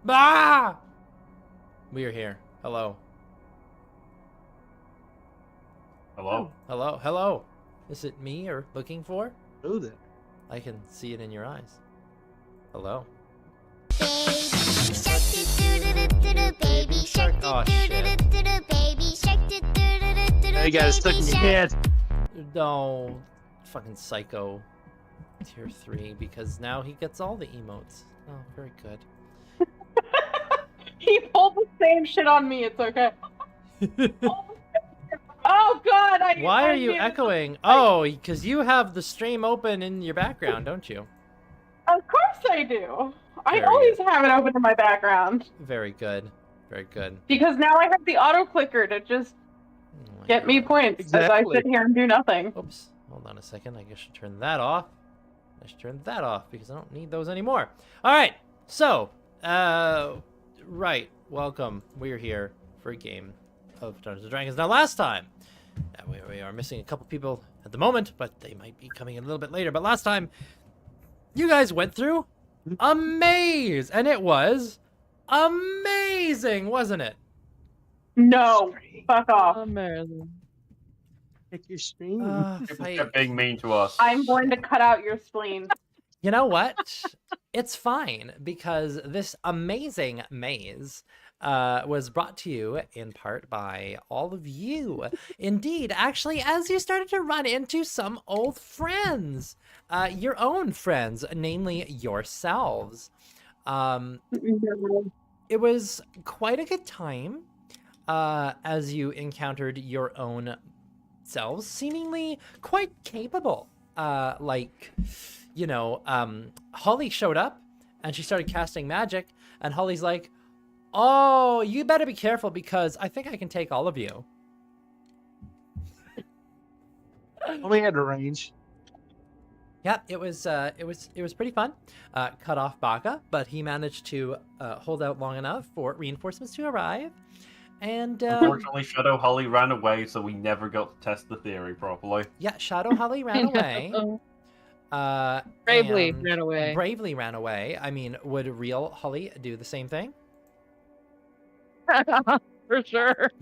Ah! We are here. Hello. Hello? Hello. Hello. Is it me you're looking for? Who there? I can see it in your eyes. Hello. Baby shark, Oh, shit. baby shark, You got it stuck in your head. No. Fucking psycho. Tier 3, because now he gets all the emotes. Oh, very good. He pulled the same shit on me. It's okay. Oh God! Why are you echoing? Oh, because you have the stream open in your background, don't you? Of course I do. I Very always good. have it open in my background Very good. Very good. because now I have the auto clicker to just Oh my get me God. points as I Exactly. sit here and do nothing. Oops. Hold on a second. I guess I should turn that off. I should turn that off because I don't need those anymore. All right. So, right. Welcome. We're here for a game of Dungeons & Dragons. Now, last time, we are missing a couple people at the moment, but they might be coming in a little bit later. But last time, you guys went through a maze, and it was amazing, wasn't it? No, fuck off. Amazing. Check your stream. People kept being mean to us. I'm going to cut out your spleen. You know what? It's fine because this amazing maze was brought to you in part by all of you. Indeed, actually, as you started to run into some old friends, your own friends, namely yourselves. It was quite a good time as you encountered your own selves, seemingly quite capable. Holly showed up and she started casting magic, and Holly's like, "Oh, you better be careful because I think I can take all of you." Only had a range. Yeah, it was pretty fun. Cut off Baka, but he managed to hold out long enough for reinforcements to arrive. And Unfortunately, Shadow Holly ran away, so we never got to test the theory properly. yeah, Shadow Holly ran away. Bravely and ran away. Bravely ran away. I mean, would real Holly do the same thing? For sure.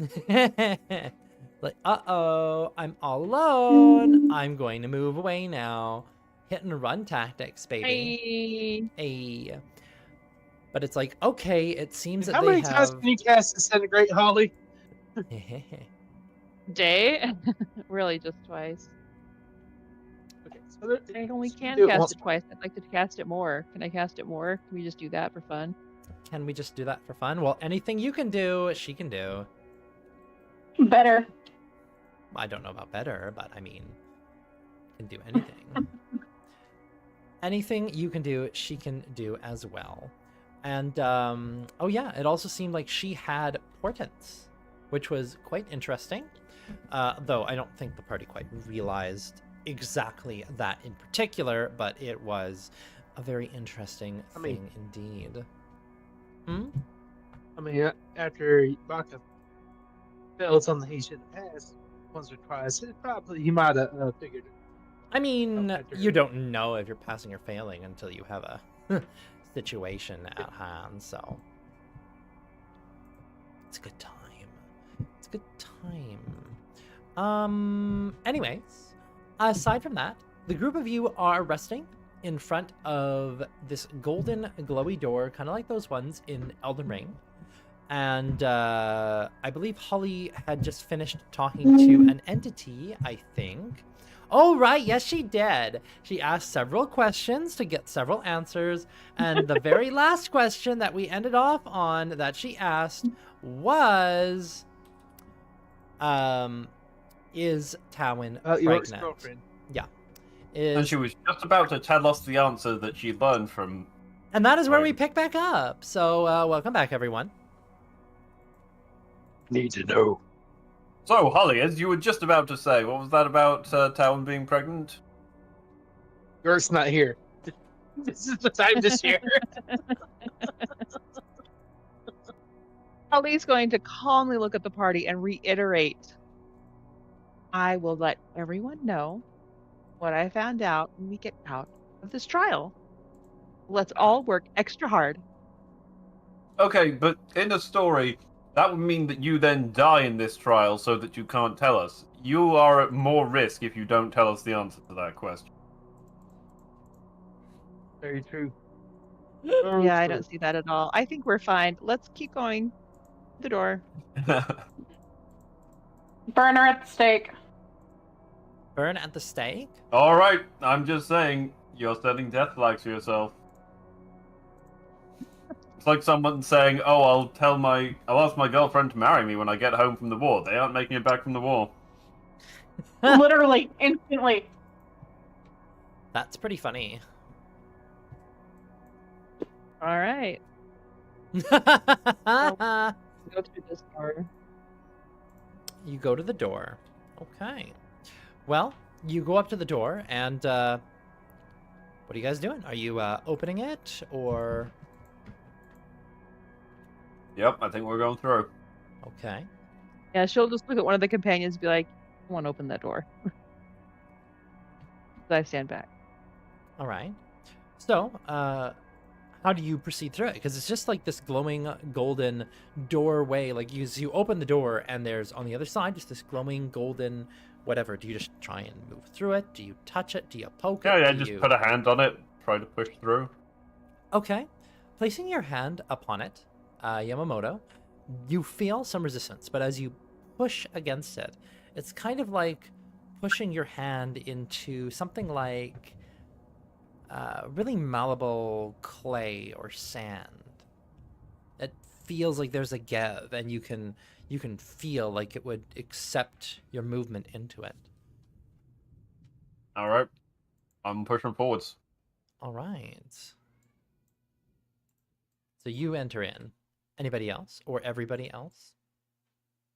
Like, uh-oh, I'm all alone. I'm going to move away now. Hit and run tactics, baby. Hey. But it's like, okay, it seems that How they many times have... can you cast Disintegrate, Holly? Day? Really, just twice. Okay, so there, I only can do it cast once. it twice. I'd like to cast it more. Can I cast it more? Can we just do that for fun? Can we just do that for fun? Well, anything you can do, she can do. Better. I don't know about better, but I mean, can do anything. Anything you can do, she can do as well. And, oh yeah, it also seemed like she had portents, which was quite interesting. Though I don't think the party quite realized exactly that in particular, but it was a very interesting thing indeed. I mean, after Baka fails on the he should have passed once or twice, he might have figured it. I mean, after- you don't know if you're passing or failing until you have a situation at hand, so it's a good time. It's a good time. Anyways, aside from that, the group of you are resting in front of this golden glowy door, kind of like those ones in Elden Ring. And I believe Holly had just finished talking to an entity, I think. Oh, right. Yes, she did. She asked several questions to get several answers. And the very last question that we ended off on that she asked was, is Tawin York's pregnant? girlfriend. Yeah. And she was just about to tell us the answer that she learned from... And that is where we pick back up. So welcome back, everyone. Need to know. So, Holly, as you were just about to say, what was that about Talon being pregnant? York's not here. This is the time to share. Holly's going to calmly look at the party and reiterate, I will let everyone know what I found out when we get out of this trial. Let's all work extra hard. Okay, but in the story, that would mean that you then die in this trial so that you can't tell us. You are at more risk if you don't tell us the answer to that question. Very true. Yeah, I don't see that at all. I think we're fine. Let's keep going. The door. Burner at the stake. Burn at the stake? All right, I'm just saying, you're setting death flags for yourself. It's like someone saying, "Oh, I'll ask my girlfriend to marry me when I get home from the war." They aren't making it back from the war. Literally, instantly. That's pretty funny. All right. You Go through this door. go to the door. Okay. Well, you go up to the door, and what are you guys doing? Are you opening it, or... Yep, I think we're going through. Okay. Yeah, she'll just look at one of the companions and be like, I want to open that door. So I stand back. All right. So, how do you proceed through it? Because it's just like this glowing golden doorway. Like you open the door, and there's on the other side just this glowing golden whatever. Do you just try and move through it? Do you touch it? Do you poke it? Yeah, Do just you... put a hand on it, try to push through. Okay. Placing your hand upon it, Yamamoto, you feel some resistance, but as you push against it, it's kind of like pushing your hand into something like really malleable clay or sand. It feels like there's a give, and you can feel like it would accept your movement into it. All right, I'm pushing forwards. All right. So you enter in. Anybody else or everybody else?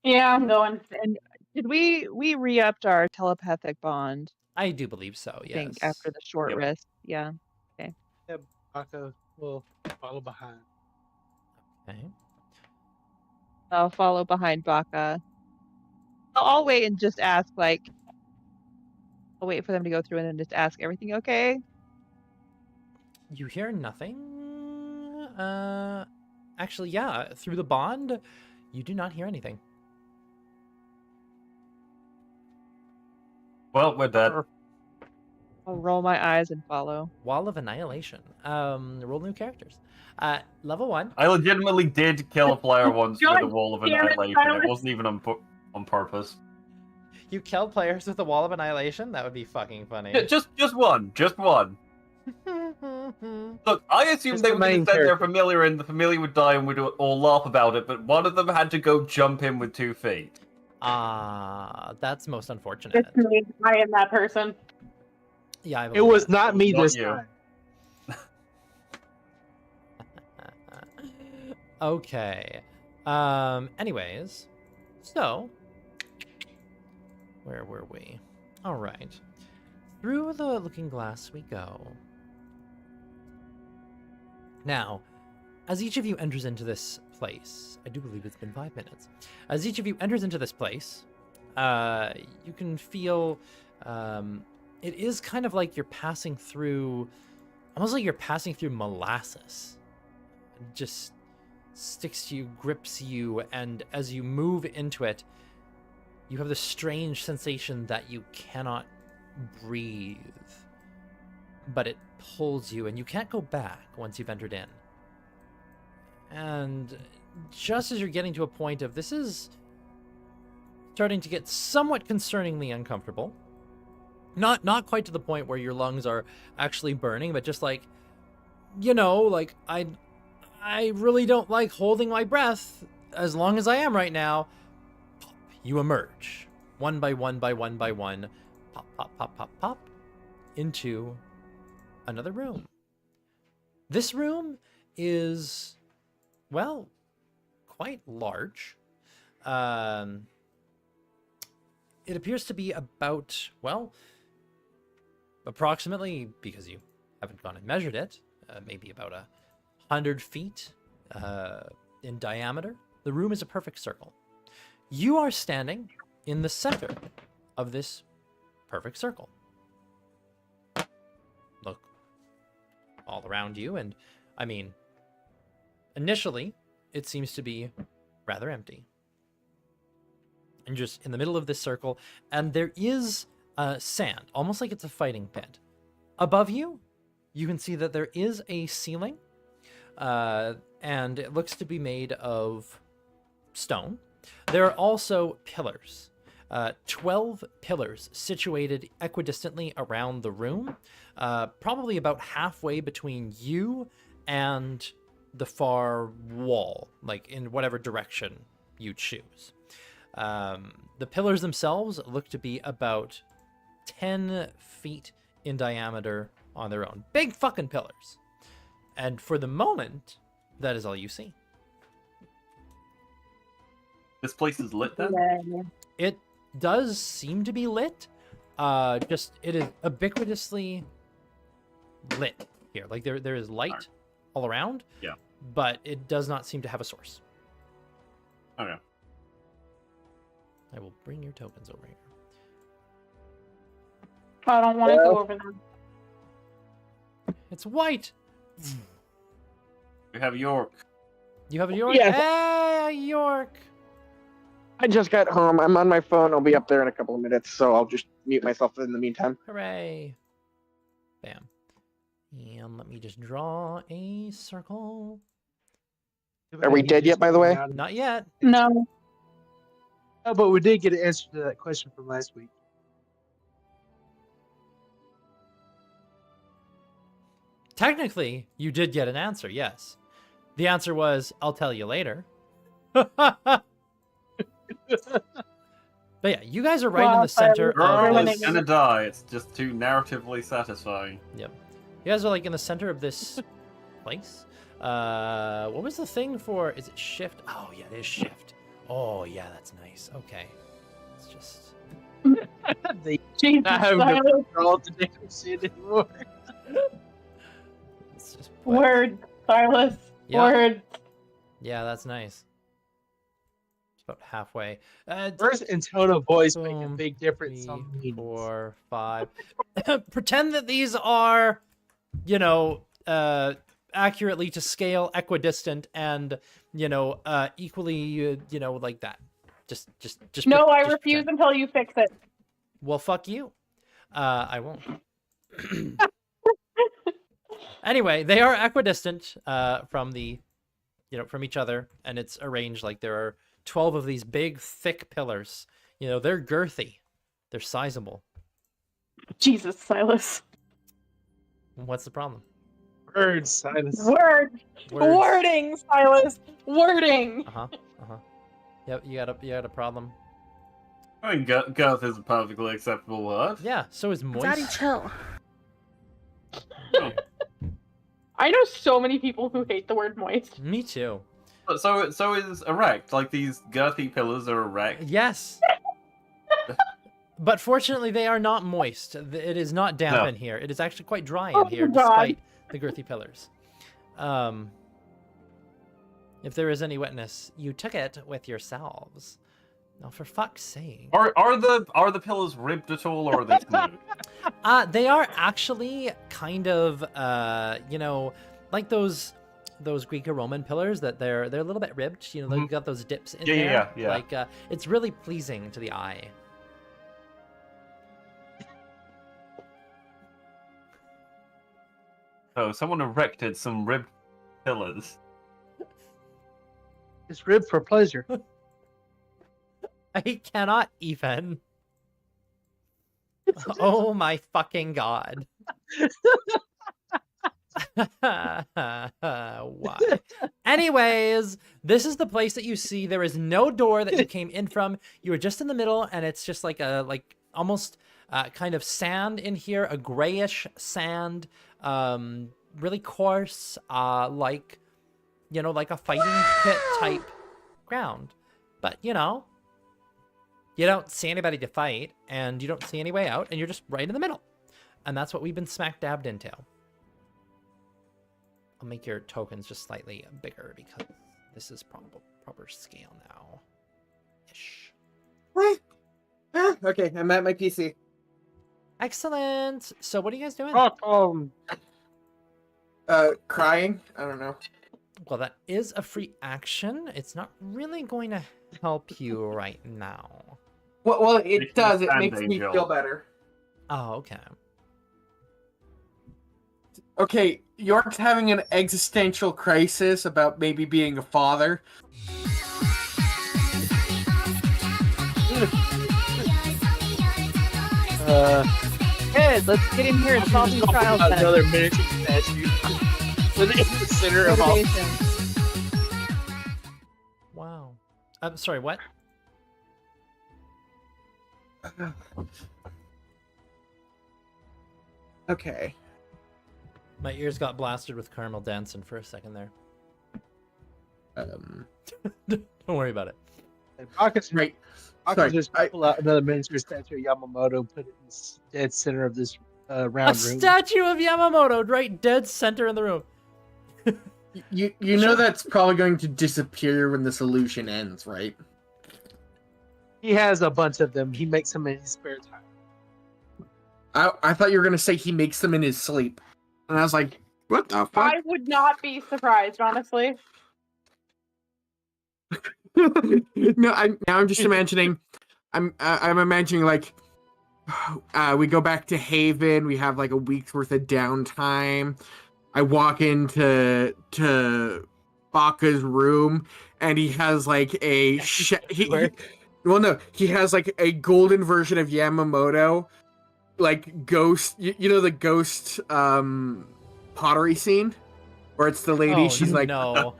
Yeah, I'm going. And did we re-upped our telepathic bond, I do believe so. I Yes. think, after the short Yep. rest? Yeah. Yeah, Baka will follow behind. Okay. I'll follow behind Baka. I'll wait and just ask, like, I'll wait for them to go through and then just ask, everything okay? You hear nothing. Actually, yeah. Through the bond, you do not hear anything. Well, we're dead. I'll roll my eyes and follow. Wall of Annihilation. Roll new characters. Level 1. I legitimately did kill a player once with a God wall of damn it, annihilation. Tyler. It wasn't even on purpose. You killed players with a Wall of Annihilation? That would be fucking funny. Just one. Look, I assumed Just they the were going main to send their character. familiar and the familiar would die and we'd all laugh about it, but one of them had to go jump in with 2 feet. That's most unfortunate. It's me. I am that person. Yeah, I It believe was it. not me Not this you. time. Okay. Anyways, so where were we? All right. Through the looking glass we go. Now, as each of you enters into this place, I do believe it's been 5 minutes. As each of you enters into this place, you can feel it is kind of like you're passing through, almost like you're passing through molasses. It just sticks to you, grips you, and as you move into it, you have this strange sensation that you cannot breathe, but it pulls you, and you can't go back once you've entered in. And just as you're getting to a point of this is starting to get somewhat concerningly uncomfortable, not quite to the point where your lungs are actually burning, but just like, like I really don't like holding my breath as long as I am right now. Pop, you emerge one by one by one by one. Pop, pop, pop, pop, pop, into another room. This room is, well, quite large. It appears to be about, well, approximately, because you haven't gone and measured it, maybe about 100 feet in diameter. The room is a perfect circle. You are standing in the center of this perfect circle. Look all around you, and I mean, initially, it seems to be rather empty. And just in the middle of this circle, and there is sand, almost like it's a fighting pit. Above you, you can see that there is a ceiling, and it looks to be made of stone. There are also pillars, 12 pillars situated equidistantly around the room, probably about halfway between you and the far wall, like in whatever direction you choose. The pillars themselves look to be about 10 feet in diameter on their own. Big fucking pillars. And for the moment, that is all you see. This place is lit then? It does seem to be lit. Just it is ubiquitously lit here. Like there is light all around. Yeah. But it does not seem to have a source. Okay. I will bring your tokens over here. I don't want to go over there. It's white. We have York. You have a York? Yes. Hey, a York. I just got home. I'm on my phone. I'll be up there in a couple of minutes, so I'll just mute myself in the meantime. Hooray. Bam. And let me just draw a circle. Are we dead yet, by the way? Not yet. No. Oh, but we did get an answer to that question from last week. Technically, you did get an answer, yes. The answer was, I'll tell you later. But yeah, you guys are right in the center Girl of is this. gonna die. It's just too narratively satisfying. Yep. You guys are like in the center of this place. What was the thing for? Is it shift? Oh yeah, it is shift. Oh yeah, that's nice. Okay. It's just They Jesus, not having to Silas. control the damn shit anymore. it's just Word, Silas. Yeah. Word. Yeah, that's nice. It's about halfway. First and tone of voice make a Boom, big difference 3, on the meanings. 4, 5. Pretend that these are, accurately to scale, equidistant, and equally, like that. Just. No, I just refuse pretend. until you fix it. Well, fuck you. I won't. Anyway, they are equidistant from the, from each other, and it's arranged like there are 12 of these big, thick pillars. They're girthy. They're sizable. Jesus, Silas. What's the problem? Words, Silas. Word. Words. Wording, Silas. Wording. Uh-huh. Yep, you got a problem. I mean, girth is a perfectly acceptable word. Yeah, so is moist. chill. I know so many people who hate the word moist. Me too. So is erect. Like these girthy pillars are erect. Yes. But fortunately, they are not moist. It is not damp No. in here. It is actually quite dry Oh in here, my God. despite the girthy pillars. If there is any wetness, you took it with yourselves. Oh, for fuck's sake. Are the pillars ribbed at all, or are they smooth? They are actually kind of, like those Greco-Roman pillars that they're a little bit ribbed. They've got those dips in there. Yeah. Like, it's really pleasing to the eye. Oh, someone erected some ribbed pillars. It's ribbed for pleasure. I cannot even. Oh my fucking god. Why? Anyways, this is the place that you see. There is no door that you came in from. You were just in the middle, and it's just like almost kind of sand in here, a grayish sand, really coarse, like a fighting pit type ground. But you don't see anybody to fight, and you don't see any way out, and you're just right in the middle. And that's what we've been smack dabbed into. I'll make your tokens just slightly bigger because this is proper scale now. Ish. Okay, I'm at my PC. Excellent. So what are you guys doing? Rock on. Crying. I don't know. Well, that is a free action. It's not really going to help you right now. Well, Makes you it does. It stand makes me angel. feel better. Oh, okay. Okay, York's having an existential crisis about maybe being a father. Good. Let's get in here and solve these trials. Then. Another miniature statue. In the center of all. Motivation. Wow. I'm sorry, what? Okay. My ears got blasted with caramel dancing for a second there. Don't worry about it. And Baka's Right. Baka Sorry, just pull out another miniature statue of Yamamoto, put it in the dead center of this A round room. statue of Yamamoto, right dead center in the room. You know that's probably going to disappear when the solution ends, right? He has a bunch of them. He makes them in his spare time. I thought you were gonna say he makes them in his sleep, and I was like, what the fuck? I would not be surprised, honestly. No, I'm just imagining. I'm imagining like we go back to Haven. We have like a week's worth of downtime. I walk into Baka's room, and he has like a well, no, he has like a golden version of Yamamoto, like ghost. You know the ghost pottery scene, where it's the lady. Oh, She's like, no.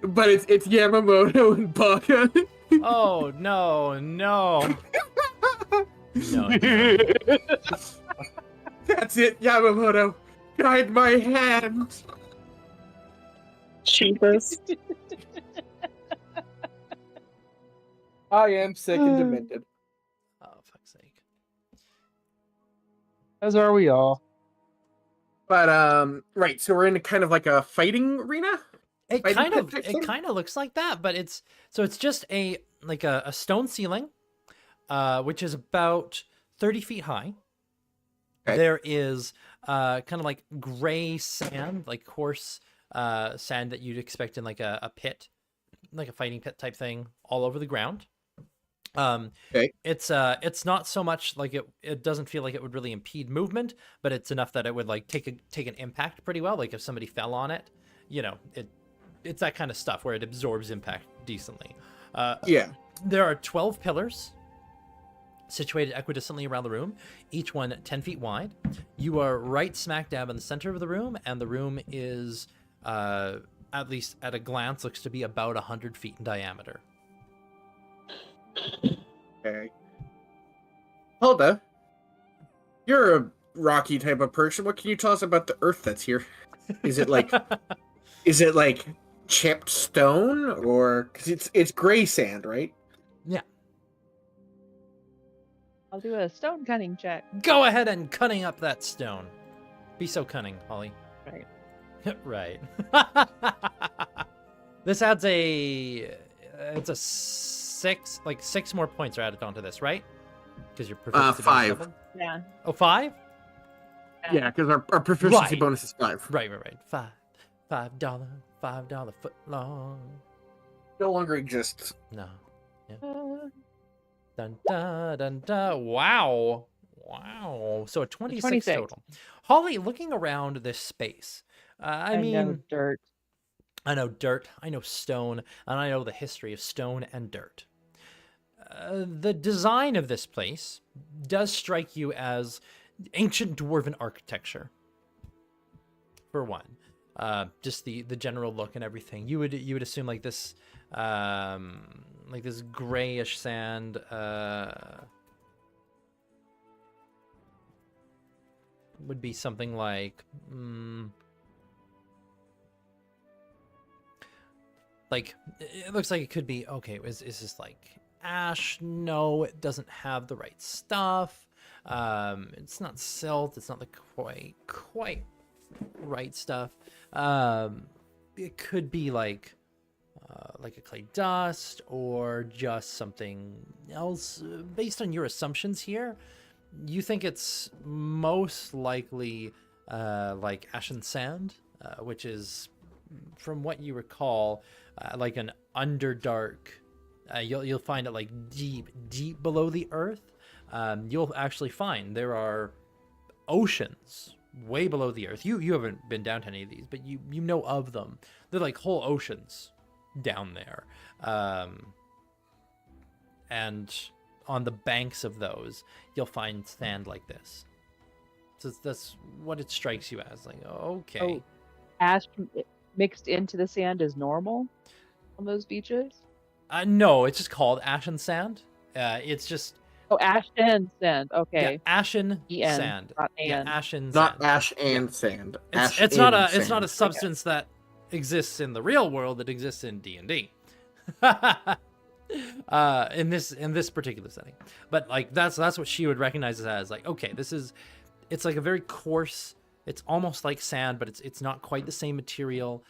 but it's Yamamoto and Baka. Oh, no, no. No. That's it, Yamamoto. Guide my hand. Cheapest. I am sick and demented. Oh, fuck's sake. As are we all. But right, so we're in kind of like a fighting arena. It Fighting kind pit of type it thing? kind of looks like that, but it's just a stone ceiling, which is about 30 feet high. Okay. There is kind of like gray sand, like coarse sand that you'd expect in like a pit, like a fighting pit type thing, all over the ground. Okay. It's not so much like it doesn't feel like it would really impede movement, but it's enough that it would like take an impact pretty well. Like if somebody fell on it, you know, it's that kind of stuff where it absorbs impact decently. Yeah. There are 12 pillars situated equidistantly around the room, each one 10 feet wide. You are right smack dab in the center of the room, and the room is, at least at a glance, looks to be about 100 feet in diameter. Okay. Hilda, you're a rocky type of person. What can you tell us about the earth that's here? Is it like chipped stone, or because it's gray sand, right? Yeah. I'll do a stone cutting check. Go ahead and cutting up that stone. Be so cunning, Holly. Right. Right. This adds it's a 6 more points are added onto this, right? Because your proficiency bonus 5. doubled? Yeah. Oh, 5? Yeah, because our proficiency Right. bonus is 5. Right. $5 foot long. No longer exists. No. Dun dun dun dun. Wow. So a 26 26. total. Holly, looking around this space, I know mean, dirt. I know dirt, I know stone, and I know the history of stone and dirt. The design of this place does strike you as ancient dwarven architecture, for one. Just the general look and everything. You would assume like this grayish sand would be something like it looks like it could be okay. Is this like ash? No, it doesn't have the right stuff. It's not silt. It's not the quite right stuff. It could be like a clay dust or just something else. Based on your assumptions here, you think it's most likely like ashen sand, which is from what you recall, like an underdark. You'll find it like deep below the earth. You'll actually find there are oceans way below the earth. You haven't been down to any of these, but you know of them. They're like whole oceans down there. And on the banks of those, you'll find sand like this. So that's what it strikes you as. Like, okay. Oh, ash mixed into the sand is normal on those beaches? No, it's just called ashen sand. It's just Oh, ash and sand. Okay. yeah, ashen EN, sand. not Yeah, and. ashen Not sand. ash and sand. Ash It's not and it's not a sand. substance that exists in the real world. That exists in D&D. In this particular setting, but like that's what she would recognize it as. Like, okay, it's like a very coarse. It's almost like sand, but it's not quite the same material.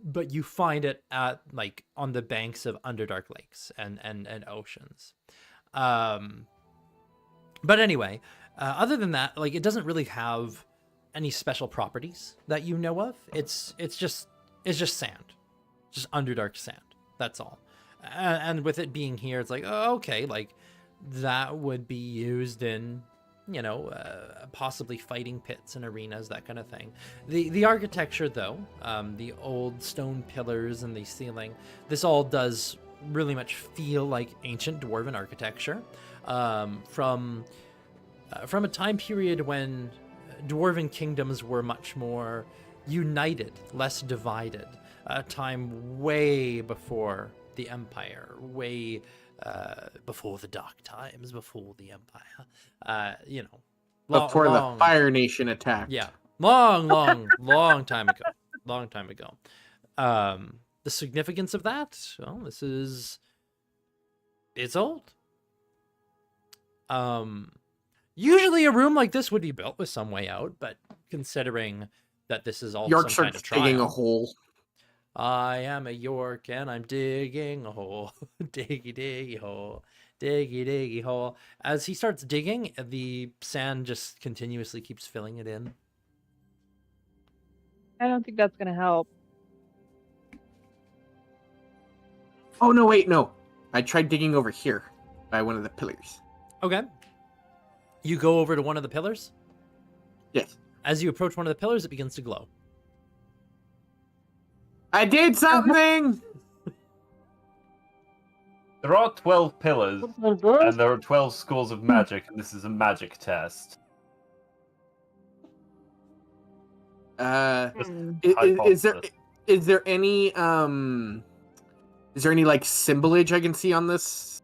But you find it at like on the banks of underdark lakes and oceans. But anyway, other than that, like it doesn't really have any special properties that you know of. It's just sand, just underdark sand. That's all. And with it being here, it's like, oh, okay, like that would be used in, you know, possibly fighting pits and arenas, that kind of thing. The architecture, though, the old stone pillars and the ceiling, this all does really much feel like ancient dwarven architecture, from a time period when dwarven kingdoms were much more united, less divided, a time way before the Empire, way before the Dark Times, before the Empire, you know, Before the Fire Nation attacked. yeah, long time ago, long time ago. The significance of that, well, it's old. Usually a room like this would be built with some way out, but considering that this is all York some kind starts of digging a trial. hole. I am a York and I'm digging a hole. Diggy hole. Diggy hole. As he starts digging, the sand just continuously keeps filling it in. I don't think that's going to help. Oh, no, wait, no. I tried digging over here by one of the pillars. Okay. You go over to one of the pillars. Yes. As you approach one of the pillars, it begins to glow. I did something! There are 12 pillars, and there are 12 schools of magic, and this is a magic test. Is there any like symbolage I can see on this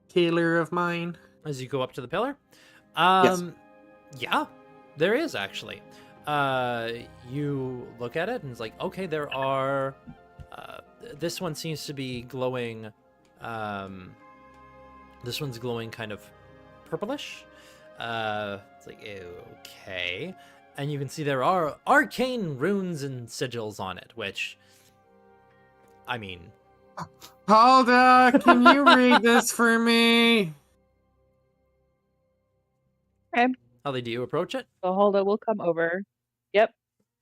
tailor of mine? As you go up to the pillar? Yes. Yeah, there is actually. You look at it and it's like, okay, there are, this one seems to be glowing, this one's glowing kind of purplish. It's like, okay. And you can see there are arcane runes and sigils on it, which, I mean... Hulda, can you read this for me? Okay. Holly, do you approach it? So Hulda will come over. Yep.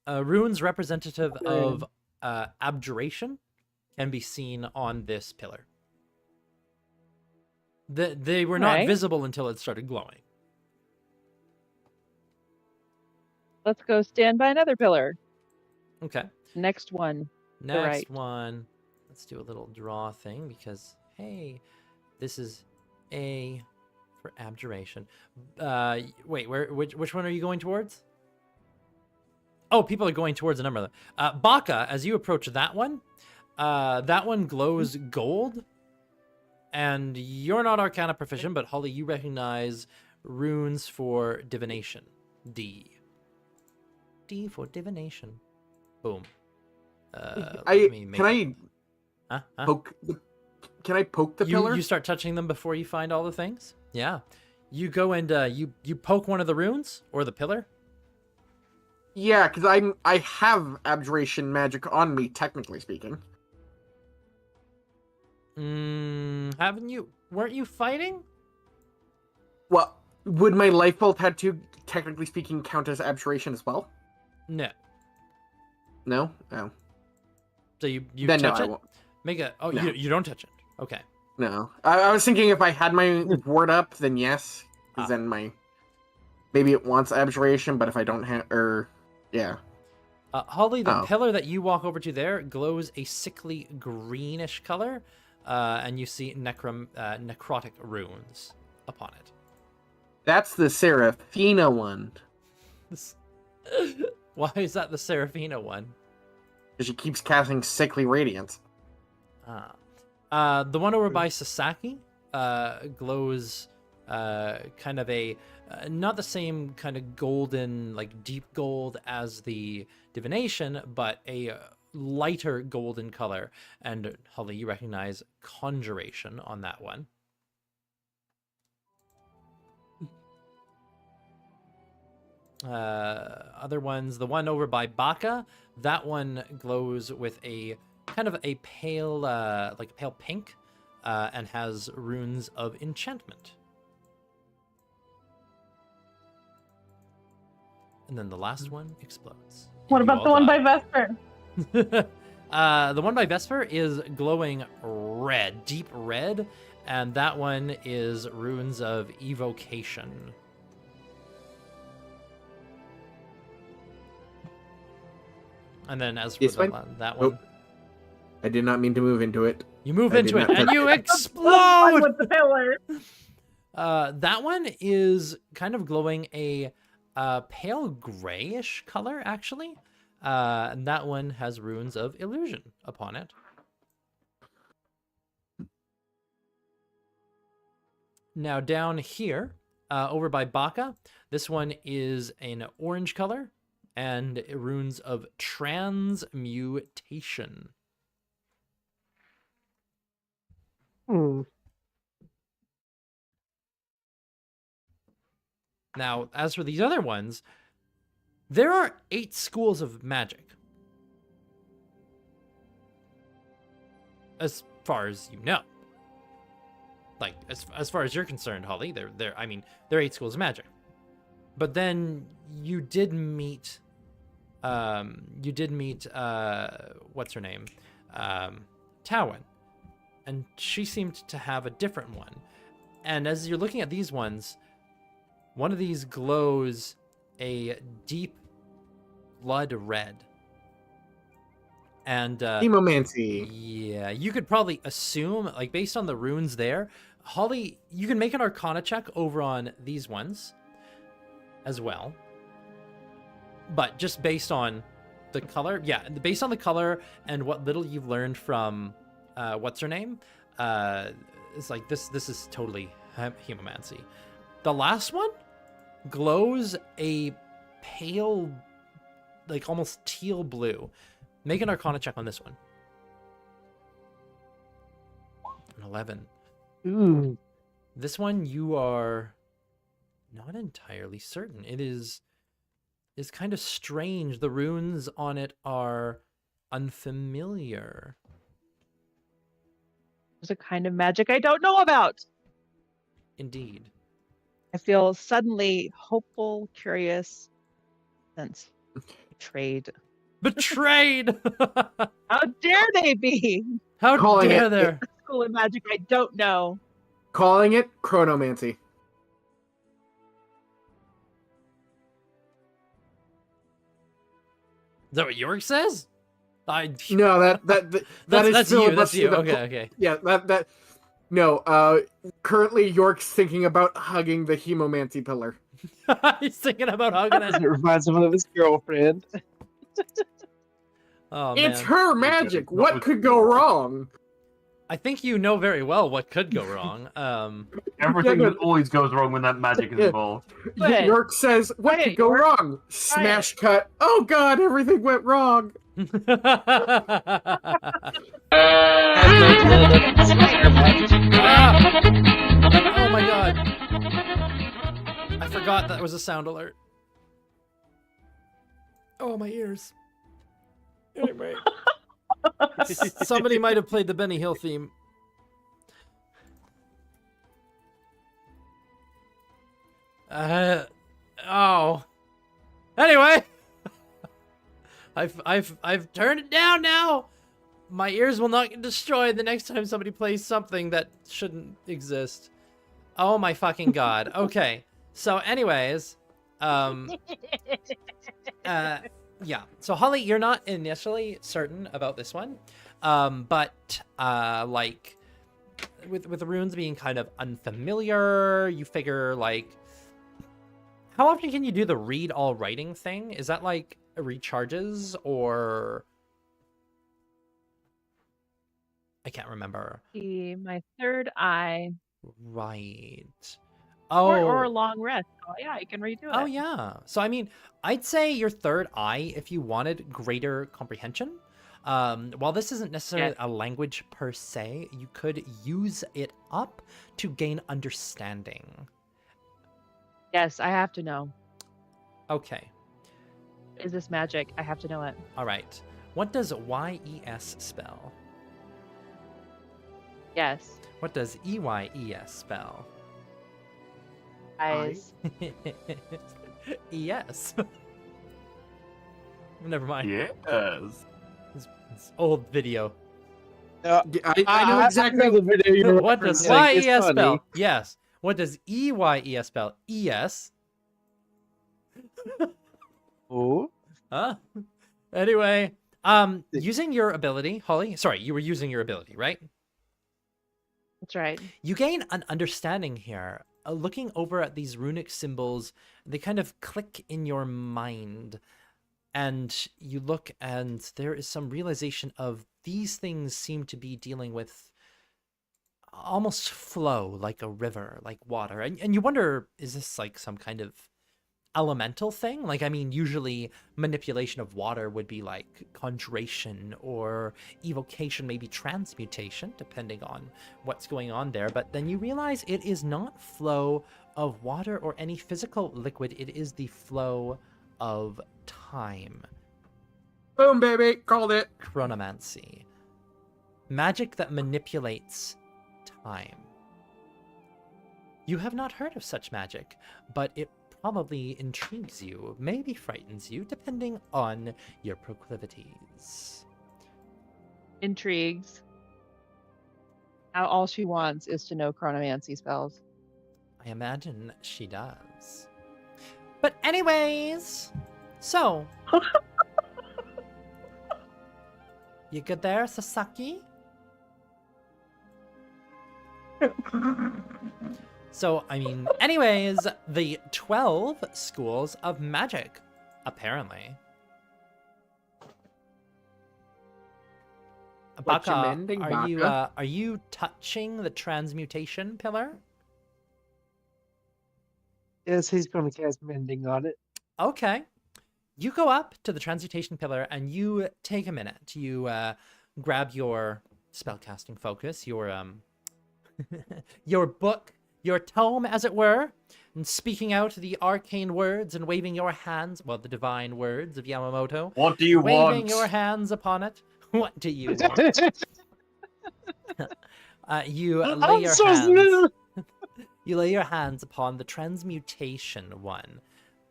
Runes representative of abjuration can be seen on this pillar. They were not Right. visible until it started glowing. Let's go stand by another pillar. Okay. Next one. Next right. one. Let's do a little draw thing because, hey, this is A for abjuration. Wait, which one are you going towards? Oh, people are going towards a number of them. Baka, as you approach that one glows gold. And you're not Arcana proficient, but Holly, you recognize runes for divination. D for divination. Boom. Can I poke the pillar? You start touching them before you find all the things? Yeah. You go and you poke one of the runes or the pillar? Yeah, because I have abjuration magic on me, technically speaking. Haven't you? Weren't you fighting? Well, would my life bolt tattoo, technically speaking, count as abjuration as well? No. No. Oh. So you Then no, touch I it. won't. Make a. Oh, No. you don't touch it. Okay. No. I was thinking if I had my ward up, then yes, because then my maybe it wants abjuration, but if I don't have, or yeah. Holly, the Oh. pillar that you walk over to there glows a sickly greenish color, and you see necrotic runes upon it. That's the Seraphina one. Why is that the Seraphina one? Because she keeps casting sickly radiance. The one over by Sasaki glows kind of a not the same kind of golden, like deep gold as the divination, but a lighter golden color. And Holly, you recognize conjuration on that one. Other ones, the one over by Baka, that one glows with a kind of a pale, like a pale pink, and has runes of enchantment. And then the last one explodes. What You about all the one by die. Vesper? The one by Vesper is glowing red, deep red, and that one is runes of evocation. And then as for This the, one? that Nope. one, I did not mean to move into it. you move I into did it not and touch you it. explode. With the pillar. That one is kind of glowing a pale grayish color, actually. And that one has runes of illusion upon it. Now down here, over by Baka, this one is an orange color and runes of transmutation. Now, as for these other ones, there are 8 schools of magic. As far as you know. Like, as far as you're concerned, Holly, there are 8 schools of magic. But then you did meet what's her name? Tawin. And she seemed to have a different one. And as you're looking at these ones, one of these glows a deep blood red. And Hemomancy. yeah, you could probably assume, like based on the runes there, Holly, you can make an Arcana check over on these ones as well. But just based on the color, yeah, based on the color and what little you've learned from what's her name, it's like this is totally hemomancy. The last one glows a pale, like almost teal blue. Make an Arcana check on this one. An 11. Ooh. This one you are not entirely certain. It is kind of strange. The runes on it are unfamiliar. There's a kind of magic I don't know about. Indeed. I feel suddenly hopeful, curious, sense betrayed. Betrayed! How dare they be? How Calling dare it- there? School of magic I don't know. Calling it chronomancy. Is that what York says? No, that is that's you. That's filibustering you. the- Okay, okay. Yeah, that. No, currently York's thinking about hugging the hemomancy pillar. He's thinking about hugging It it. reminds him of his girlfriend. Oh, It's man. her Not magic. with- What could go wrong? I think you know very well what could go wrong. Everything Yeah, but- always goes wrong when that magic is Yeah. involved. Wait. York says, "What Wait, could go York? wrong?" Smash cut. Oh God, everything went wrong. Oh my god. I forgot that was a sound alert. Oh, my ears. Anyway. Somebody might have played the Benny Hill theme. Oh. Anyway. I've turned it down now. My ears will not get destroyed the next time somebody plays something that shouldn't exist. Oh my fucking god. Okay. So anyways, yeah. So Holly, you're not initially certain about this one. But like with the runes being kind of unfamiliar, you figure like how often can you do the read all writing thing? Is that like recharges or I can't remember. See, my third eye. Right. Or a Oh. long rest. Oh yeah, you can redo it. Oh yeah. So I mean, I'd say your third eye if you wanted greater comprehension. While this isn't necessarily a language per se, you could use it up to gain understanding. Yes, I have to know. Okay. Is this magic? I have to know it. All right. What does YES spell? Yes. What does EYES spell? Eyes. Yes. Never mind. Yes. It's old video. I know exactly. the video you're What does referencing. It's YES funny. spell? Yes. What does EYES spell? ES. Oh, Huh? Anyway, using your ability, Holly. Sorry, you were using your ability, right? That's right. You gain an understanding here. Looking over at these runic symbols, they kind of click in your mind. And you look and there is some realization of these things seem to be dealing with almost flow, like a river, like water. And you wonder, is this like some kind of elemental thing? Like, I mean, usually manipulation of water would be like conjuration or evocation, maybe transmutation, depending on what's going on there. But then you realize it is not flow of water or any physical liquid. It is the flow of time. Boom, baby, called it. Chronomancy. Magic that manipulates time. You have not heard of such magic, but it probably intrigues you, maybe frightens you, depending on your proclivities. Intrigues. Now all she wants is to know chronomancy spells. I imagine she does. But anyways, so... You good there, Sasaki? So, I mean, anyways, the 12 schools of magic, apparently. What you Baka, mending, are you touching the transmutation pillar? yes, he's going to cast mending on it. Okay. You go up to the transmutation pillar and you take a minute. You grab your spellcasting focus, your your book, your tome, as it were, and speaking out the arcane words and waving your hands, well, the divine words of Yamamoto. What do you Waving want? your hands upon it. What do you want? You lay your hands. You lay your hands upon the transmutation one.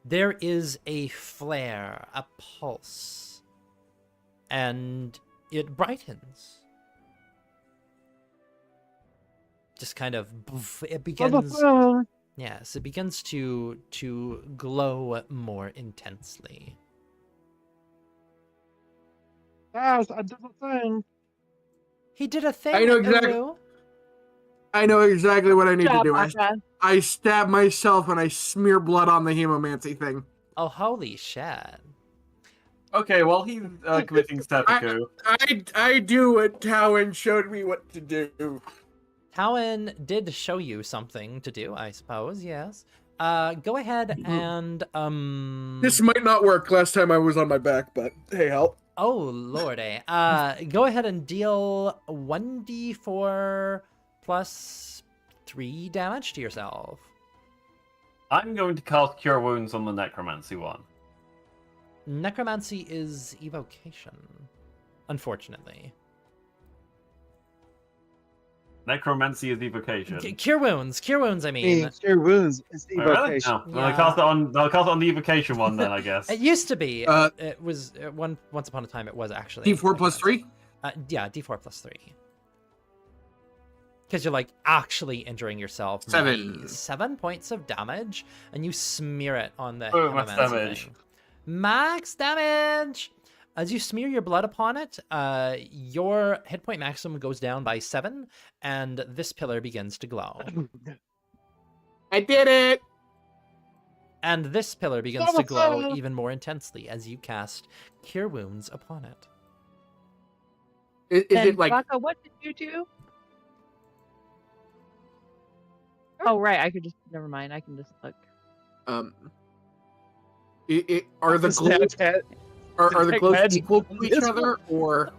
There is a flare, a pulse, and it brightens. Just kind of, it begins. Yes, it begins to glow more intensely. Guys, I did the thing. He did a thing. I know exactly- Uru. I know exactly what I need to Job, do. Baka. I stab myself and I smear blood on the hemomancy thing. Oh, holy shit! Okay, while he's committing seppuku, I do what Towan showed me what to do. Towan did show you something to do, I suppose. Yes. Go ahead and This might not work. Last time I was on my back, but hey, help. Oh lordy. Go ahead and deal 1d4 plus 3 damage to yourself. I'm going to cast Cure Wounds on the Necromancy one. Necromancy is evocation, unfortunately. Necromancy is evocation. Cure wounds. Cure wounds. I mean, Cure wounds is Wait, really? evocation. No. Well, I'll cast it on the evocation one then, I guess. It used to be. Uh, it was once upon a time. It was actually D4 plus 3? Yeah, D4 plus 3. Because you're like actually injuring yourself. 7. 7 points of damage, and you smear it on the Oh, max Hemamancy damage. thing. Max damage. As you smear your blood upon it, your hit point maximum goes down by 7, and this pillar begins to glow. I did it! And this pillar begins to glow even more intensely as you cast Cure Wounds upon it. Is Then, it like... Baka, what did you do? Oh, right. I could just... Never mind. I can just look. Are the glows... Are the glows magic. equal to each other, or...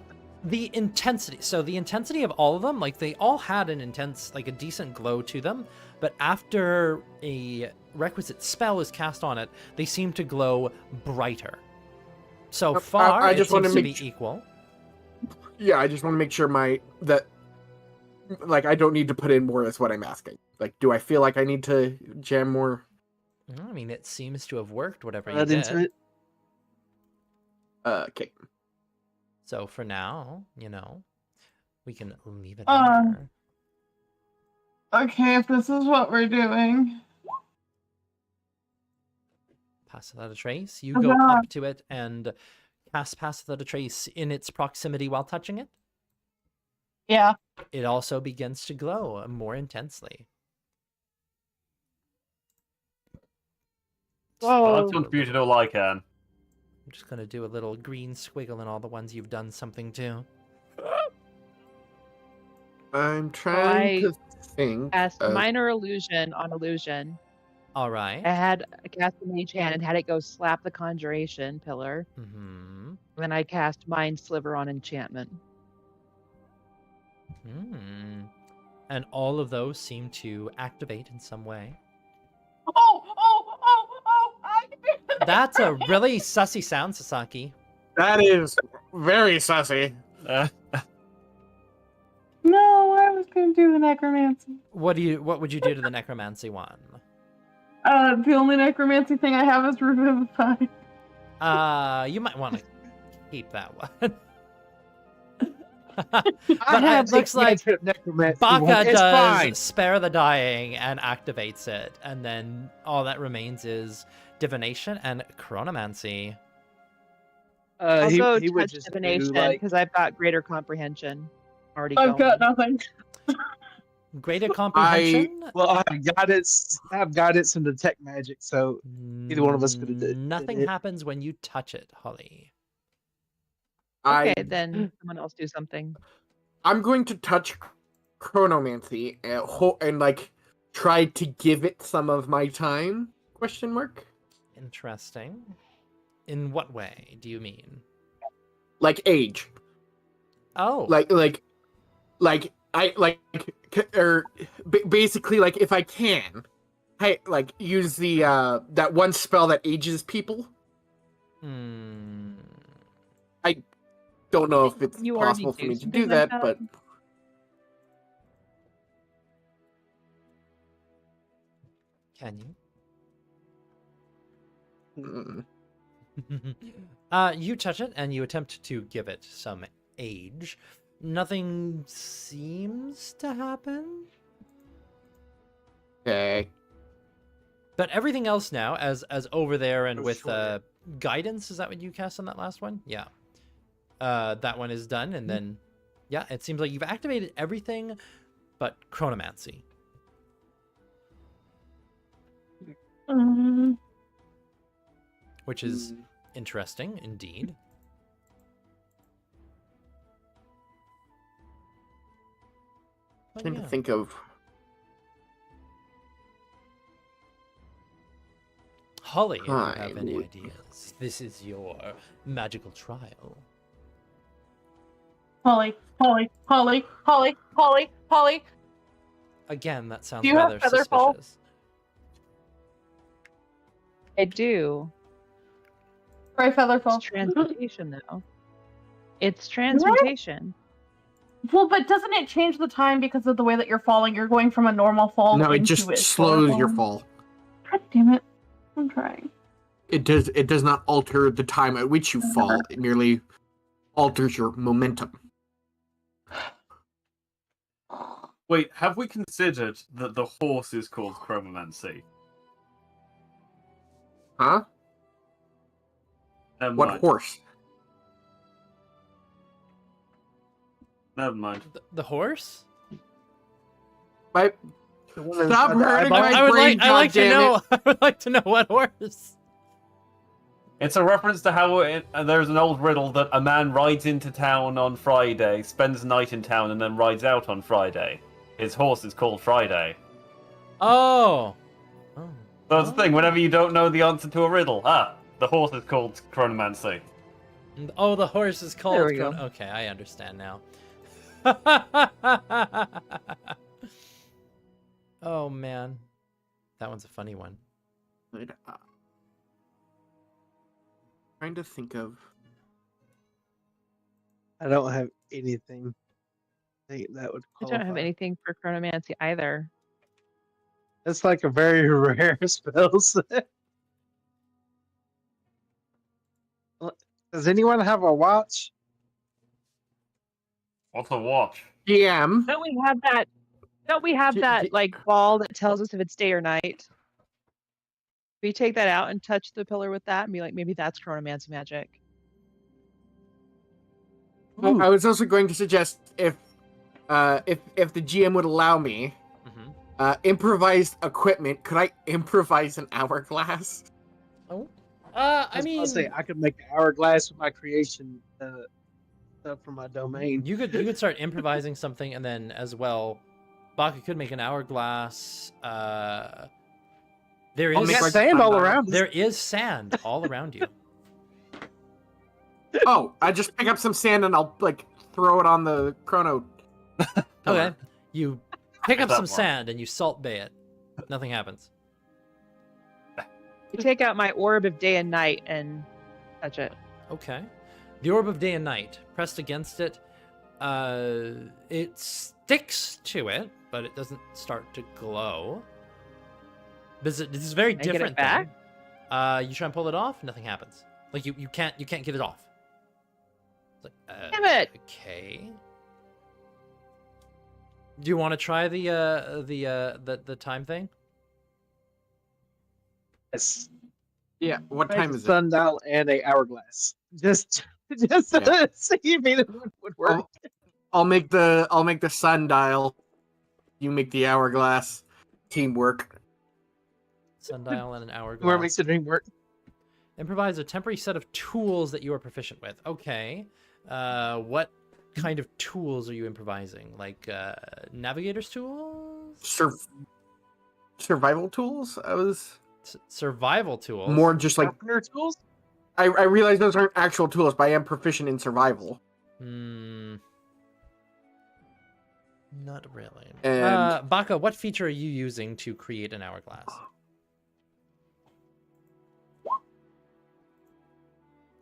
The intensity. So the intensity of all of them, like they all had an intense, like a decent glow to them, but after a requisite spell is cast on it, they seem to glow brighter. So far, I it just want seems to to make be equal. Yeah, I just want to make sure like, I don't need to put in more, is what I'm asking. Like, do I feel like I need to jam more? I mean, it seems to have worked, whatever you Add did. into it. Okay. So for now, we can leave it Um, there. Okay, if this is what we're doing. Pass Without a Trace. You go Huzzah. up to it and cast Pass Without a Trace in its proximity while touching it. Yeah. It also begins to glow more intensely. Well, I've contributed all I can. I'm just going to do a little green squiggle in all the ones you've done something to. I'm trying to think. Cast of- Minor Illusion on Illusion. All right. I had cast a Mage Hand and had it go slap the Conjuration pillar. Mm-hmm. Then I cast Mind Sliver on Enchantment. And all of those seem to activate in some way. Oh! That's a really sussy sound, Sasaki. That is very sussy. No, I was gonna do the necromancy. What would you do to the necromancy one? The only necromancy thing I have is Revivify. You might want to keep that one. I But have it looks the like cantrip necromancy Baka one. It's does fine. Spare the Dying and activates it, and then all that remains is Divination and Chronomancy. I'll He go would touch just do, Divination like- because I've got Greater Comprehension already I've got going. nothing. Greater Comprehension? Well, I have guidance and detect magic, so either one of us could have did Nothing it. happens when you touch it, Holly. Okay, then someone else do something. I'm going to touch Chronomancy and like try to give it some of my time? Question mark. Interesting. In what way do you mean? Like age. Oh. Basically, like, if I can, hey, like, use the that one spell that ages people. I don't know if it's You already possible for do me to something do like that, that? but Can you? mm, You touch it and you attempt to give it some age. Nothing seems to happen. okay. But everything else now, as over there and Oh, with sure. guidance, is that what you cast on that last one? Yeah. That one is done, and then yeah, it seems like you've activated everything but Chronomancy. Which is interesting indeed. But Trying yeah. to think of. Holly, if you have Time any would- ideas, this is your magical trial. Holly. Again, that sounds Do you have rather Featherfall? suspicious. I do. Right, Featherfall. It's transmutation, though. It's transmutation. Well, but doesn't it change the time because of the way that you're falling? You're going from a normal fall No, it into just a slows slower your fall. God damn it. I'm trying. It does not alter the time at which you fall. It merely alters your momentum. Wait, have we considered that the horse is called chromomancy? Huh? Never What mind. horse? Never mind. The horse? My, The one that's Stop got the hurting eyeball? my I would brain, like. I like to goddammit. know. I would like to know what horse. It's a reference to how there's an old riddle that a man rides into town on Friday, spends the night in town, and then rides out on Friday. His horse is called Friday. Oh. Oh. That's the thing, whenever you don't know the answer to a riddle, the horse is called chronomancy. Oh, the horse is called. There we go. Okay, I understand now. Oh man, that one's a funny one. Trying to think of. I don't have anything that would I qualify. don't have anything for chronomancy either. It's like a very rare spell set. Does anyone have a watch? What's a watch? GM. Don't we have that? Don't we have that like ball that tells us if it's day or night? We take that out and touch the pillar with that and be like, maybe that's chronomancy magic. I was also going to suggest if the GM would allow me improvised equipment, could I improvise an hourglass? Oh. I I mean, say I could make an hourglass with my creation stuff from my domain. you could start improvising something, and then as well, Baka could make an hourglass. There I'll is make Got like sand all sundial. around. there is sand all around you. Oh, I just pick up some sand and I'll like throw it on the chrono. Okay, you pick up That some works. sand and you salt bay it. Nothing happens. You take out my orb of day and night and touch it. Okay. The orb of day and night pressed against it. It sticks to it, but it doesn't start to glow. This is a very Can I get it different back? thing. You try and pull it off, nothing happens. Like you can't get it off. It's like, Damn it! Okay. Do you want to try the time thing? Yes. Yeah, what Make time a is it? sundial and a hourglass. Just Yeah. to see if it would work. I'll make the sundial. You make the hourglass. Teamwork. Sundial and an hourglass. Where makes the dream work? Improvise a temporary set of tools that you are proficient with. Okay. What kind of tools are you improvising? Like navigator's tools? Survival tools? I was Survival tools? more just like Carpenter tools? I realize those aren't actual tools, but I am proficient in survival. Not really. And Baka, what feature are you using to create an hourglass?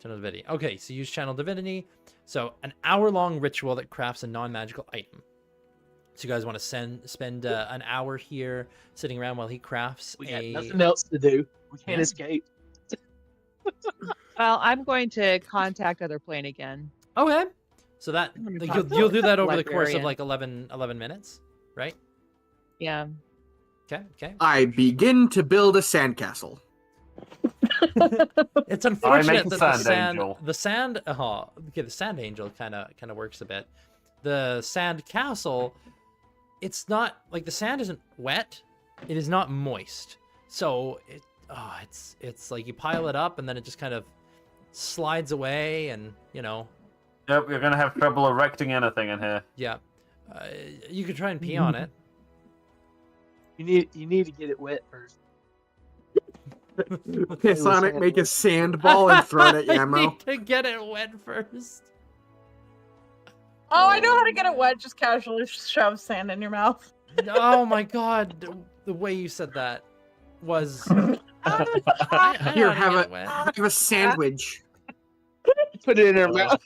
Channel Divinity. Okay, so use Channel Divinity. So an hour-long ritual that crafts a non-magical item. So you guys want to spend an hour here sitting around while he crafts We got a... nothing else to do. We can't Yeah. escape. Well, I'm going to contact other plane again. Okay. So that I'm gonna like, talk you'll to do that over the course of librarian. like 11 minutes, right? Yeah. Okay. I begin to build a sandcastle. It's unfortunate a that sand angel. the sand angel kind of works a bit. The sand castle, it's not like the sand isn't wet, it is not moist. So it's like you pile it up and then it just kind of slides away, and Yep, you're gonna have trouble erecting anything in here. yeah, you could try and pee on it. You need to get it wet first. Piss on it, make a sand ball, and throw it at I Yamo. need to get it wet first. Oh, I know how to get it wet. Just casually shove sand in your mouth. Oh my god, the way you said that was. I Here, know how to get it wet. have a sandwich. Put it in her mouth.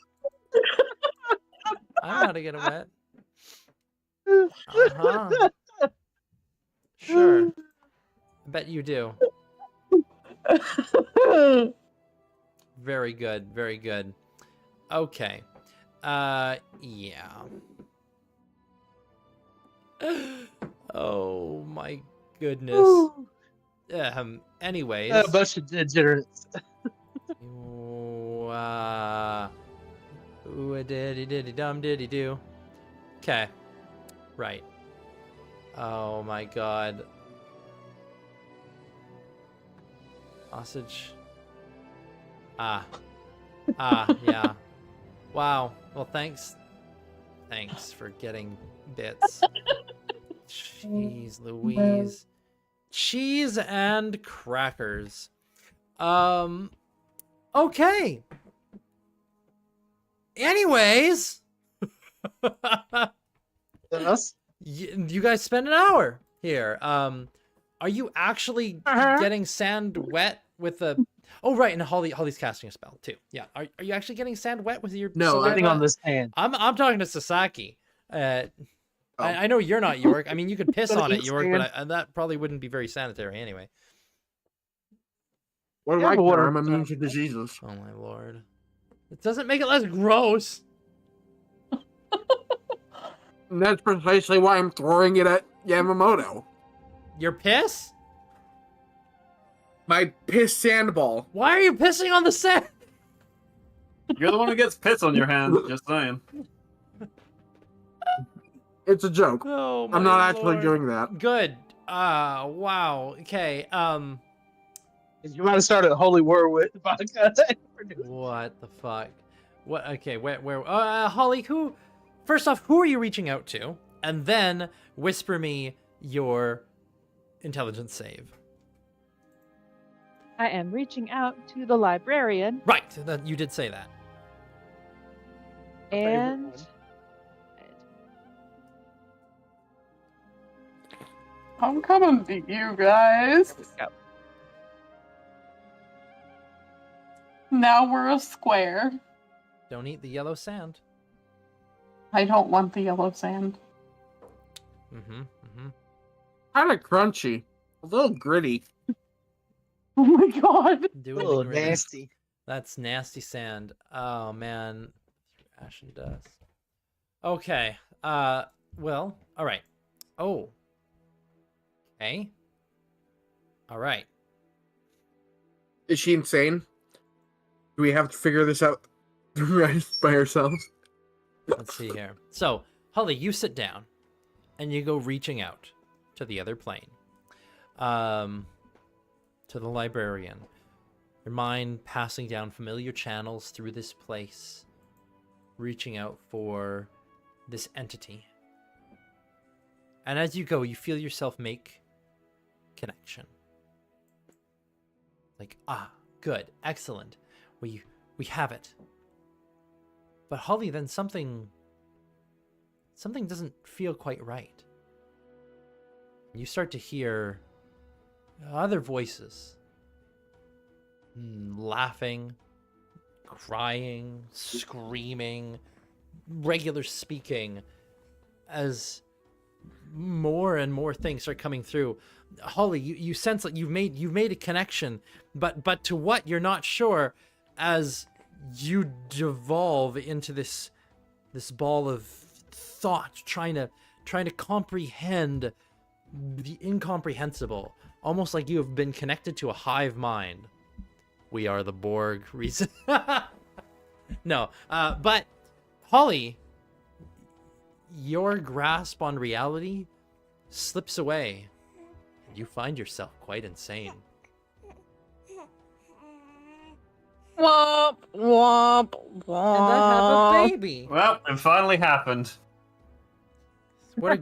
I know how to get it wet. Uh-huh. Sure. I bet you do. Very good. Very good. Okay. Yeah. Oh my goodness. Anyways. A bunch of degenerates. Ooh, a diddy dum diddy do. Okay. Right. Oh my god. Sausage. Yeah. Wow. Well, thanks. Thanks for getting bits. Jeez Louise. Cheese and crackers. Okay. Anyways. Us? You guys spend an hour here. Are you actually getting sand wet with the... Oh, right, and Holly's casting a spell, too. Yeah, are you actually getting sand wet with your... No, Sitting on this hand. I'm talking to Sasaki. I know you're not York. I mean, you could piss on it, York, but that probably wouldn't be very sanitary anyway. What do Yeah, I but what care? are- I'm immune to diseases. Oh, my lord. It doesn't make it less gross. And that's precisely why I'm throwing it at Yamamoto. Your piss? My piss sandball. Why are you pissing on the sand? You're the one who gets piss on your hands. Just saying. It's a joke. Oh, my I'm not actually lord. doing that. Good. Wow. Okay. You might have started a holy war with vodka. What the fuck? What? Okay. Where? Holly. Who? First off, who are you reaching out to? And then whisper me your intelligence save. I am reaching out to the librarian Right. That you did say that. and I'm coming to you guys. go. Now we're a square. Don't eat the yellow sand. I don't want the yellow sand. Kind of crunchy. A little gritty. Oh my god. Doing Oh, the gritty. nasty. That's nasty sand. Oh man. Ash and dust. Okay. Well. All right. Oh. Okay. All right. Is she insane? Do we have to figure this out by ourselves? Let's see here. So, Holly, you sit down, and you go reaching out to the other plane, to the librarian. Your mind passing down familiar channels through this place, reaching out for this entity. And as you go, you feel yourself make connection. Like, good, excellent. We have it. But Holly, then something doesn't feel quite right. You start to hear other voices. Laughing, crying, screaming, regular speaking, as more and more things start coming through. Holly, you sense that you've made a connection, but to what you're not sure, as you devolve into this ball of thought, trying to comprehend the incomprehensible, almost like you have been connected to a hive mind. We are the Borg. Reason. No, but Holly, your grasp on reality slips away, and you find yourself quite insane. Womp, womp, womp. And I have a baby. Well, it finally happened. What a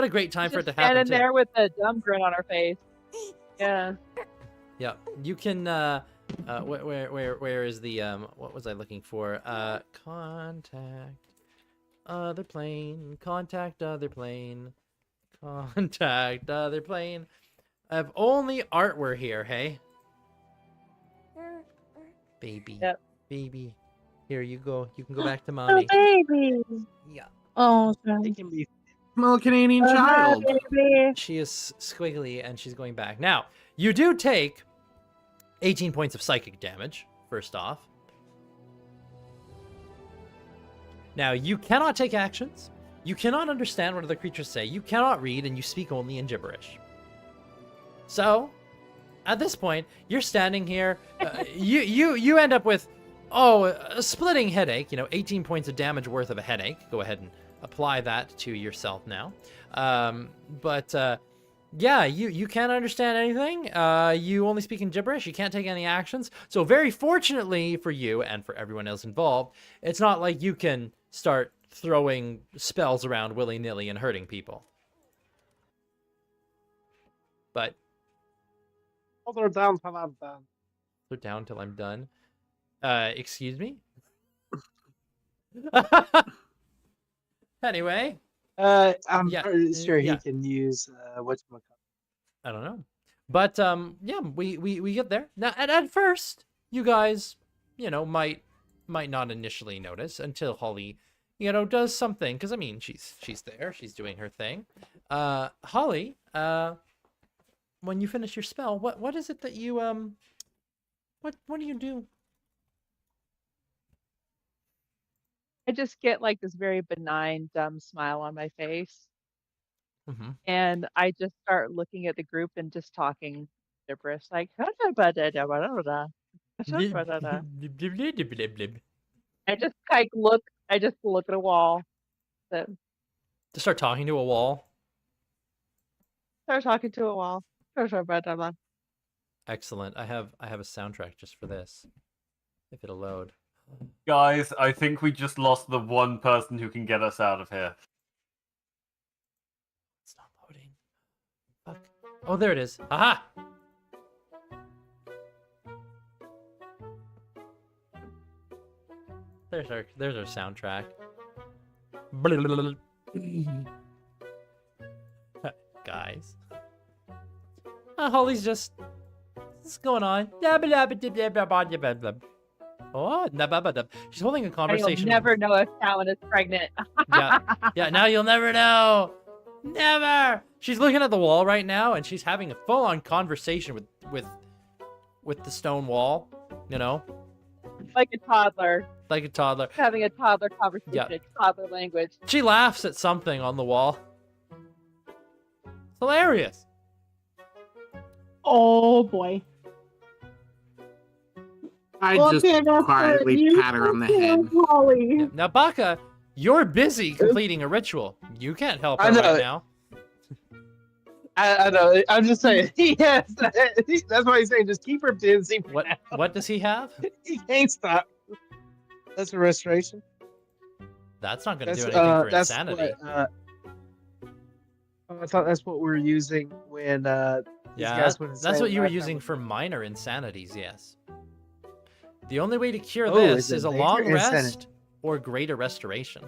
great time for it to happen. Standing Too. there with a dumb grin on her face. Yeah. Yeah, you can. Where is the What was I looking for? Contact other plane. Contact other plane. Contact other plane. If only art were here, hey. Baby. Yep. Baby. Here you go. You can go back to Oh, mommy. baby. Yeah. Oh, It can be Small Canadian child. Baby. She is squiggly and she's going back. Now, you do take 18 points of psychic damage, first off. Now, you cannot take actions. You cannot understand what other creatures say. You cannot read, and you speak only in gibberish. So, at this point, you're standing here. You end up with, a splitting headache. 18 points of damage worth of a headache. Go ahead and apply that to yourself now. Yeah, you can't understand anything. You only speak in gibberish. You can't take any actions. So very fortunately for you and for everyone else involved, it's not like you can start throwing spells around willy-nilly and hurting people. But Hold her down till I'm done. they're down till I'm done. Excuse me? Anyway, I'm Yeah, pretty sure he yeah. can use whatchamacallit. I don't know. But yeah, we get there. Now at first, you guys, might not initially notice until Holly, does something, because I mean she's there, she's doing her thing. Holly, when you finish your spell, what is it that you what do you do? I just get like this very benign, dumb smile on my face. Mm-hmm. And I just start looking at the group and just talking gibberish, like I just like look. I just look at a wall. So To start talking to a wall. start talking to a wall. Excellent. I have a soundtrack just for this. If it'll load. Guys, I think we just lost the one person who can get us out of here. It's not loading. Fuck. Oh, there it is. Aha! There's our soundtrack. Guys. Holly's just... What's going on? Oh, she's holding a You'll conversation. never know if Talon is pregnant. Yeah, now you'll never know. Never. She's looking at the wall right now, and she's having a full-on conversation with the stone wall. Like a toddler Like a toddler. having a toddler conversation Yeah. in toddler language. She laughs at something on the wall. It's hilarious. Oh boy. I Okay, just that's quietly it. You pat her on the can, head. Holly. Now, Baka, you're busy completing a ritual. You can't help I her know. right now. I know. I'm just saying. Yes, that's why he's saying just keep her busy. for now. What does he have? He can't stop. That's a restoration. That's not going to That's do anything for that's insanity. what, I thought that's what we're using when these Yeah, guys went that's insane what you were last time using with- for minor insanities, yes. The only way to cure Oh, this is it is a major long rest insanity? or greater restoration.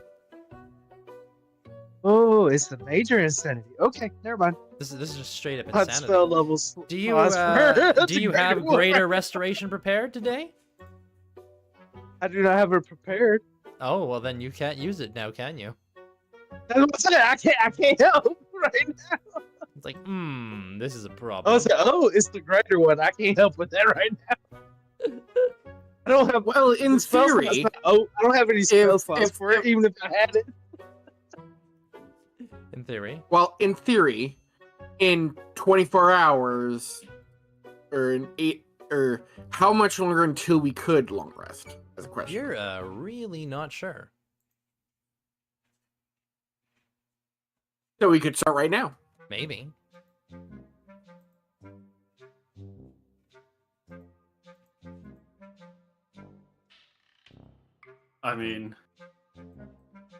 Oh, it's the major insanity. Okay, never mind. This is just straight up Hot insanity. spell levels. Do you pause for- do you have greater restoration prepared today? I do not have it prepared. Oh, well then you can't use it now, can you? That's what I said. I can't help right now. It's like, this is a I problem. was like, it's the greater one. I can't help with that right now. I don't have. Well, in the spell slot's theory, not- I don't have any spell if- slots if- for it, even if I had it. In theory. in theory, in 24 hours, or in 8, or how much longer until we could long rest? As a question. You're really not sure. So we could start right now. Maybe. I mean,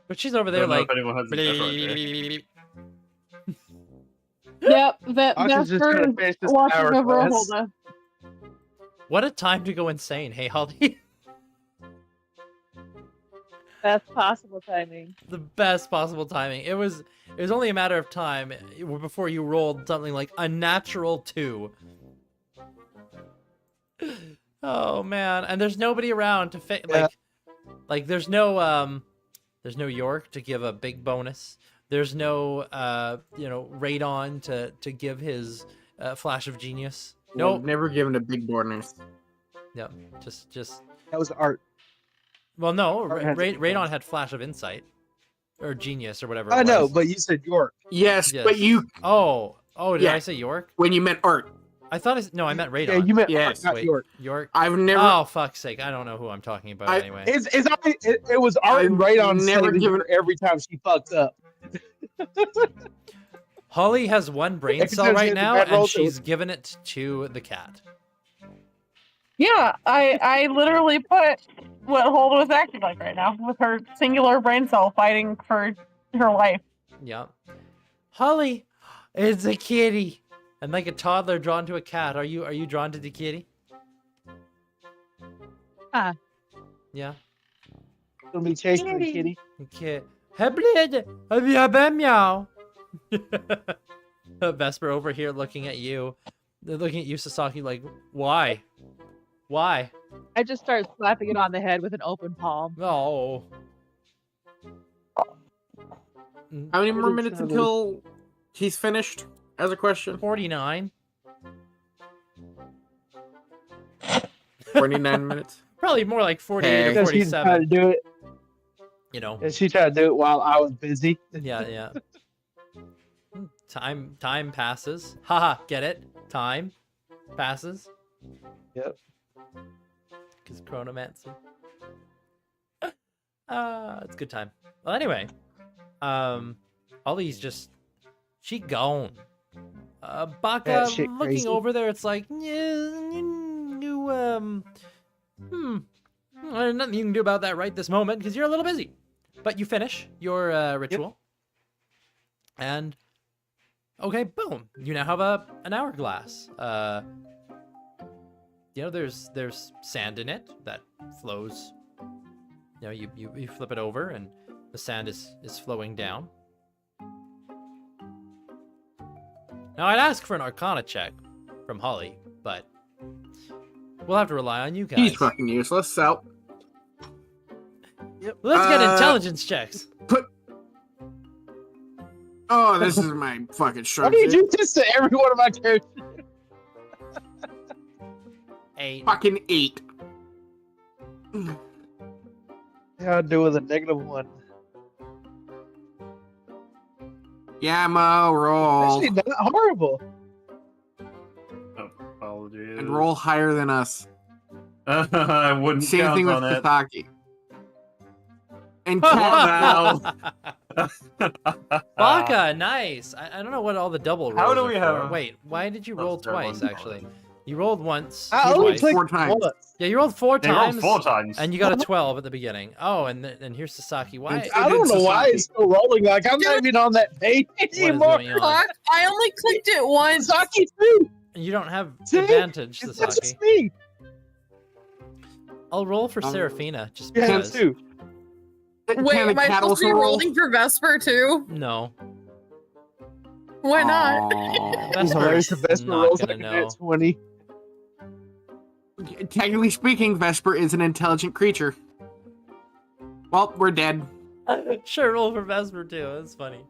But she's over I there don't know like if anyone has a different idea. Yep, Austin's just Vesper trying is to finish this watching power over class. Holda. What a time to go insane, hey Holly. Best possible timing. The best possible timing. It was only a matter of time before you rolled something like a natural 2. Oh man, and there's nobody around to Yeah. like there's no York to give a big bonus. There's no, radon to give his flash of genius. No, Nope. never given a big bonus. Yep. Just. That was art. Well, no. Art has a big Radon bonus. had flash of insight, or genius, or whatever. I it know, was. but you said York. Yes, Yes. but you Oh, did Yeah. I say York? when you meant art. I thought no, I meant radon. Yeah, you meant Yes. art, not Wait, York. York. I've never. Oh, fuck's sake! I don't know who I'm talking about I- anyway. It was art and I've radon never saving given- her every time she fucked up. Holly has one brain Every cell time she right had the now, bad and rolls, it she's given it to the cat. Yeah, I literally put what Holden was acting like right now with her singular brain cell fighting for her life. Yeah. Holly, it's a kitty. And like a toddler drawn to a cat. Are you drawn to the kitty? Yeah. Gonna be chasing the kitty. Okay. Hey, meow. Vesper over here looking at you. They're looking at you, Sasaki, like, why? Why? I just start slapping it on the head with an open palm. Oh. How many more Doesn't minutes sound until he's finished? As a question. 49. 49 minutes. Probably more like 48 Hey. or Because she tried to 47. do it. You know. And she tried to do it while I was busy. Yeah. Time passes. Haha, get it? Time passes. Yep. Because chronomancy. It's a good time. Well, anyway, Ollie's just she gone. Baka That shit looking crazy. over there. It's like nothing you can do about that right this moment because you're a little busy. But you finish your ritual, and okay, boom. You now have an hourglass. There's sand in it that flows. You flip it over and the sand is flowing down. Now I'd ask for an Arcana check from Holly, but we'll have to rely on you guys. He's fucking useless, so. Let's get Uh, intelligence checks. Oh, this is my fucking Why strong do you suit. do this to every one of my characters? 8. Fucking 8. Yeah, I'll do with a -1. Yamo, roll. Actually, not horrible. Apologies. And roll higher than us. I wouldn't Same count thing with on it. Sasaki. And Wow. Baka, nice. I don't know what all the double rolls How do are we for. have- Wait, why did you roll That's terrible. twice, actually? You rolled once, I only twice. clicked 4 times. once. Yeah, you rolled 4 They rolled times. 4 times. And you got a 12 at the beginning. Oh, and here's Sasaki. Why? It's- I don't know why Sasaki. it's still rolling. Like I'm not even on that page anymore. going on? Fuck, I only clicked it once. Sasaki too. You don't have See? advantage, It's not Sasaki. just me. I'll roll for Um, Seraphina, just You have because. two. Wait, Can am the I cat supposed to be also roll? rolling for Vesper too? No. Why not? Aw. Vesper Hilarious. is The Vesper not rolls gonna like know. a 20. Technically speaking, Vesper is an intelligent creature. Well, we're dead. Sure, roll for Vesper too. That's funny.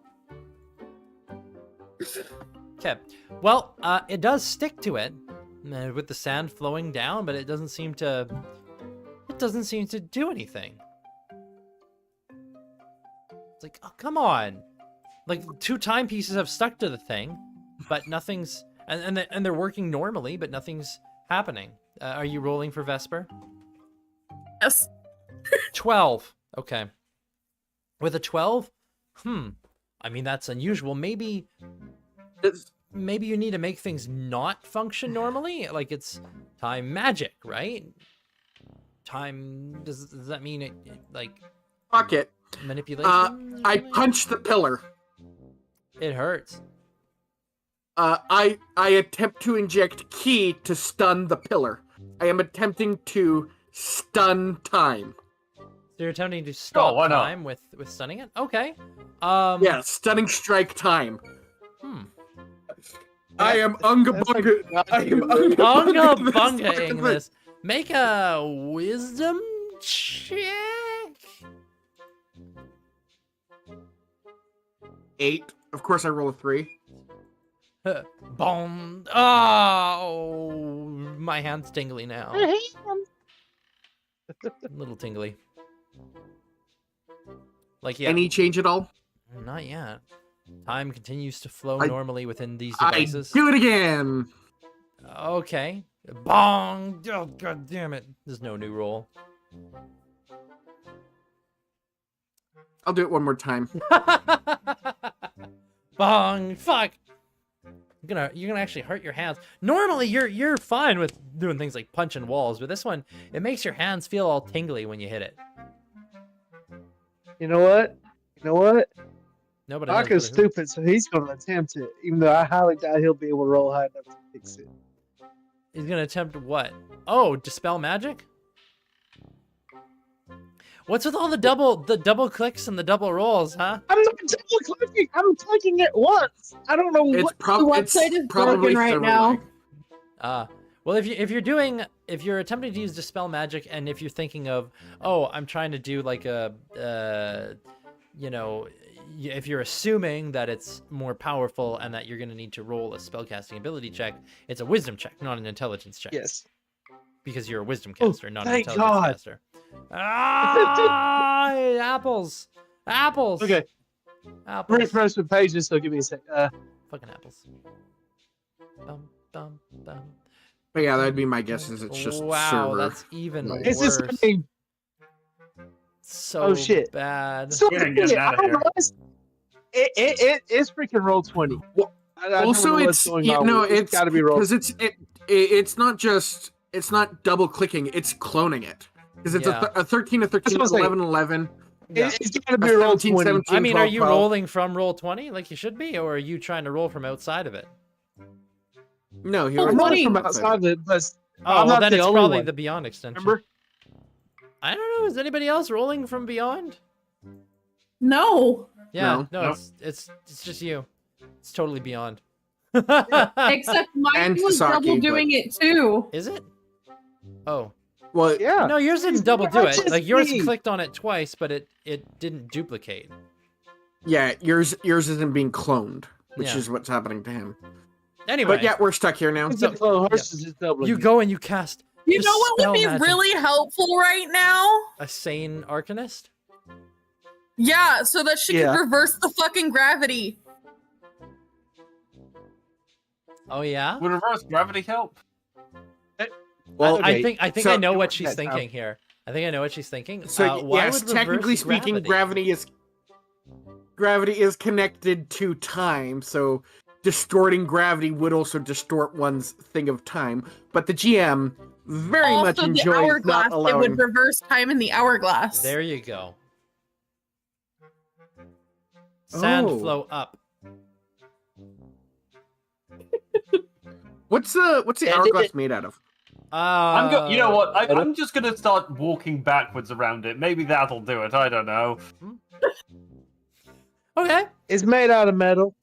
Okay. Well, it does stick to it with the sand flowing down, but it doesn't seem to. It doesn't seem to do anything. It's like, oh, come on! Like 2 timepieces have stuck to the thing, but nothing's, and they're working normally, but nothing's happening. Are you rolling for Vesper? Yes. 12. Okay. With a 12? I mean, that's unusual. Maybe you need to make things not function normally? Like it's time magic, right? Time, does that mean it like Fuck it. manipulation? I punched the pillar. It hurts. I attempt to inject key to stun the pillar. I am attempting to stun time. So you're attempting to stop why not? time with stunning it? Okay. Yeah, stunning strike time. Hmm. I am unga That's like- bunga. I am unga Bunga bunga bungaing this. Make a wisdom check. 8. Of course, I roll a 3. Boom. Oh, my hand's tingly now. A little tingly. Like, yeah. Any change at all? Not yet. Time continues to flow I- normally within these I devices. do it again. Okay. Bong. Oh, god damn it. There's no new roll. I'll do it one more time. Bong. Fuck. You're gonna actually hurt your hands. Normally you're fine with doing things like punching walls, but this one, it makes your hands feel all tingly when you hit it. You know what? Nobody. Baka's stupid, so he's going to attempt it, even though I highly doubt he'll be able to roll high enough to fix it. He's gonna attempt what? Oh, dispel magic? What's with all the double clicks and the double rolls, huh? I'm not double clicking. I'm clicking it once. I don't know It's, what. The probably website is broken right server now. lag. Well, if you're attempting to use dispel magic, and if you're thinking of, oh, I'm trying to do like a, if you're assuming that it's more powerful and that you're going to need to roll a spellcasting ability check, it's a wisdom check, not an intelligence check. Yes. Because you're a wisdom caster, not an thank intelligence God. caster. Ah, apples. Okay. Apples. Refresh the pages, so give me a sec. Fucking apples. Bum, bum, bum. But yeah, that'd be my guess. Is it's just wow, server. that's even Like- It's worse. the same. So Oh, shit. bad. So Yeah, get I out of don't here. realize it's freaking roll 20. Well, I don't Also, know what's it's going you on know with it. it's got to be roll. because it's not double clicking. It's cloning it because it's Yeah. a 13, a 13, That's what I'm 11, 11. Yeah. It's got to be roll 17, 20. 17, I mean, are 12, you 12. rolling from roll 20 like you should be, or are you trying to roll from outside of it? No, he Oh, I'm already rolling funny. from outside of it, but Oh, I'm well, not then the it's only probably one. the Beyond extension. Remember? I don't know. Is anybody else rolling from Beyond? No. Yeah, No. no, it's just you. It's totally Beyond. Except mine And was Sasaki, double but- doing it too. Is it? Oh. Well, Yeah. No, yours didn't It's double do not it. just Like yours me. clicked on it twice, but it didn't duplicate. yeah, yours isn't being cloned, which Yeah. is what's happening to him. Anyway, But yeah, we're stuck here now. It's So- a flow. Hers is just doubling. you it. go and you cast You know what would be Dispel magic. really helpful right now? a sane arcanist. Yeah, so that she Yeah. could reverse the fucking gravity. Oh yeah. Would reverse gravity help? Well, Okay, I think so- I know what she's that time. thinking here. I think I know what she's thinking. So Why yes, would technically reverse speaking, gravity is connected to time. So distorting gravity would also distort one's thing of time. But the GM very also, much the enjoys hourglass, not it allowing. would reverse time in the hourglass. There you go. Sand Oh. flow up. What's the Yeah, hourglass made out of? You know what? I'm just gonna start walking backwards around it. Maybe that'll do it. I don't know. Okay. It's made out of metal.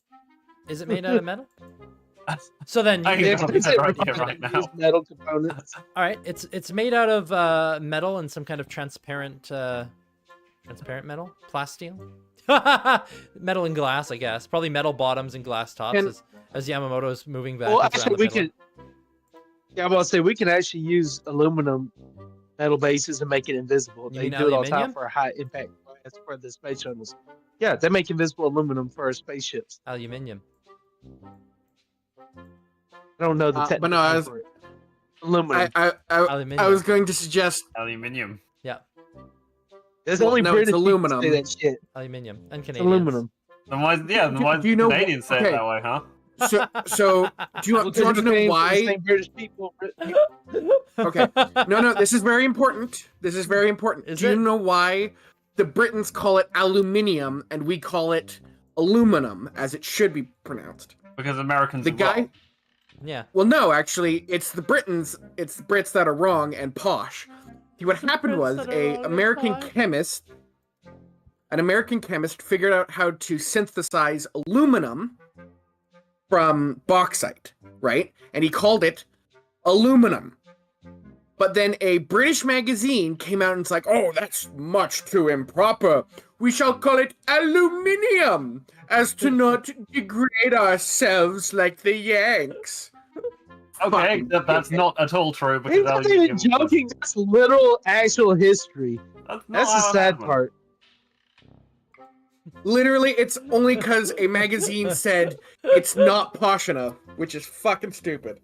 Is it made out of metal? So then, I you, can It's do that right now. metal components. all right. It's made out of metal and some kind of transparent metal, plasteel, metal and glass, I guess. Probably metal bottoms and glass tops. And- As Yamamoto's moving back. Well, around actually, the we middle. could. Yeah, I'm about to say we can actually use aluminum metal bases and make it invisible. You They mean do it all the time aluminium? for high impact. That's for the space shuttles. Yeah, they make invisible aluminum for our spaceships. Aluminium. I don't know the But technical no, I name was- for it. Aluminum. I was going to suggest Aluminium. There's well, only no, British it's people aluminum. say that shit. Aluminium. And It's Canadians. aluminum. Then why? Yeah. Then why Do you know Canadians say okay. it that way, huh? so. Do you want to know why? Same British people. Okay. No. This is very important. This is very important. Is Do you it? know why the Britons call it aluminium and we call it aluminum, as it should be pronounced? Because Americans. The are guy. wrong. Yeah. Well, no, actually, it's the Britons. It's the Brits that are wrong and posh. What happened Brits was that are wrong and American posh. chemist. An American chemist figured out how to synthesize aluminum from bauxite, right? And he called it aluminum. But then a British magazine came out and it's like, oh, that's much too improper. We shall call it aluminium, as to not degrade ourselves like the Yanks. Okay, Fucking that's idiot. not at all true. He's Because not even joking. That's literal, actual history. That's the sad part. Literally, it's only because a magazine said it's not posh enough, which is fucking stupid.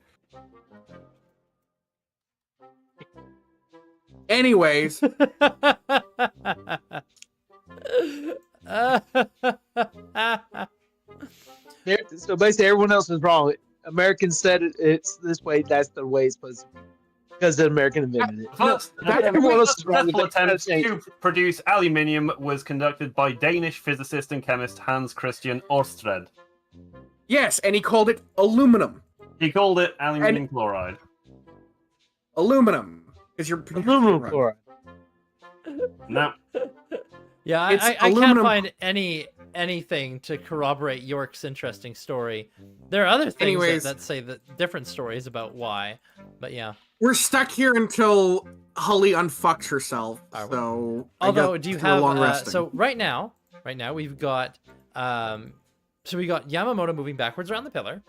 Anyways, So basically, everyone else was wrong. Americans said it's this way. That's the way it's supposed to be. Because the American invented it. First, everyone else is wrong. successful They gotta attempt change to it. produce aluminium was conducted by Danish physicist and chemist Hans Christian Ørsted. yes, and he called it aluminum. He called it aluminium chloride. Aluminum. Because you're Aluminum chloride. No. Yeah, It's I can't aluminum- find anything to corroborate York's interesting story. There are other things Anyways. that say different stories about why, but yeah. We're stuck here until Holly unfucks herself. Are we? So, I Although, got do you through a have long resting. so right now we've got we got Yamamoto moving backwards around the pillar,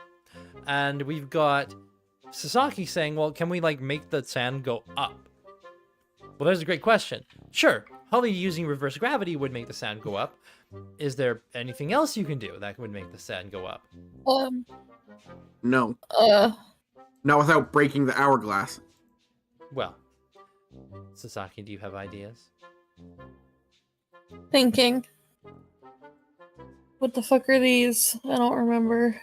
and we've got Sasaki saying, "Well, can we like make the sand go up?" Well, there's a great question. Sure, Holly using reverse gravity would make the sand go up. Is there anything else you can do that would make the sand go up? No. Not without breaking the hourglass. Well, Sasaki, do you have ideas? Thinking. What the fuck are these? I don't remember.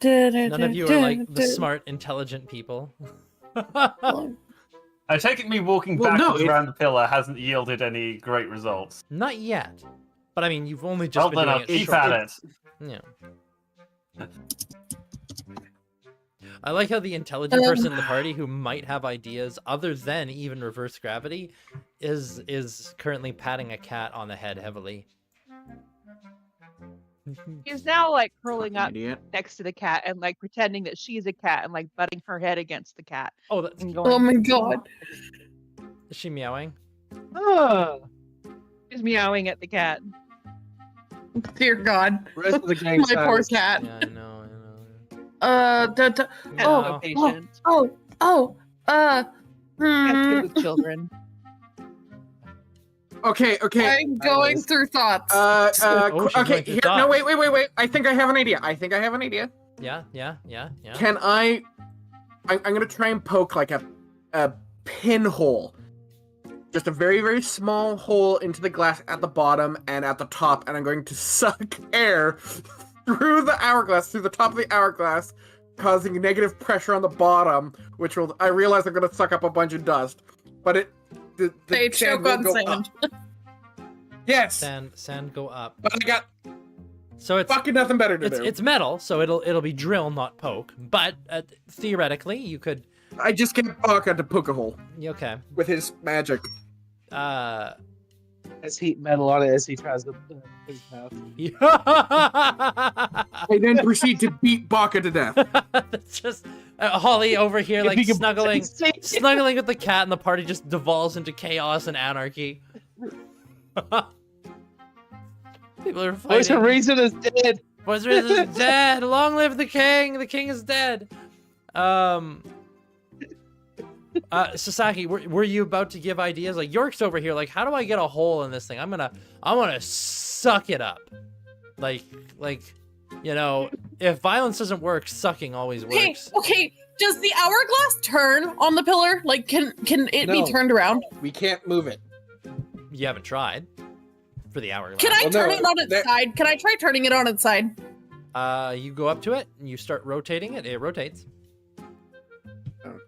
None of you are like the smart, intelligent people. I take it me walking Well, no, backwards it- around the pillar hasn't yielded any great results. Not yet. But I mean, you've only just Well, been then doing I'll it keep short. at it. Yeah. I like how the intelligent person in the party who might have ideas other than even reverse gravity is currently patting a cat on the head heavily. He's now like curling up Idiot. next to the cat and like pretending that she's a cat and like butting her head against the cat Oh, that's, and Oh going. my god. is she meowing? She's meowing at the cat. Dear God. The rest of the gang My poor silence. cat. Yeah, I know. Cat's Cat's Oh, so patient. Cat's good hmm. with children. Okay. I'm going through thoughts. Oh, she's Okay, going through here. No, thoughts. wait. I think I have an idea. Yeah. Can I'm gonna try and poke like a pinhole. Just a very, very small hole into the glass at the bottom and at the top, and I'm going to suck air through the hourglass, through the top of the hourglass, causing negative pressure on the bottom, which will, I realize I'm gonna suck up a bunch of dust. But the They sand choke will on go sand. up. Yes! Sand go up. But I got So it's fucking nothing better to do. it's metal, so it'll be drill, not poke. But theoretically, you could. I just get Baka to poke a hole Okay. with his magic. As heat metal on it as he tries to his mouth. I then proceed to beat Baka to death. It's just Holly over here, If like he can- snuggling with the cat, and the party just devolves into chaos and anarchy. People are Voice fighting. of Reason is dead. Voice of Reason is dead. Long live the king. The king is dead. Sasaki, were you about to give ideas? Like York's over here, like, how do I get a hole in this thing? I want to suck it up. Like, you know, if violence doesn't work, sucking always works. Okay. Does the hourglass turn on the pillar? Like, can it No. be turned around? We can't move it. You haven't tried for the hourglass. Can I Well, turn no, it on its that- side? Can I try turning it on its side? You go up to it and you start rotating it. It rotates. Oh.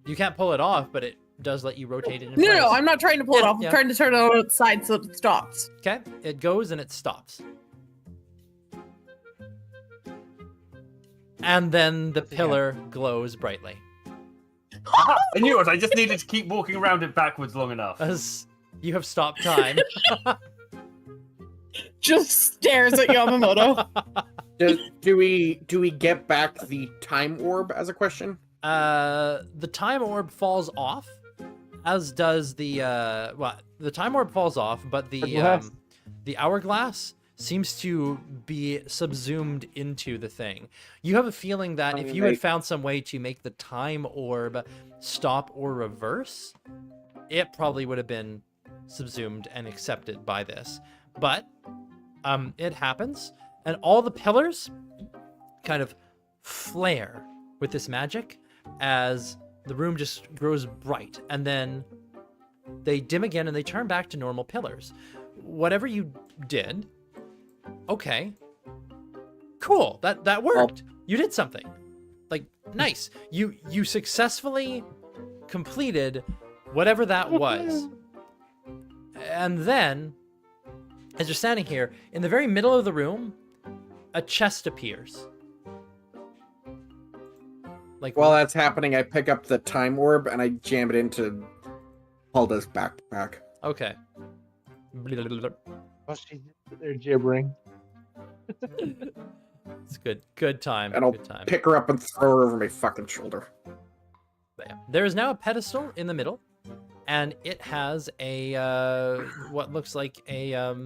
You can't pull it off, but it does let you rotate it in No, place. I'm not trying to pull it Yeah, off. I'm yeah. trying to turn it on its side so it stops. Okay, it goes and it stops. And then the pillar glows brightly. I knew it. I just needed to keep walking around it backwards long enough. As you have stopped time. just stares at Yamamoto. Do we get back the time orb as a question? The time orb falls off, as does the the time orb falls off, but the hourglass seems to be subsumed into the thing. You have a feeling that if you had found some way to make the time orb stop or reverse, it probably would have been subsumed and accepted by this. But it happens, and all the pillars kind of flare with this magic as the room just grows bright, and then they dim again and they turn back to normal pillars. Whatever you did, okay, cool, that worked. You did something. Like, nice. You successfully completed whatever that was. And then, as you're standing here, in the very middle of the room, a chest appears. Like, While that's happening, I pick up the time orb and I jam it into Hulda's backpack. Okay. They're gibbering. It's good. Good time. And I'll Good time. pick her up and throw her over my fucking shoulder. But yeah. There is now a pedestal in the middle, and it has a what looks like a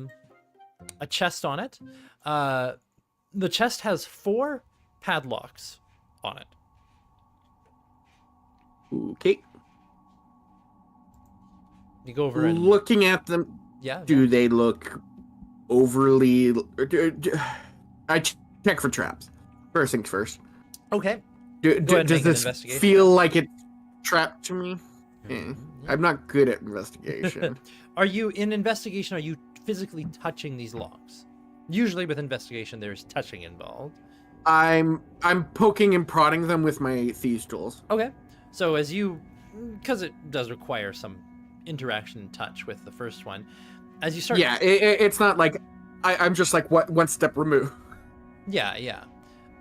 chest on it. The chest has 4 padlocks on it. Okay. You go over and Looking at them, yeah. do they look overly... I check for traps. First things first. Okay. Do, ahead and does make an this investigation. feel like it's trapped to me? Mhm. I'm not good at investigation. Are you in investigation? Are you physically touching these locks? Usually with investigation, there's touching involved. I'm poking and prodding them with my thieves tools. Okay. So as you, because it does require some interaction and touch with the first one, as you start. Yeah, it's not like I'm just like one step removed. Yeah, yeah.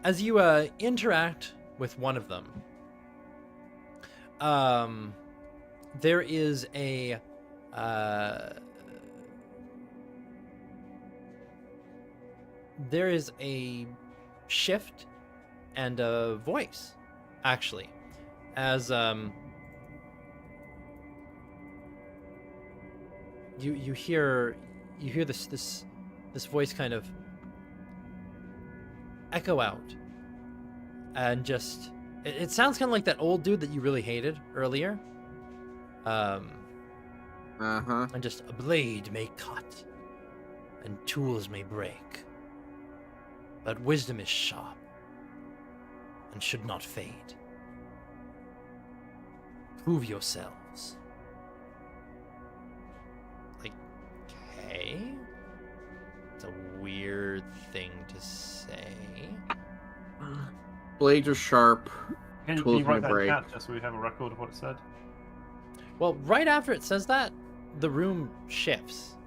As you interact with one of them, there is a shift and a voice, actually, as you hear this voice kind of echo out, and just it sounds kind of like that old dude that you really hated earlier. And just a blade may cut, and tools may break, but wisdom is sharp and should not fade. Prove yourselves. Like, okay, it's a weird thing to say. Blades are sharp. Can Tools you write may that in break. chat just so we have a record of what it said? Well, right after it says that, the room shifts.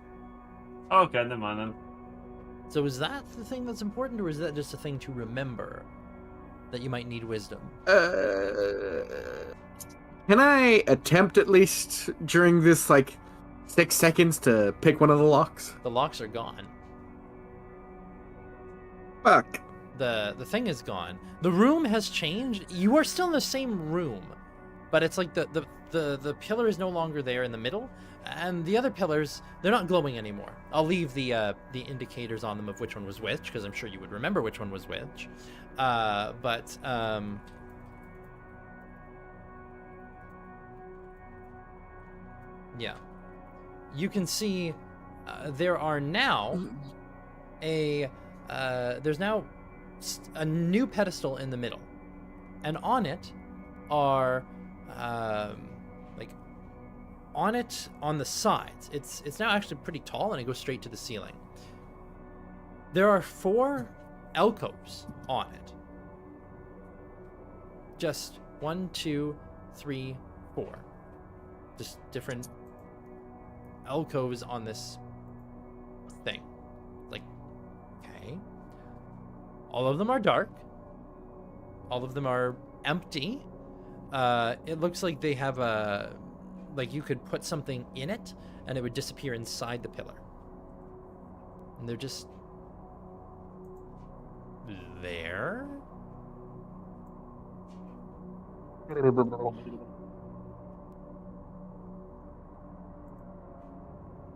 Okay, never mind then. So is that the thing that's important, or is that just a thing to remember that you might need wisdom? Can I attempt at least during this 6 seconds to pick one of the locks? The locks are gone. Fuck. The thing is gone. The room has changed. You are still in the same room, but it's like the pillar is no longer there in the middle, and the other pillars, they're not glowing anymore. I'll leave the indicators on them of which one was which, because I'm sure you would remember which one was which. Yeah, you can see there are now there's now a new pedestal in the middle, and on it are on the sides, it's now actually pretty tall, and it goes straight to the ceiling. There are 4 alcoves on it. Just 1, 2, 3, 4. Just different alcoves on this thing. Like, okay. All of them are dark. All of them are empty. It looks like they have you could put something in it and it would disappear inside the pillar. And they're just there.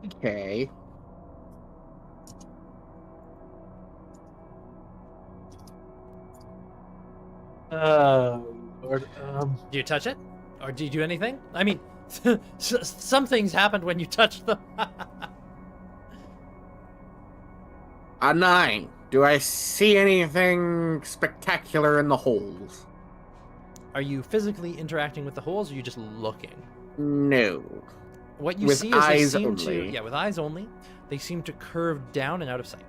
Okay. Lord. Do you touch it? Or do you do anything? I mean, some things happened when you touched them. A 9. Do I see anything spectacular in the holes? Are you physically interacting with the holes, or are you just looking? No. What you With see is they eyes seem to, only. yeah, with eyes only, they seem to curve down and out of sight.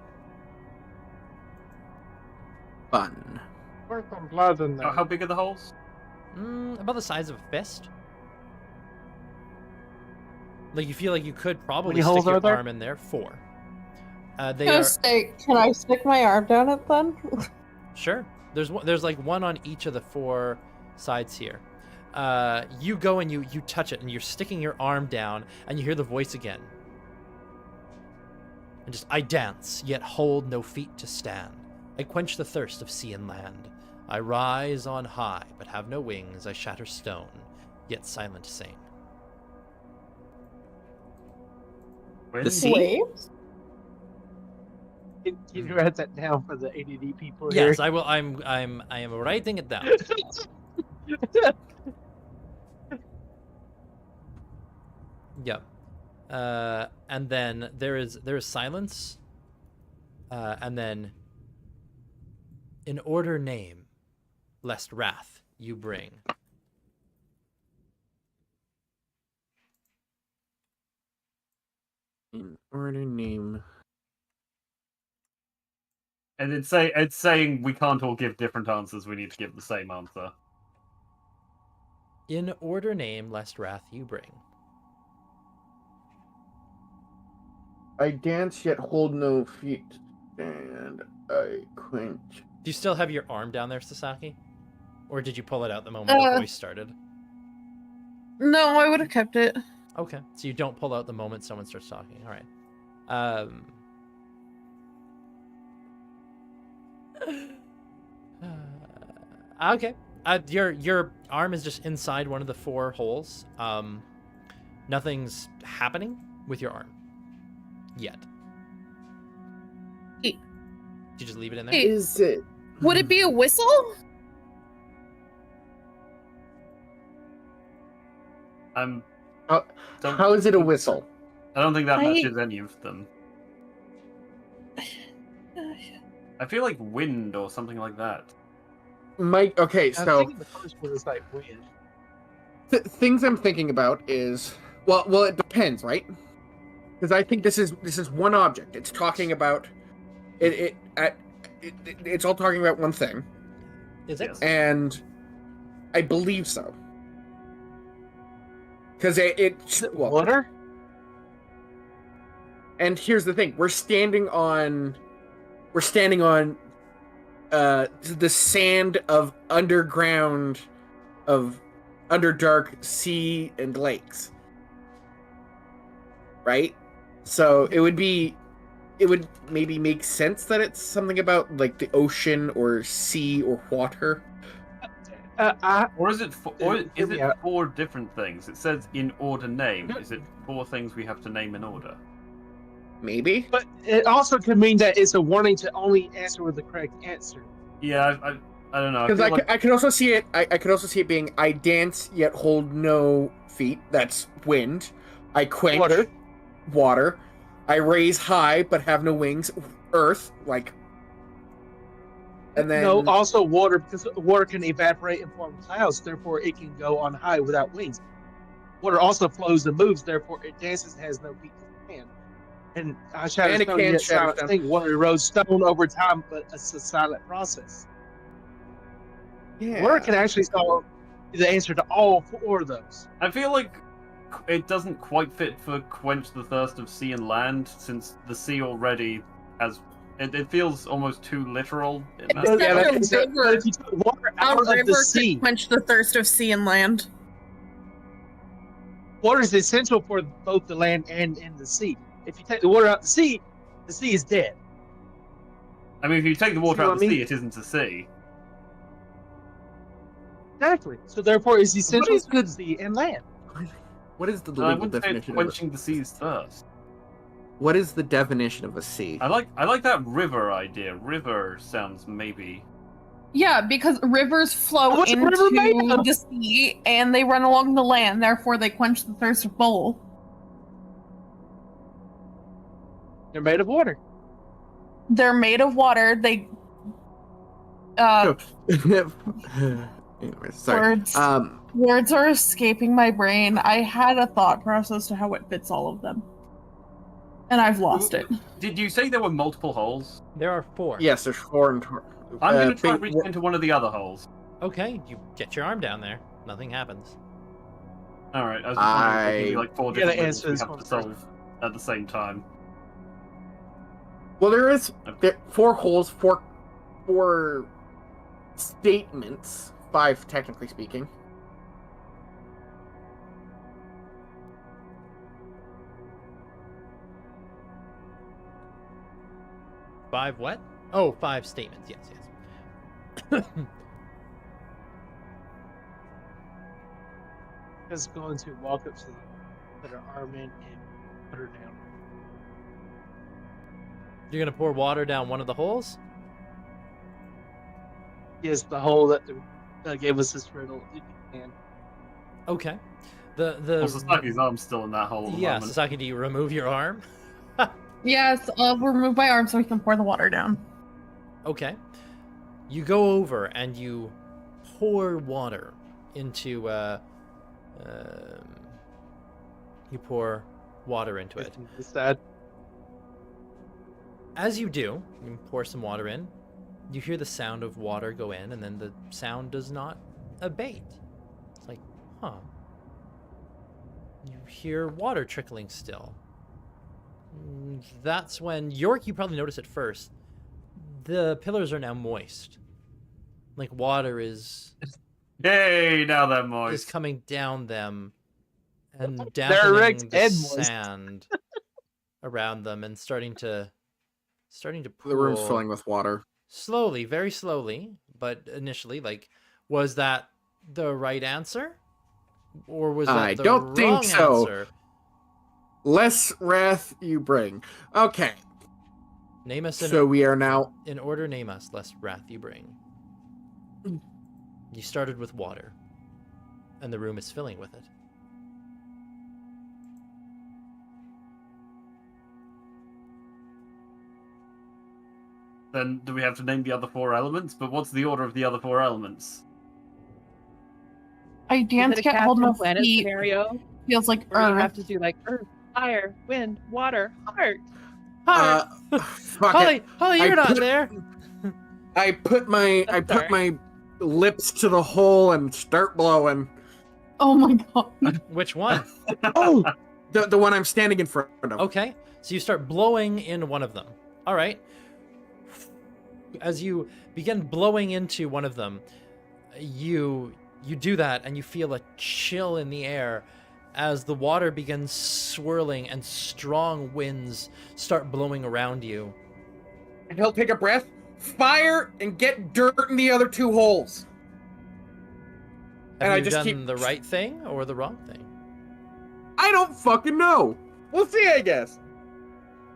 Fun. Work on blood in there. How big are the holes? About the size of a fist. Like you feel like you could probably many stick holes your are there? arm in there. 4. They Can I, are can I stick my arm down it then? sure. There's like one on each of the 4 sides here. You go and you touch it, and you're sticking your arm down, and you hear the voice again. And just, I dance, yet hold no feet to stand. I quench the thirst of sea and land. I rise on high, but have no wings. I shatter stone, yet silent sing. The sea? Waves? Can you write that down for the ADD people here? Yes, I will. I am writing it down. Yep. And then there is silence. And then, in order name, lest wrath you bring. In order name. And it's saying we can't all give different answers. We need to give the same answer. In order name, lest wrath you bring. I dance yet hold no feet, and I quench. Do you still have your arm down there, Sasaki? Or did you pull it out the moment the voice started? No, I would have kept it. Okay, so you don't pull out the moment someone starts talking. All right. Okay. Your arm is just inside one of the 4 holes. Nothing's happening with your arm yet. Hey. Did you just leave it in there? Hey. Is it? Would it be a whistle? How is it a whistle? I don't think that I- matches any of them. I feel like wind or something like that. Mike, okay, I so think the first one is like weird. things I'm thinking about is well, it depends, right? Because I think this is one object. It's talking about it's all talking about one thing, Is it? Yes. and I believe so. Because Is it water? And here's the thing: we're standing on the sand of underdark sea and lakes, right? So it would maybe make sense that it's something about like the ocean or sea or water. Or is it is it Yeah. 4 different things? It says in order name. Is it 4 things we have to name in order? Maybe. But it also could mean that it's a warning to only answer with the correct answer. Yeah, I don't know. Because feel I could also see it. I could also see it being I dance yet hold no feet. That's wind. I quench water. I raise high but have no wings. Earth. Like. And then No, also water, because water can evaporate and form clouds, therefore it can go on high without wings. Water also flows and moves, therefore it dances and has no feet to stand. And I shatter And it stone, can yet shatter silent stone. thing. Water erodes stone over time, but it's a silent process. yeah. Water can actually solve the answer to all 4 of those. I feel like it doesn't quite fit for quench the thirst of sea and land, since the sea already has. It feels almost too literal. In that. Except Yeah, a but river. if you took water A out of river the could sea, quench the thirst of sea and land. water is essential for both the land and in the sea. If you take the water out of the sea, The sea is dead. I mean, if you take the water See out what of the I mean? sea, it isn't a sea. Exactly. So therefore, it's essential is to good- sea and land. What is the I legal wouldn't say it's definition of quenching the sea's thirst. what is the definition of a sea? I like that river idea. River sounds maybe. Yeah, because rivers flow What's a river made into of? the sea and they run along the land, therefore they quench the thirst of bowl. They're made of water. They're made of water. They Anyways, sorry. words Um, words are escaping my brain. I had a thought process to how it fits all of them. And I've lost it. Did you say there were multiple holes? There are 4. yes, there's 4 in I'm going to try big- and reach into one of the other holes. Okay, you get your arm down there. Nothing happens. All right. I was just wondering if there could be like 4 You gotta different riddles answer we this have one to solve at the same time. Well, there is 4 holes, 4 statements, 5 technically speaking. Five what? Oh, 5 statements. Yes, yes. Just going to walk up to them, put her arm in, and put her down. You're gonna pour water down one of the holes? Yes, the hole that gave us this riddle. If you can. Okay. Well, Sasaki's arm's still in that hole at the Yeah, moment. Sasaki, do you remove your arm? Yes, I'll remove my arm so we can pour the water down. Okay. You go over and you pour water into you pour water into it. It's sad. As you do, you pour some water in. You hear the sound of water go in, and then the sound does not abate. It's like, huh. You hear water trickling still. That's when York, you probably notice it first. The pillars are now moist. Like water is Yay! Now they're is moist. coming down them and They're erect dampening the and moist. sand around them and starting to pool The room's filling with water. slowly, very slowly, but initially. Like, was that the right answer, or was that I the don't think wrong so. answer? Less wrath you bring. Okay, Name us in, so we are now. in order. Name us, less wrath you bring. You started with water, and the room is filling with it. Then do we have to name the other 4 elements? But what's the order of the other 4 elements? Is Dance it a can't hold Captain enough Planet feet. scenario? Feels like Or you Earth. have to do like earth, fire, wind, water, heart. Fuck Holly, it. Holly, I you're not put- there. I put my sorry. my lips to the hole and start blowing. Oh my god. Which one? Oh, the one I'm standing in front of. Okay, so you start blowing in one of them. All right. As you begin blowing into one of them, you do that, and you feel a chill in the air as the water begins swirling and strong winds start blowing around you. And he'll take a breath, fire, and get dirt in the other 2 holes. Have And I you just done keep- the right thing or the wrong thing? I don't fucking know. We'll see, I guess.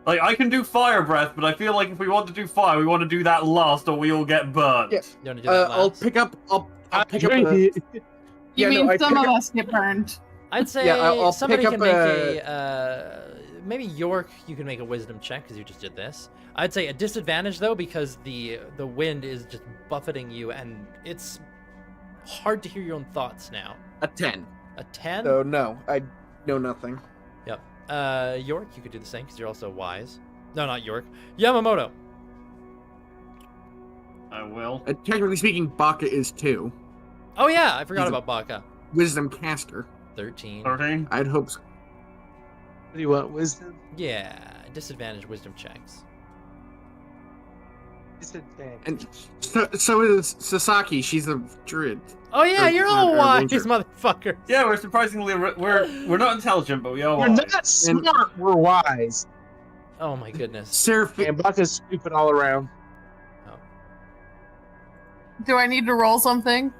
Like, I can do fire breath, but I feel like if we want to do fire, we want to do that last, or we all get burnt. Yeah. You want to do that I'll last? pick up. I'll pick up. Drink A, it. You Yeah, no, mean I some pick of up- us get burned? I'd say Yeah, I'll somebody pick can up make maybe York, you can make a wisdom check because you just did this. I'd say a disadvantage though because the wind is just buffeting you and it's hard to hear your own thoughts now. a 10. A 10? So no, I know nothing. Yep. York, you could do the same because you're also wise. No, not York. Yamamoto. I will. Technically speaking, Baka is 2. Oh yeah, I forgot He's a- about Baka. Wisdom caster. 13. 13? I'd hope so. What do you want? Wisdom? Yeah, disadvantage wisdom checks. Disadvantage. And so is Sasaki. She's a druid. Oh yeah, you're all or wise, ranger. motherfucker. Yeah, we're surprisingly we're not intelligent, but we are We're wise. not smart. We're wise. Oh my goodness. Seraph- And Baka's scooping all around. Do I need to roll something?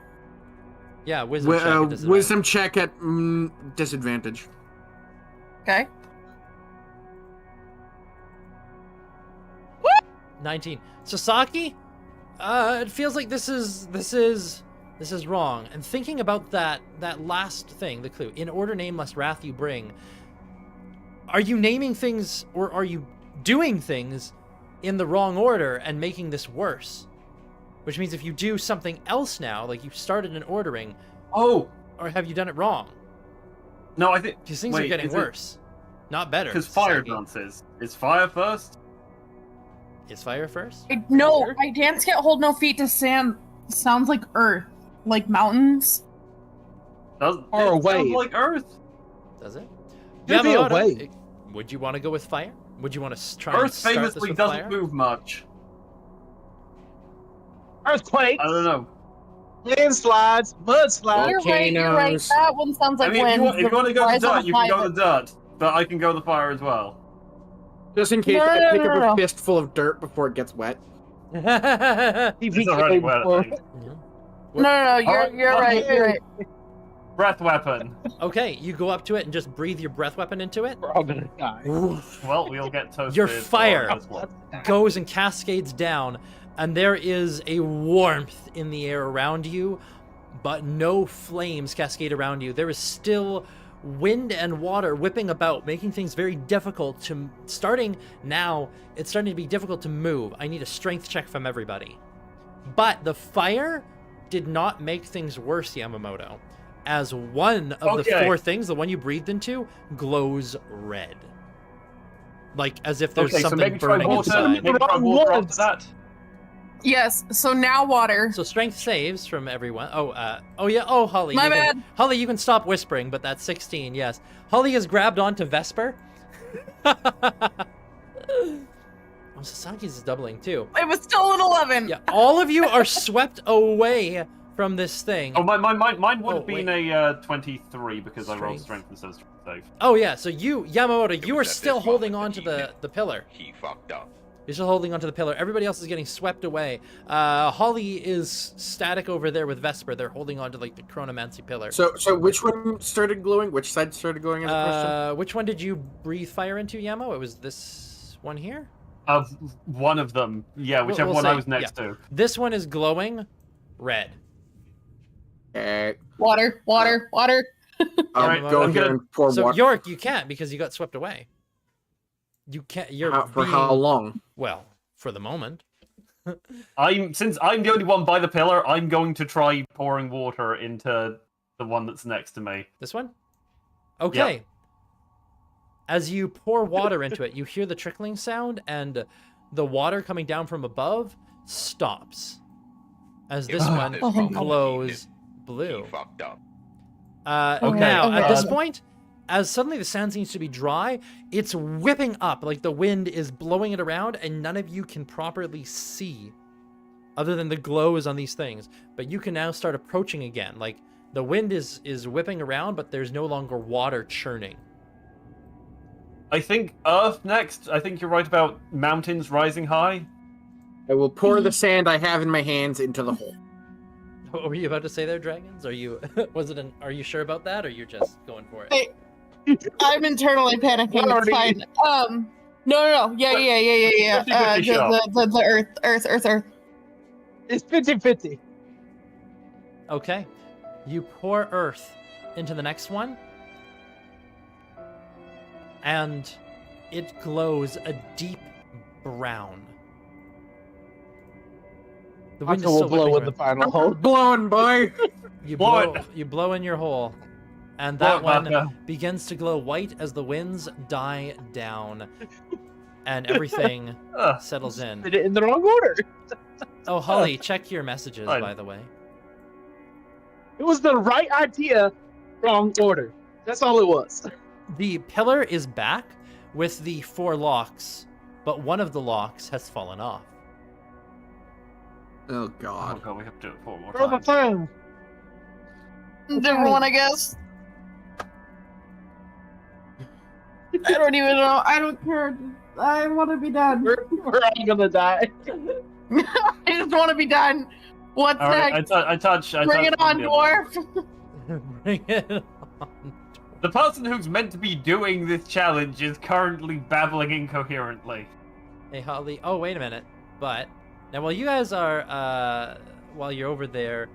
Yeah, wisdom check. at disadvantage. Wisdom check at disadvantage. Okay. 19. Sasaki, it feels like this is wrong. And thinking about that last thing, the clue, in order name must wrath you bring. Are you naming things or are you doing things in the wrong order and making this worse? Which means if you do something else now, like you started an ordering, Oh or have you done it wrong? no, I think These things are getting worse, not better. because fire Sasaki. dances. Is fire first? Is fire first? No, I dance can't hold no feet to sand. Sounds like earth, like mountains. Does Or it a wave. sound like Earth? Does it? Could be a Yamamoto, wave. would you want to go with fire? Would you want to try and Earth start this famously with doesn't fire? move much. Earthquakes, I don't know. landslides, mudslides. You're right. Volcanoes. That one sounds like I mean, if wind. you want to go the Rise on dirt, you can go fire. the dirt, but I can go the fire as well. Just in case No, I no, pick no, up no, a no. fistful of dirt before it gets wet. It's already wet, I think. No, you're Alright, you're right. You're right. Breath weapon. Okay, you go up to it and just breathe your breath weapon into it. We're all gonna die. Well, we'll get toasted. Your for fire. this one. Goes and cascades down, and there is a warmth in the air around you, but no flames cascade around you. There is still wind and water whipping about, making things very difficult to... Starting now, it's starting to be difficult to move. I need a strength check from everybody. But the fire did not make things worse, Yamamoto, as one of the Okay. 4 things, the one you breathed into, glows red. Like, as if there's Okay, so something maybe try burning water. inside. Maybe try water after that. Yes. So now water. So strength saves from everyone. Oh yeah. Oh, Holly. My you bad. Can, Holly, you can stop whispering, but that's 16. Yes. Holly has grabbed onto Vesper. Oh, Sasaki's is doubling too. It was still an 11. Yeah. All of you are swept away from this thing. Oh, mine would Oh, have been wait. a 23 because I rolled Strength. strength instead of save. Oh yeah. So you, Yamamoto, you are was at still this holding moment on that to he the pillar. He fucked up. You're still holding onto the pillar. Everybody else is getting swept away. Holly is static over there with Vesper. They're holding onto like the chronomancy pillar. So which one started glowing? Which side started glowing in the question? Which one did you breathe fire into, Yamo? It was this one here? Of one of them, yeah, whichever we'll one I say, was next to. This one is glowing red. Water. I'll Alright, go I'm here gonna- and pour So water. York, you can't because you got swept away. You can't. You're For how being- long? Well, for the moment. Since I'm the only one by the pillar, I'm going to try pouring water into the one that's next to me. This one? Okay. As you pour water into it, you hear the trickling sound, and the water coming down from above stops. As this Yeah, one this moment glows He blue. fucked up. Okay, Now, at this uh, point, as suddenly the sand seems to be dry, it's whipping up, like the wind is blowing it around, and none of you can properly see, other than the glows on these things. But you can now start approaching again. Like, the wind is whipping around, but there's no longer water churning. I think Earth next. I think you're right about mountains rising high. I will pour the sand I have in my hands into the hole. What were you about to say there, dragons? Are you are you sure about that, or you're just going for it? Hey, I'm internally panicking. It's fine. No. Yeah. 50-50 shot. The Earth. It's 50-50. Okay. You pour earth into the next one, and it glows a deep brown. The wind Baka is will still blow whipping in the around. final hole. Blowing, boy! You Blow blow, you blow in your hole, and Blow that it, one Baka. begins to glow white as the winds die down, and everything Ugh. settles in. Did it in the wrong order. Oh, Holly, check your messages, Fine. by the way. It was the right idea, wrong order. That's all it was. The pillar is back with the 4 locks, but one of the locks has fallen off. Oh Oh god. god, we have to do it 4 more For the times. time. Different one, I guess. I don't even know. I don't care. I want to be done. We're all gonna die. I just want to be done. What's All right, next? I touch. Bring it on, the other. dwarf. Bring it on. The person who's meant to be doing this challenge is currently babbling incoherently. Hey, Holly. Oh, wait a minute. But now, while you guys are, while you're over there,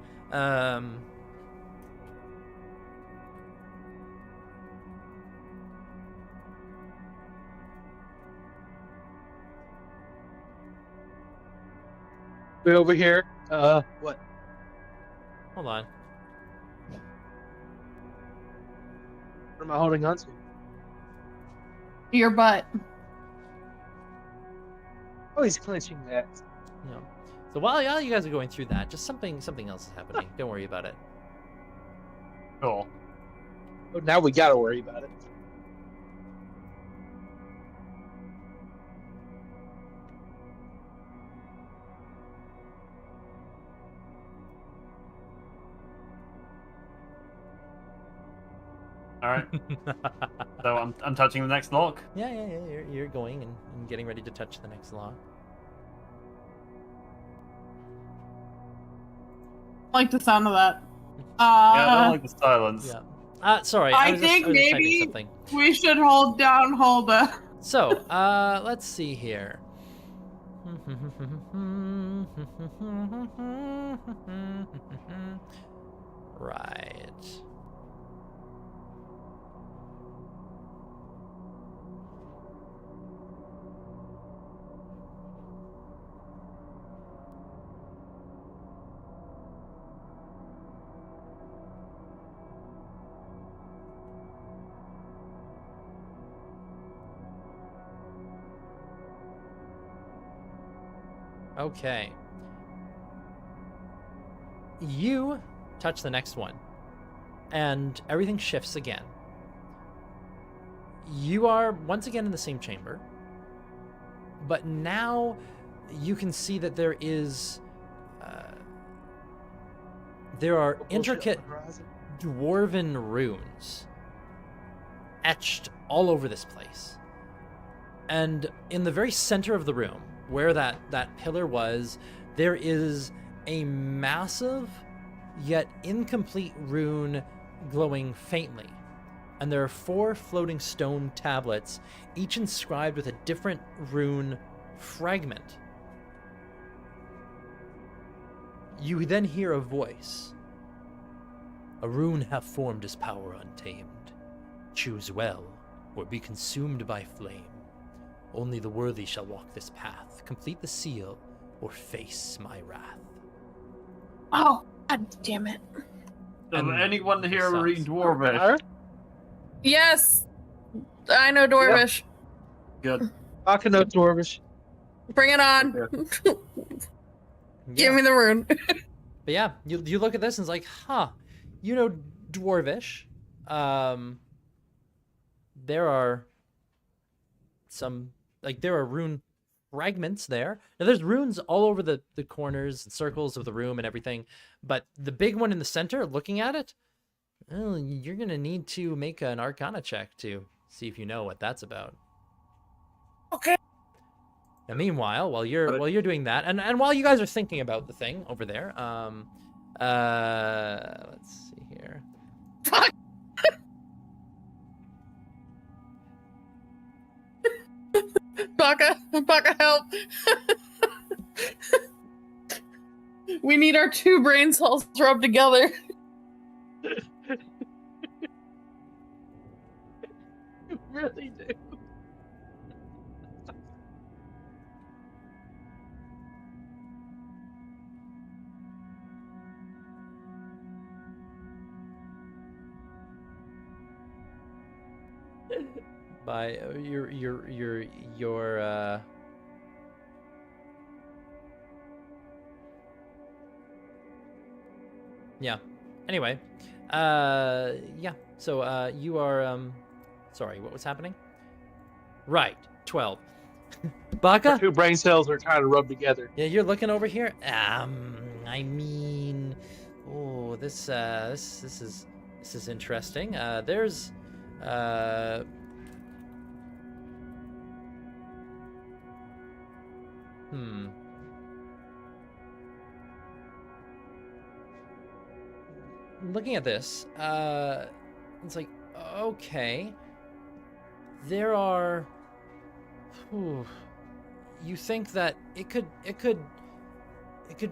Way over here. What? hold on. What am I holding on to? Your butt. Oh, he's clenching that. You know. So while you guys are going through that, just something else is happening. Don't worry about it. Cool. Oh, now we gotta worry about it. All right. So I'm touching the next lock. Yeah. You're going and getting ready to touch the next lock. I like the sound of that. Yeah, I don't like the silence. Yeah. Sorry. I was think just typing maybe something. we should hold down Hulda. So, let's see here. Right. Okay. You touch the next one, and everything shifts again. You are once again in the same chamber, but now you can see that there is, there are intricate dwarven runes etched all over this place. And in the very center of the room, where that pillar was, there is a massive yet incomplete rune glowing faintly. And there are 4 floating stone tablets, each inscribed with a different rune fragment. You then hear a voice. A rune hath formed his power untamed. Choose well, or be consumed by flame. Only the worthy shall walk this path, complete the seal, or face my wrath. Oh, God damn it. Does And anyone here sucks. read Dwarvish? Huh? Yes, I know Dwarvish. Good. Arcana Dwarvish. Bring it on. Give me the rune. But yeah, you look at this and it's like, huh, you know Dwarvish. There are some, like, there are rune fragments there. Now there's runes all over the corners and circles of the room and everything, but the big one in the center, looking at it, well, you're gonna need to make an Arcana check to see if you know what that's about. Okay. Now, meanwhile, while you're doing that, and while you guys are thinking about the thing over there, let's see here. Fuck. Baka, help. We need our 2 brain cells rubbed together. You really do. By your yeah. Anyway, yeah. So you are sorry, what was happening? Right, 12. Baka? 2 brain cells are trying to rub together. Yeah, you're looking over here. I mean, oh, this is interesting. Hmm. Looking at this, it's like, okay, there are. Whew, you think that it could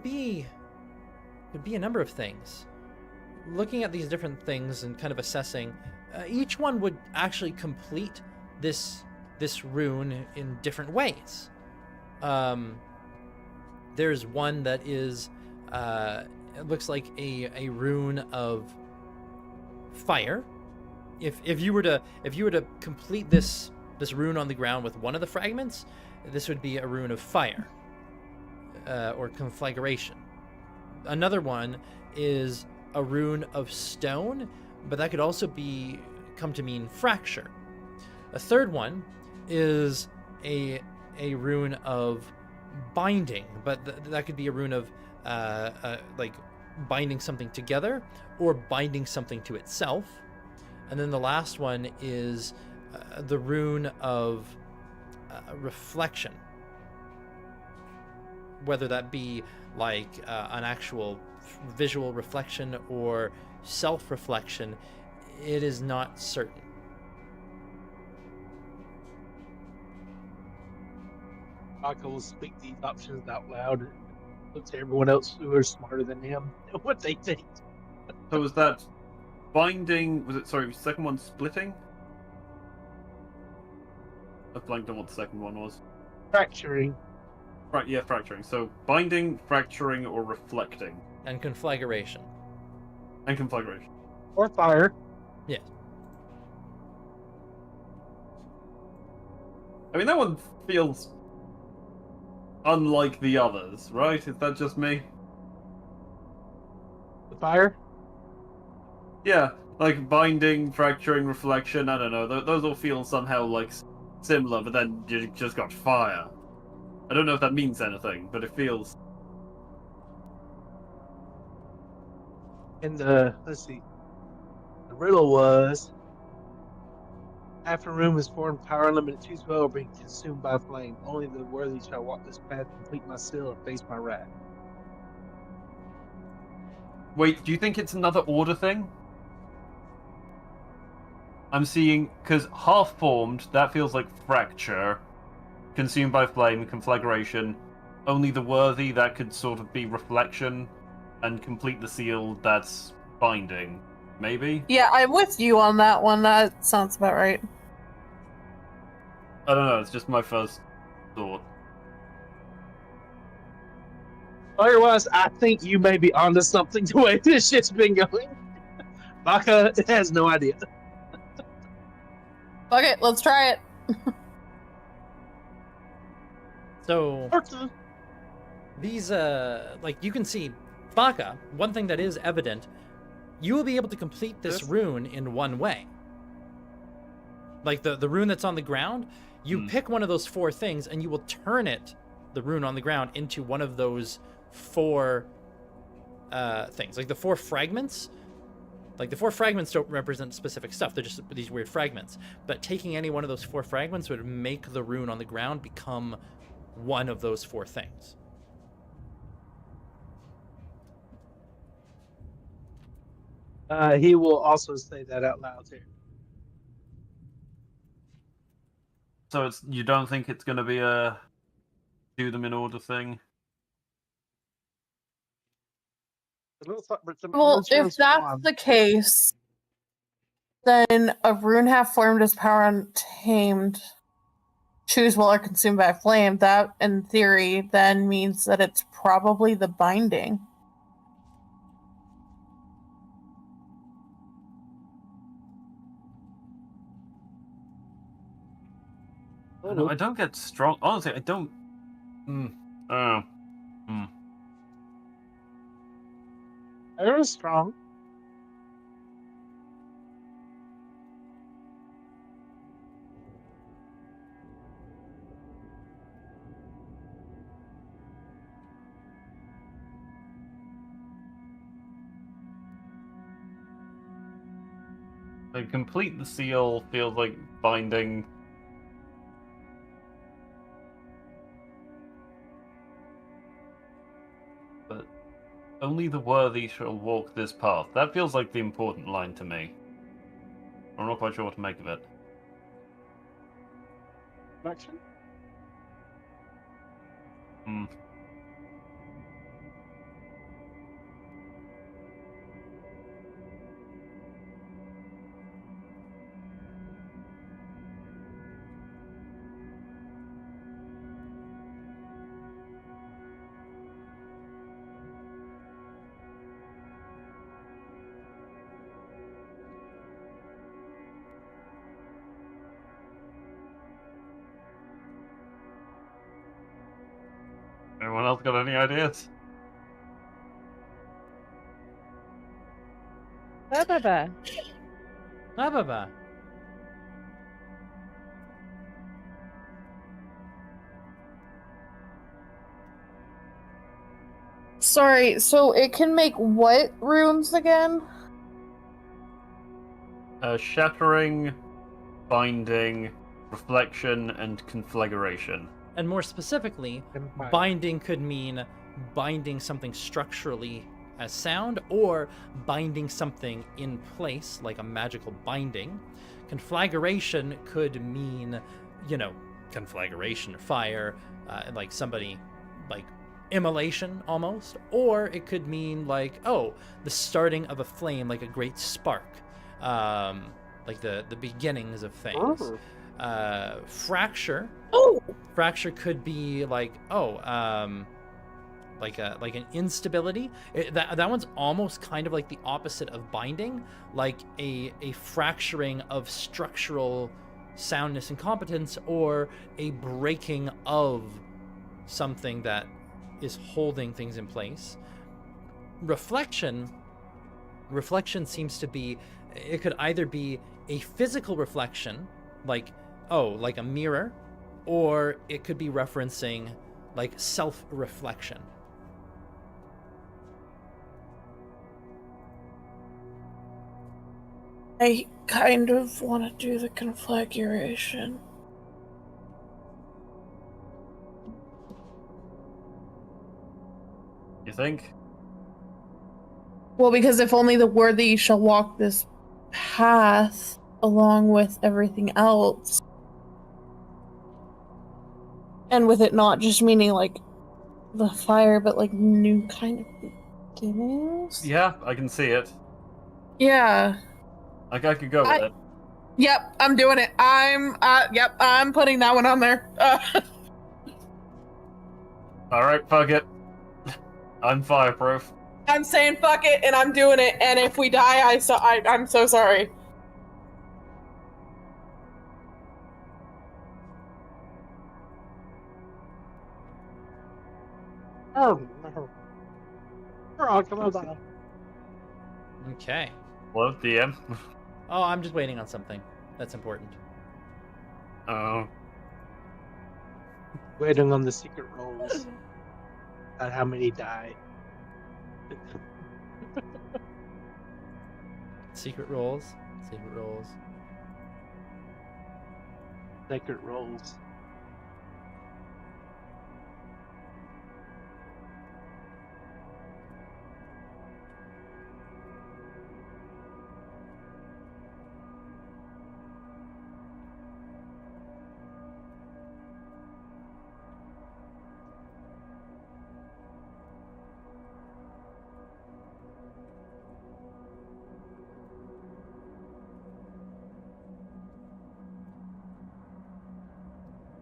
be a number of things. Looking at these different things and kind of assessing, each one would actually complete this rune in different ways. There's one that is, it looks like a rune of fire. If you were to complete this rune on the ground with one of the fragments, this would be a rune of fire, or conflagration. Another one is a rune of stone, but that could also come to mean fracture. A third one is a rune of binding, but that could be a rune of like binding something together or binding something to itself. And then the last one is the rune of reflection, whether that be like an actual visual reflection or self-reflection, it is not certain. Michael will speak these options out loud and look to everyone else who are smarter than him and what they think. So was that binding? Was it, sorry, second one splitting? I blanked on what the second one was. Fracturing. Right, yeah, fracturing. So binding, fracturing, or reflecting. And conflagration. And conflagration. Or fire. Yes. I mean, that one feels unlike the others, right? Is that just me? The fire? Yeah, like binding, fracturing, reflection, I don't know. Those all feel somehow like similar, but then you just got fire. I don't know if that means anything, but it feels... And let's see. The riddle was, after a room is formed, power unlimited, choose well or be consumed by flame. Only the worthy shall walk this path, complete my seal, or face my wrath. Wait, do you think it's another order thing? I'm seeing, because half-formed, that feels like fracture. Consumed by flame, conflagration. Only the worthy, that could sort of be reflection. And complete the seal, that's binding. Maybe? Yeah, I'm with you on that one. That sounds about right. I don't know, it's just my first thought. Otherwise, I think you may be onto something the way this shit's been going. Baka has no idea. Fuck it, let's try it. So these like you can see, Baka, one thing that is evident, you will be able to complete this rune in one way. Like the rune that's on the ground, you pick one of those four things and you will turn it, the rune on the ground, into one of those four things. Like the four fragments. Like the four fragments don't represent specific stuff. They're just these weird fragments. But taking any one of those four fragments would make the rune on the ground become one of those four things. He will also say that out loud too. So it's, you don't think it's going to be a do them in order thing? Well, if that's the case, then a rune half formed as power untamed, choose well or consumed by a flame. That, in theory, then means that it's probably the binding. I don't get strong. Honestly, I don't. They're strong. Like, complete the seal feels like binding. Only the worthy shall walk this path. That feels like the important line to me. I'm not quite sure what to make of it. Action? Hmm. Anyone else got any ideas? Ba-ba-ba. Ba-ba-ba. Sorry, so it can make what runes again? Shattering, binding, reflection, and conflagration. And more specifically, binding could mean binding something structurally as sound, or binding something in place, like a magical binding. Conflagration could mean, conflagration, fire, like somebody, like immolation almost. Or it could mean like, the starting of a flame, like a great spark. Like the beginnings of things. Fracture. Fracture could be like, like an instability. That one's almost kind of like the opposite of binding, like a fracturing of structural soundness and competence, or a breaking of something that is holding things in place. Reflection seems to be, it could either be a physical reflection, like a mirror, or it could be referencing like self-reflection. I kind of want to do the conflagration. You think? Well, because if only the worthy shall walk this path along with everything else. And with it not just meaning like the fire, but like new kind of beginnings. Yeah, I can see it. Yeah. Like, I could go with it. Yep, I'm doing it. I'm putting that one on there. Alright, fuck it. I'm fireproof. I'm saying fuck it, and I'm doing it. And if we die, I'm so sorry. Oh, no. Come on. Okay. Hello, DM? Oh, I'm just waiting on something. That's important. Oh. Waiting on the secret rolls. At how many die. Secret rolls. Secret rolls. Secret rolls.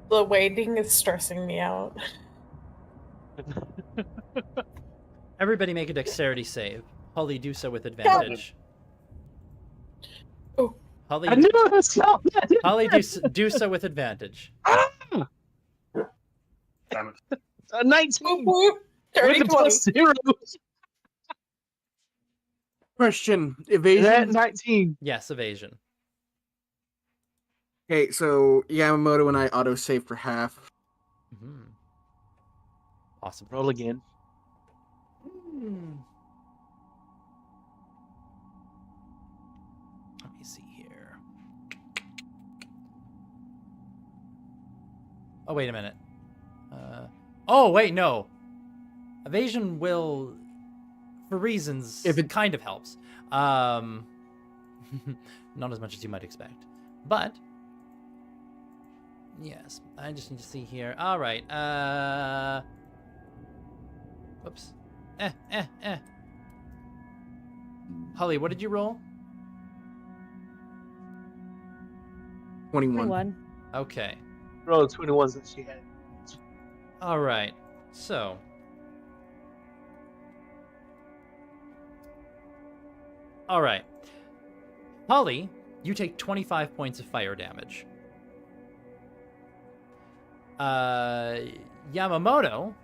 The waiting is stressing me out. Everybody make a dexterity save. Holly, do so with advantage. Oh. Holly, I knew it was so. Holly, do so with advantage. Damn it. 19. Whoop, 30, With a plus 0. Question: Is evasion. that 19? Yes, evasion. Okay, so Yamamoto and I auto save for half. Mm-hmm. Awesome. Roll again. Let me see here. Oh, wait a minute. Oh, wait, no. Evasion will for reasons, If it kind of helps. Not as much as you might expect, but yes, I just need to see here. All right. Whoops. Holly, what did you roll? 21. 21. Okay. Roll the 21s that she had. All right. So. All right. Holly, you take 25 points of fire damage. Yamamoto,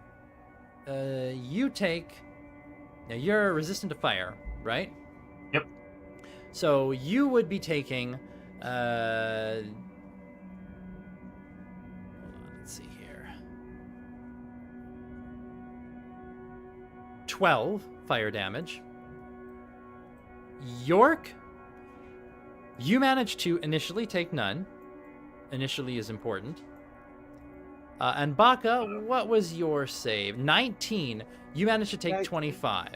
you take... Now, you're resistant to fire, right? Yep. So, you would be taking... hold on, let's see here. 12 fire damage. York, you managed to initially take none. Initially is important. And Baka, what was your save? 19. You managed to take 25.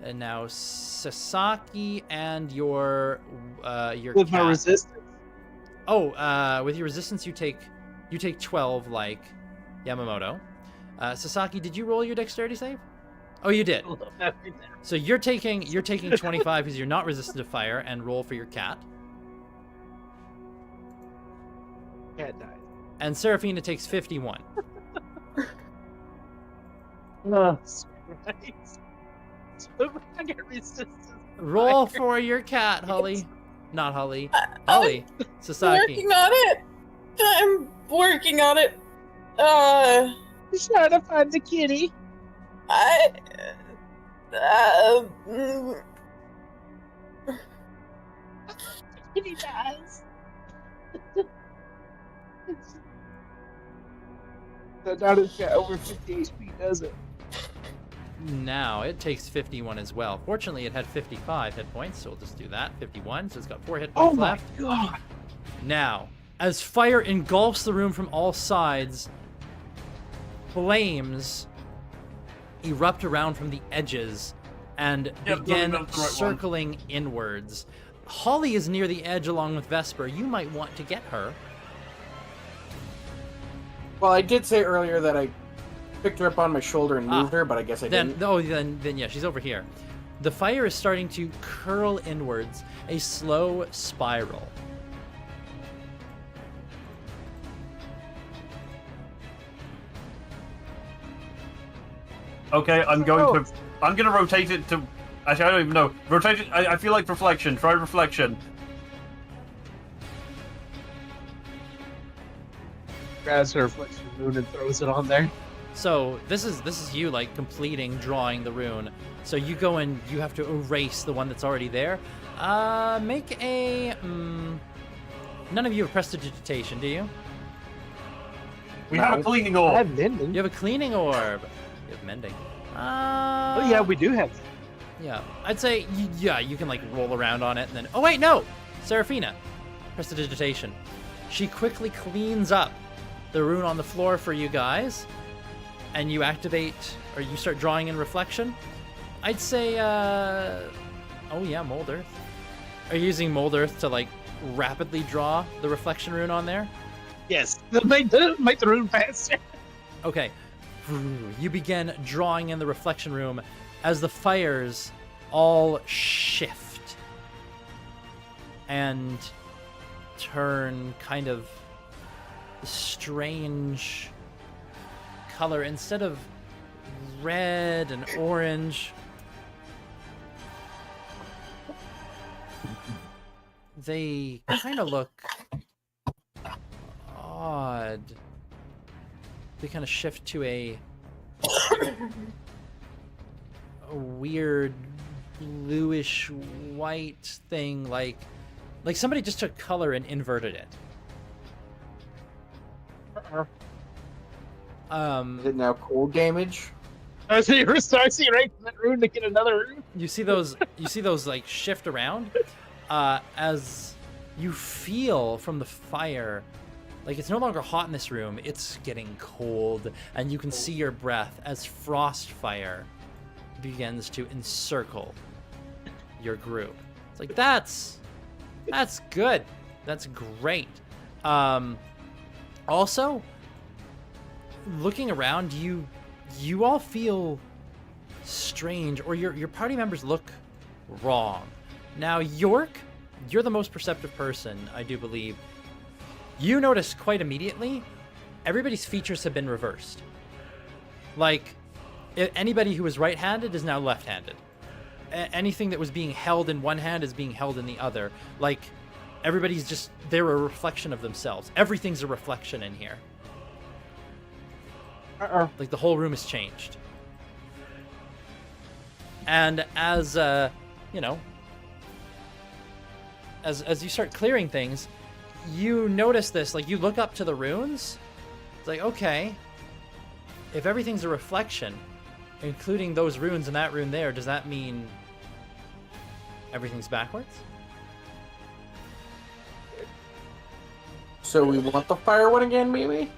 And now Sasaki and your With my cat. resistance. Oh, with your resistance, you take 12 like Yamamoto. Sasaki, did you roll your dexterity save? Oh, you did. So you're taking 25 because you're not resistant to fire, and roll for your cat. Cat died. And Seraphina takes 51. Oh, Christ. So I get resistance. Roll for your cat, Holly. Not Holly. Holly. Sasaki. Working on it. I'm working on it. Just trying to find the kitty. Kitty dies. So now it's got over 50 HP, does it? Now it takes 51 as well. Fortunately, it had 55 hit points, so we'll just do that. 51, so it's got 4 hit Oh points my left. god! Now, as fire engulfs the room from all sides, flames erupt around from the edges and begin that's the right one. circling inwards. Holly is near the edge along with Vesper. You might want to get her. Well, I did say earlier that I picked her up on my shoulder and moved her, but I guess I Then, didn't. then yeah, she's over here. The fire is starting to curl inwards, a slow spiral. Okay, I'm going to rotate it to. Actually, I don't even know. Rotate it. I feel like reflection. Try reflection. Grabs her reflection rune and throws it on there. So this is you like completing drawing the rune. So you go and you have to erase the one that's already there. Make a. None of you have prestidigitation, do you? We have a cleaning I orb. have mending. You have a cleaning orb. You have mending. Oh yeah, we do have. Yeah, I'd say yeah, you can like roll around on it and then. Oh wait, no, Seraphina, prestidigitation. She quickly cleans up the rune on the floor for you guys, and you activate or you start drawing in reflection. I'd say, oh yeah, mold earth. Are you using mold earth to like rapidly draw the reflection rune on there? Yes, make the rune faster. Okay. You begin drawing in the reflection room as the fires all shift and turn kind of strange color. Instead of red and orange, they kind of look odd. They kind of shift to a weird bluish white thing, like somebody just took color and inverted it. Is it now cold damage? I see you right from that rune to get another rune. You see those like shift around as you feel from the fire. Like, it's no longer hot in this room, it's getting cold, and you can see your breath as frost fire begins to encircle your group. It's like, that's good. That's great. Also, looking around, you all feel strange, or your party members look wrong. Now, York, you're the most perceptive person, I do believe. You notice quite immediately, everybody's features have been reversed. Like, anybody who was right-handed is now left-handed. Anything that was being held in one hand is being held in the other. Like, everybody's just, they're a reflection of themselves. Everything's a reflection in here. Like, the whole room has changed. And as, you know, as you start clearing things, you notice this, like, you look up to the runes. It's like, okay, if everything's a reflection, including those runes and that rune there, does that mean everything's backwards? So we want the fire one again, maybe?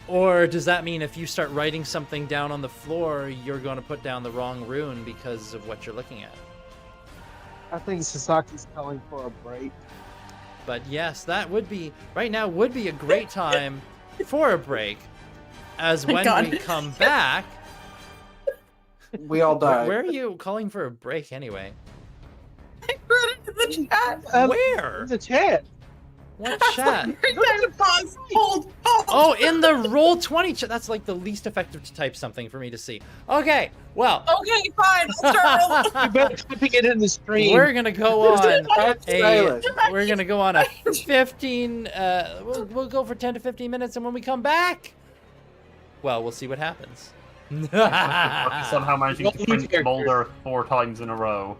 Or does that mean if you start writing something down on the floor, you're going to put down the wrong rune because of what you're looking at? I think Sasaki's calling for a break. But yes, that would be, right now would be a great time for a break. As when we come back... We all die. Where are you calling for a break anyway? I wrote it in the chat. Where? In the chat. What chat? Pause. Hold. Oh, in the Roll20 chat. That's like the least effective to type something for me to see. Okay, well. Okay, fine. I'll start rolling. You better typing it in the stream. We're gonna go on We're gonna go on a 15. We'll go for 10 to 15 minutes, and when we come back, well, we'll see what happens. Somehow managing to print Molder 4 times in a row.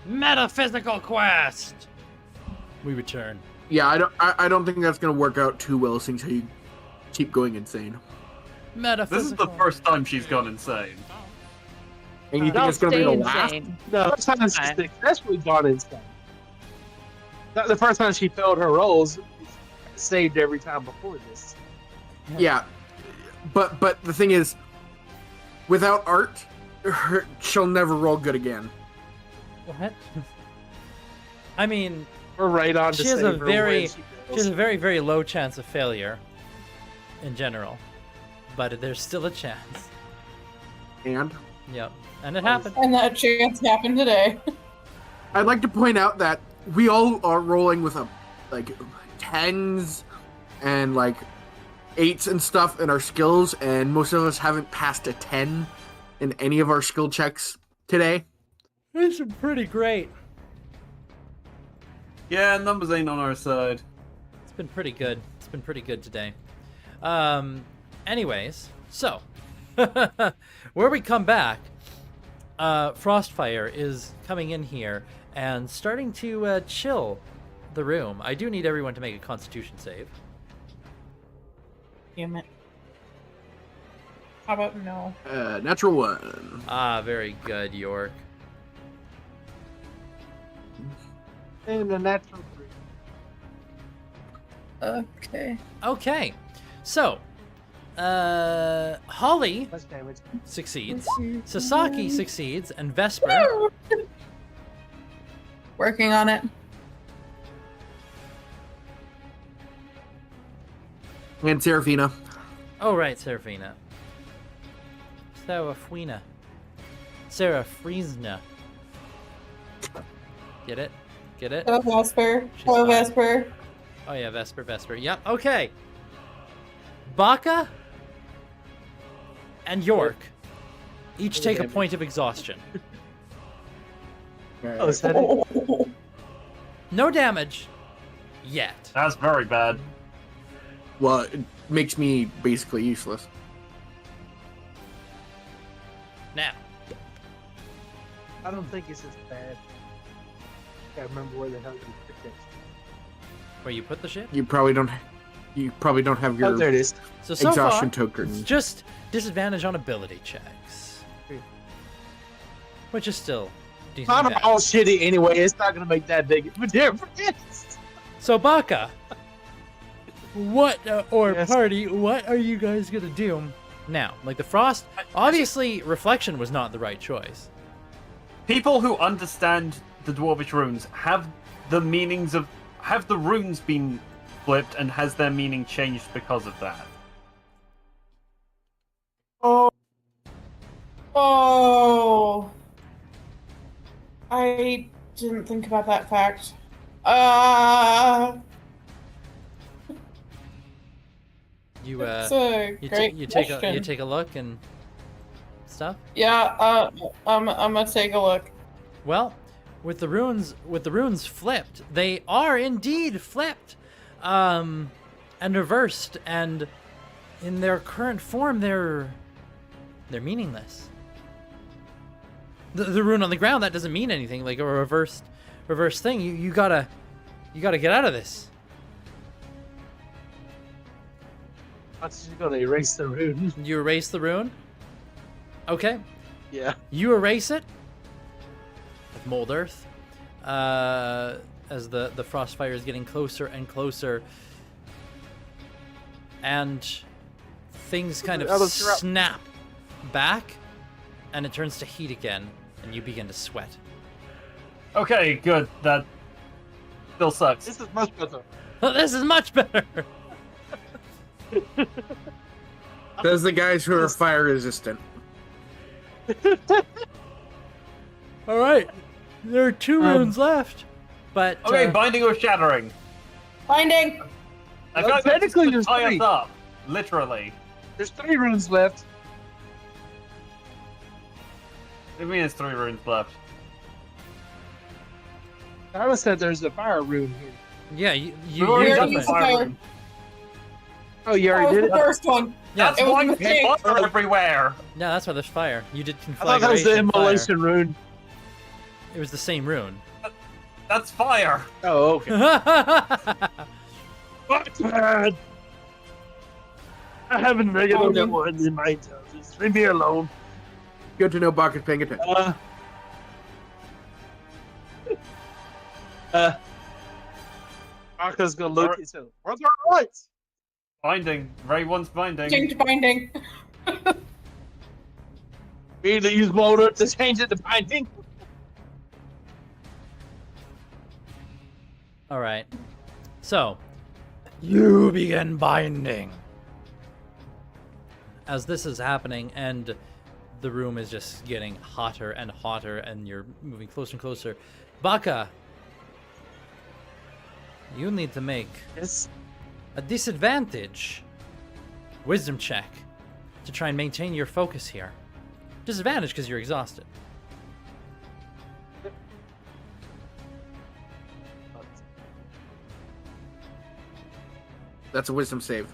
Metaphysical quest. We return. Yeah, I don't think that's gonna work out too well since you keep going insane. Metaphysical. This is the first time she's gone insane. And you think Don't it's gonna be stay the last? insane. No, the first time she's Fine. successfully gone insane. Not the first time she failed her rolls, saved every time before this. Yeah, but the thing is, without art, she'll never roll good again. What? I mean, We're right on to she has save a her very, when she she fails. has a very, very low chance of failure, in general, but there's still a chance. And Yep, and it happened. And that chance happened today. I'd like to point out that we all are rolling with like 10s and like 8s and stuff in our skills, and most of us haven't passed a 10 in any of our skill checks today. It's pretty great. Yeah, numbers ain't on our side. It's been pretty good. It's been pretty good today. Anyways, so where we come back, Frostfire is coming in here and starting to chill the room. I do need everyone to make a Constitution save. Damn it. How about no? Natural 1. Ah, very good, York. And a natural 3. Okay. Okay, so Holly Less damage. succeeds, Sasaki succeeds, and Vesper. Working on it. And Serafina. Oh right, Serafina. Serafina. Get it? Get it? Hello, Vesper. She's Hello, fine. Vesper. Oh yeah, Vesper. Yep. Okay. Baka and York each take a point of exhaustion. Oh, is that it? No damage yet. That's very bad. Well, it makes me basically useless. Now, I don't think it's as bad. I can't remember where the hell you picked it. where you put the shit? You probably don't have your Oh, there it is. So exhaustion far, token. it's just disadvantage on ability checks, which is still decent. I'm advantage. all shitty anyway. It's not gonna make that big of a difference. So Baka, what Yes. party? What are you guys gonna do now? Like the frost. Obviously, reflection was not the right choice. People who understand the Dwarvish runes have the runes been flipped and has their meaning changed because of that? Oh. I didn't think about that fact. You It's a great you question. take a look and stuff. Yeah, I'm gonna take a look. Well, with the runes flipped, they are indeed flipped, and reversed, and in their current form, they're meaningless. The rune on the ground, that doesn't mean anything. Like a reversed thing. You gotta get out of this. I'm just gonna erase the rune. You erase the rune. Okay. Yeah. You erase it with mold earth. As the frostfire is getting closer and closer, and things kind of snap back, and it turns to heat again, and you begin to sweat. Okay, good. That still sucks. This is much better. This is much better. Those are the guys who are fire resistant. All right, there are 2 runes left, but Okay, binding or shattering. Binding. I Well, feel like technically that's just there's to tie 3. us up, literally. There's 3 runes left. What do you mean there's 3 runes left? I said there's a fire rune here. yeah, you We've already used done it. the used the fire fire. rune. Oh, you That already was did the it? first one. Yeah, That's It was a why mistake. fire everywhere. yeah, that's why there's fire. You did I thought that was the conflagration fire. immolation rune. It was the same rune. That's fire. Oh, okay. Fuck, man. I haven't regular that one in my intelligence. Leave me alone. Good to know Buck is paying attention. Marco's gonna look and say, "What's our rights?" Binding. Ray wants binding. Change binding. We need to use motor to change it to binding. All right. So, you begin binding. As this is happening, and the room is just getting hotter and hotter, and you're moving closer and closer. Baka, you need to make a disadvantage wisdom check to try and maintain your focus here. Disadvantage because you're exhausted. That's a wisdom save. Is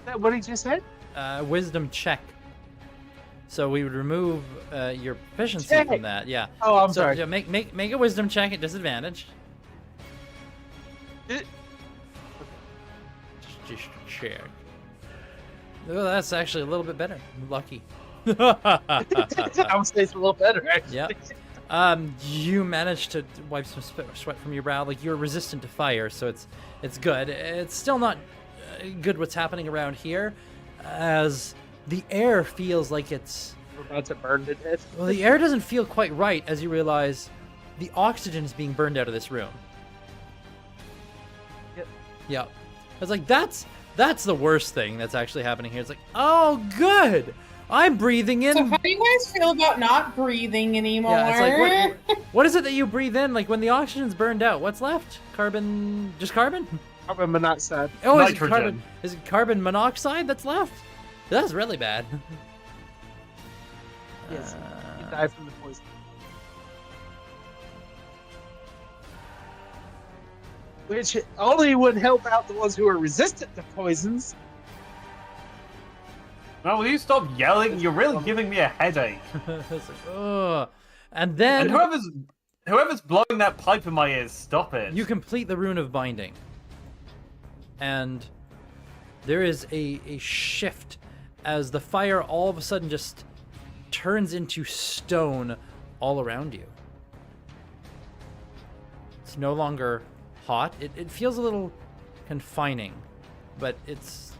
that what he just said? Wisdom check. So we would remove your proficiency from that. Yeah. Oh, I'm So sorry. yeah, make a wisdom check at disadvantage. Just check. Oh, that's actually a little bit better. Lucky. I would say it's a little better, actually. Yep. You managed to wipe some sweat from your brow. Like, you're resistant to fire, so it's good. It's still not good what's happening around here, as the air feels like it's... We're about to burn to death. Well, the air doesn't feel quite right as you realize the oxygen is being burned out of this room. Yep. It's like, that's the worst thing that's actually happening here. It's like, oh, good! I'm breathing in... So how do you guys feel about not breathing anymore? Yeah, it's like, what is it that you breathe in? Like, when the oxygen's burned out, what's left? Carbon... just carbon? Carbon monoxide. Oh, Nitrogen. Is it carbon monoxide that's left? That's really bad. Yes. You die from the poison. Which only would help out the ones who are resistant to poisons. No, will you stop yelling? You're really giving me a headache. It's like, ugh. And then And whoever's blowing that pipe in my ears, stop it. you complete the rune of binding. And there is a shift as the fire all of a sudden just turns into stone all around you. It's no longer hot. It feels a little confining, but it's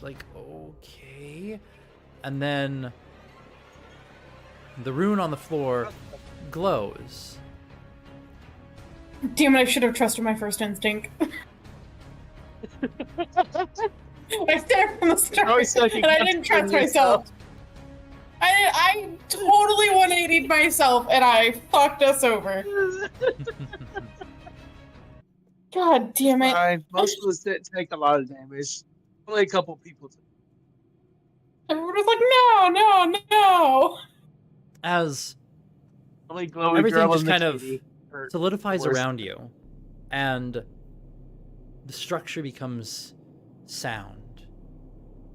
like, okay. And then the rune on the floor glows. Damn it, I should have trusted my first instinct. I said from the start, and I didn't trust myself. I totally 180'd myself, and I fucked us over. God damn it. Fine. Most of us didn't take a lot of damage. Only a couple people did. Everyone was like, no, no. As Only glowy everything girl just in the kind of kitty hurt solidifies worse. around you, and the structure becomes sound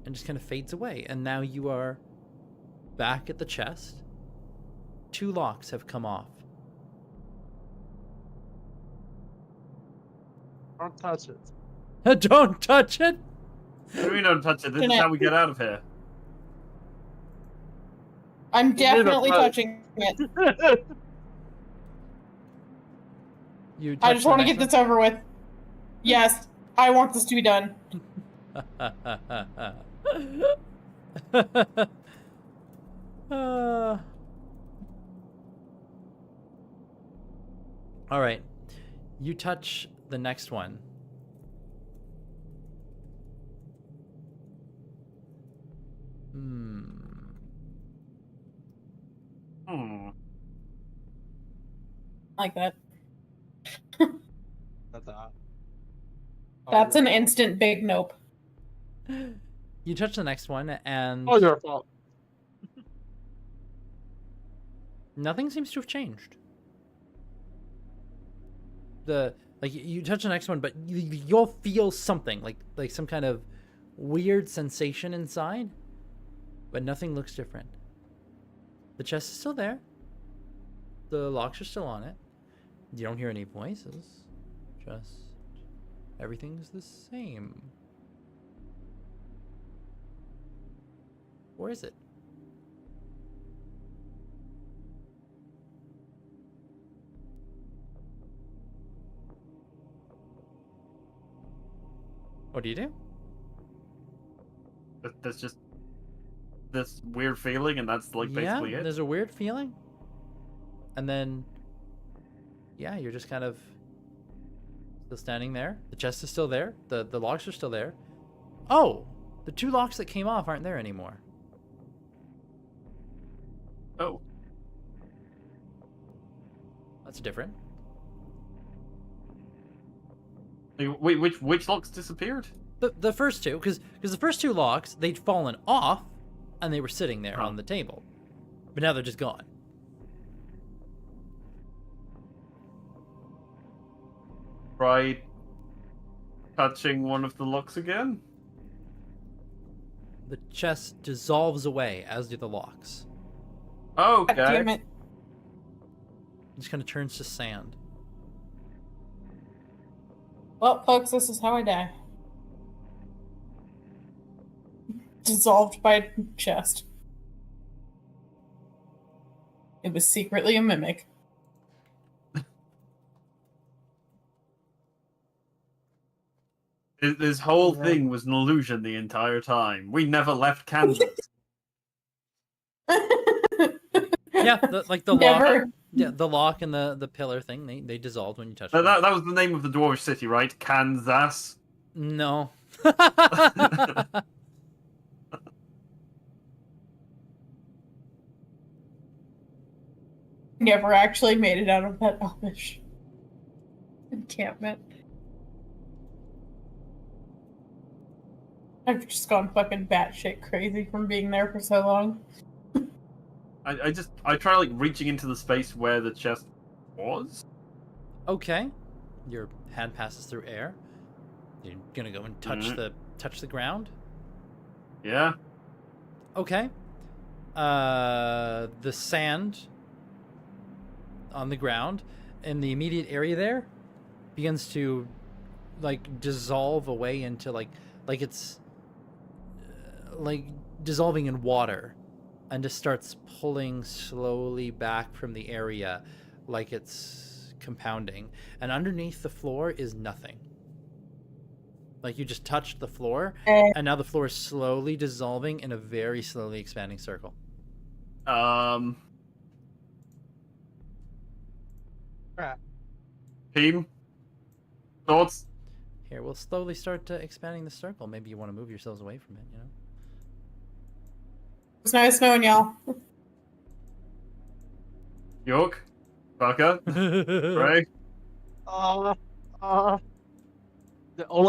and just kind of fades away. And now you are back at the chest. 2 locks have come off. Don't touch it. Don't touch it. What do you mean don't touch it? This is how we get out of here. I'm definitely touch. touching it. You I touch just the want to next get this over with. Yes, I want this to be done. All right. You touch the next one. Like that. Oh, That's an instant big nope. You touch the next one, and Oh, your fault. nothing seems to have changed. You touch the next one, but you'll feel something like some kind of weird sensation inside, but nothing looks different. The chest is still there. The locks are still on it. You don't hear any voices. Just everything's the same. Or is it? What do you do? That's just this weird feeling, and that's like basically it. There's a weird feeling. And then, yeah, you're just kind of still standing there. The chest is still there. The locks are still there. Oh, the 2 locks that came off aren't there anymore. Oh. That's different. Wait, which locks disappeared? The first 2, because the first 2 locks, they'd fallen off, and they were sitting there on the table. But now they're just gone. Try touching one of the locks again? The chest dissolves away, as do the locks. Okay. God damn it. It just kind of turns to sand. Well, folks, this is how I die. Dissolved by chest. It was secretly a mimic. This whole thing was an illusion the entire time. We never left Kansas. Yeah, the Never. lock. Yeah, the lock and the pillar thing, they dissolved when you touched them. That was the name of the dwarvish city, right? Kansas. No. Never actually made it out of that elvish encampment. I've just gone fucking batshit crazy from being there for so long. I try like reaching into the space where the chest was. Okay. Your hand passes through air. You're gonna go and touch the ground. Yeah. Okay. The sand on the ground in the immediate area there begins to like dissolve away into like it's like dissolving in water, and just starts pulling slowly back from the area like it's compounding, and underneath the floor is nothing. Like you just touched the floor, and now the floor is slowly dissolving in a very slowly expanding circle. Team, thoughts? Here, we'll slowly start expanding the circle. Maybe you want to move yourselves away from it, you know? It's nice knowing y'all. York, Baka, Ray. Only